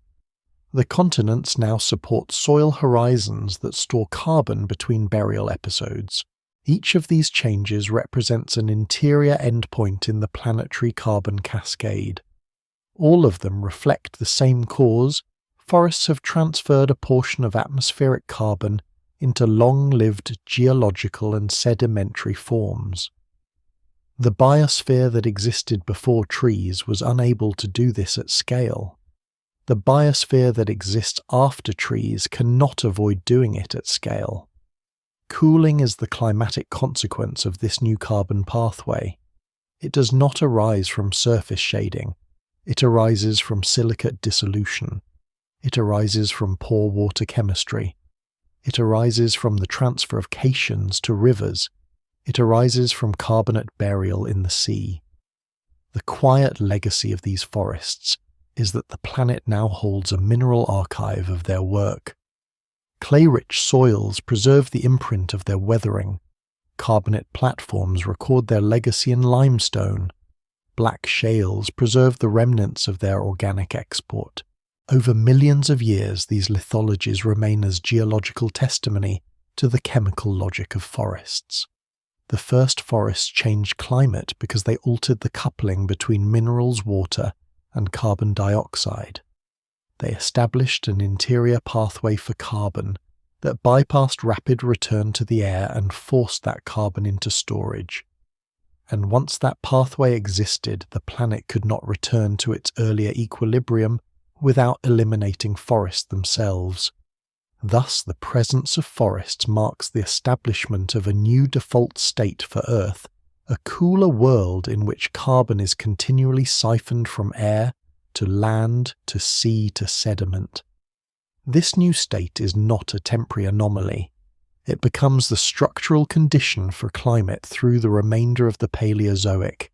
The continents now support soil horizons that store carbon between burial episodes. Each of these changes represents an interior endpoint in the planetary carbon cascade. All of them reflect the same cause. Forests have transferred a portion of atmospheric carbon into long-lived geological and sedimentary forms. The biosphere that existed before trees was unable to do this at scale. The biosphere that exists after trees cannot avoid doing it at scale. Cooling is the climatic consequence of this new carbon pathway. It does not arise from surface shading. It arises from silicate dissolution. It arises from pore water chemistry. It arises from the transfer of cations to rivers. It arises from carbonate burial in the sea. The quiet legacy of these forests is that the planet now holds a mineral archive of their work. Clay-rich soils preserve the imprint of their weathering. Carbonate platforms record their legacy in limestone. Black shales preserve the remnants of their organic export. Over millions of years, these lithologies remain as geological testimony to the chemical logic of forests. The first forests changed climate because they altered the coupling between minerals, water, and carbon dioxide. They established an interior pathway for carbon that bypassed rapid return to the air and forced that carbon into storage. And once that pathway existed, the planet could not return to its earlier equilibrium without eliminating forests themselves. Thus, the presence of forests marks the establishment of a new default state for Earth, a cooler world in which carbon is continually siphoned from air to land, to sea, to sediment. This new state is not a temporary anomaly. It becomes the structural condition for climate through the remainder of the Paleozoic.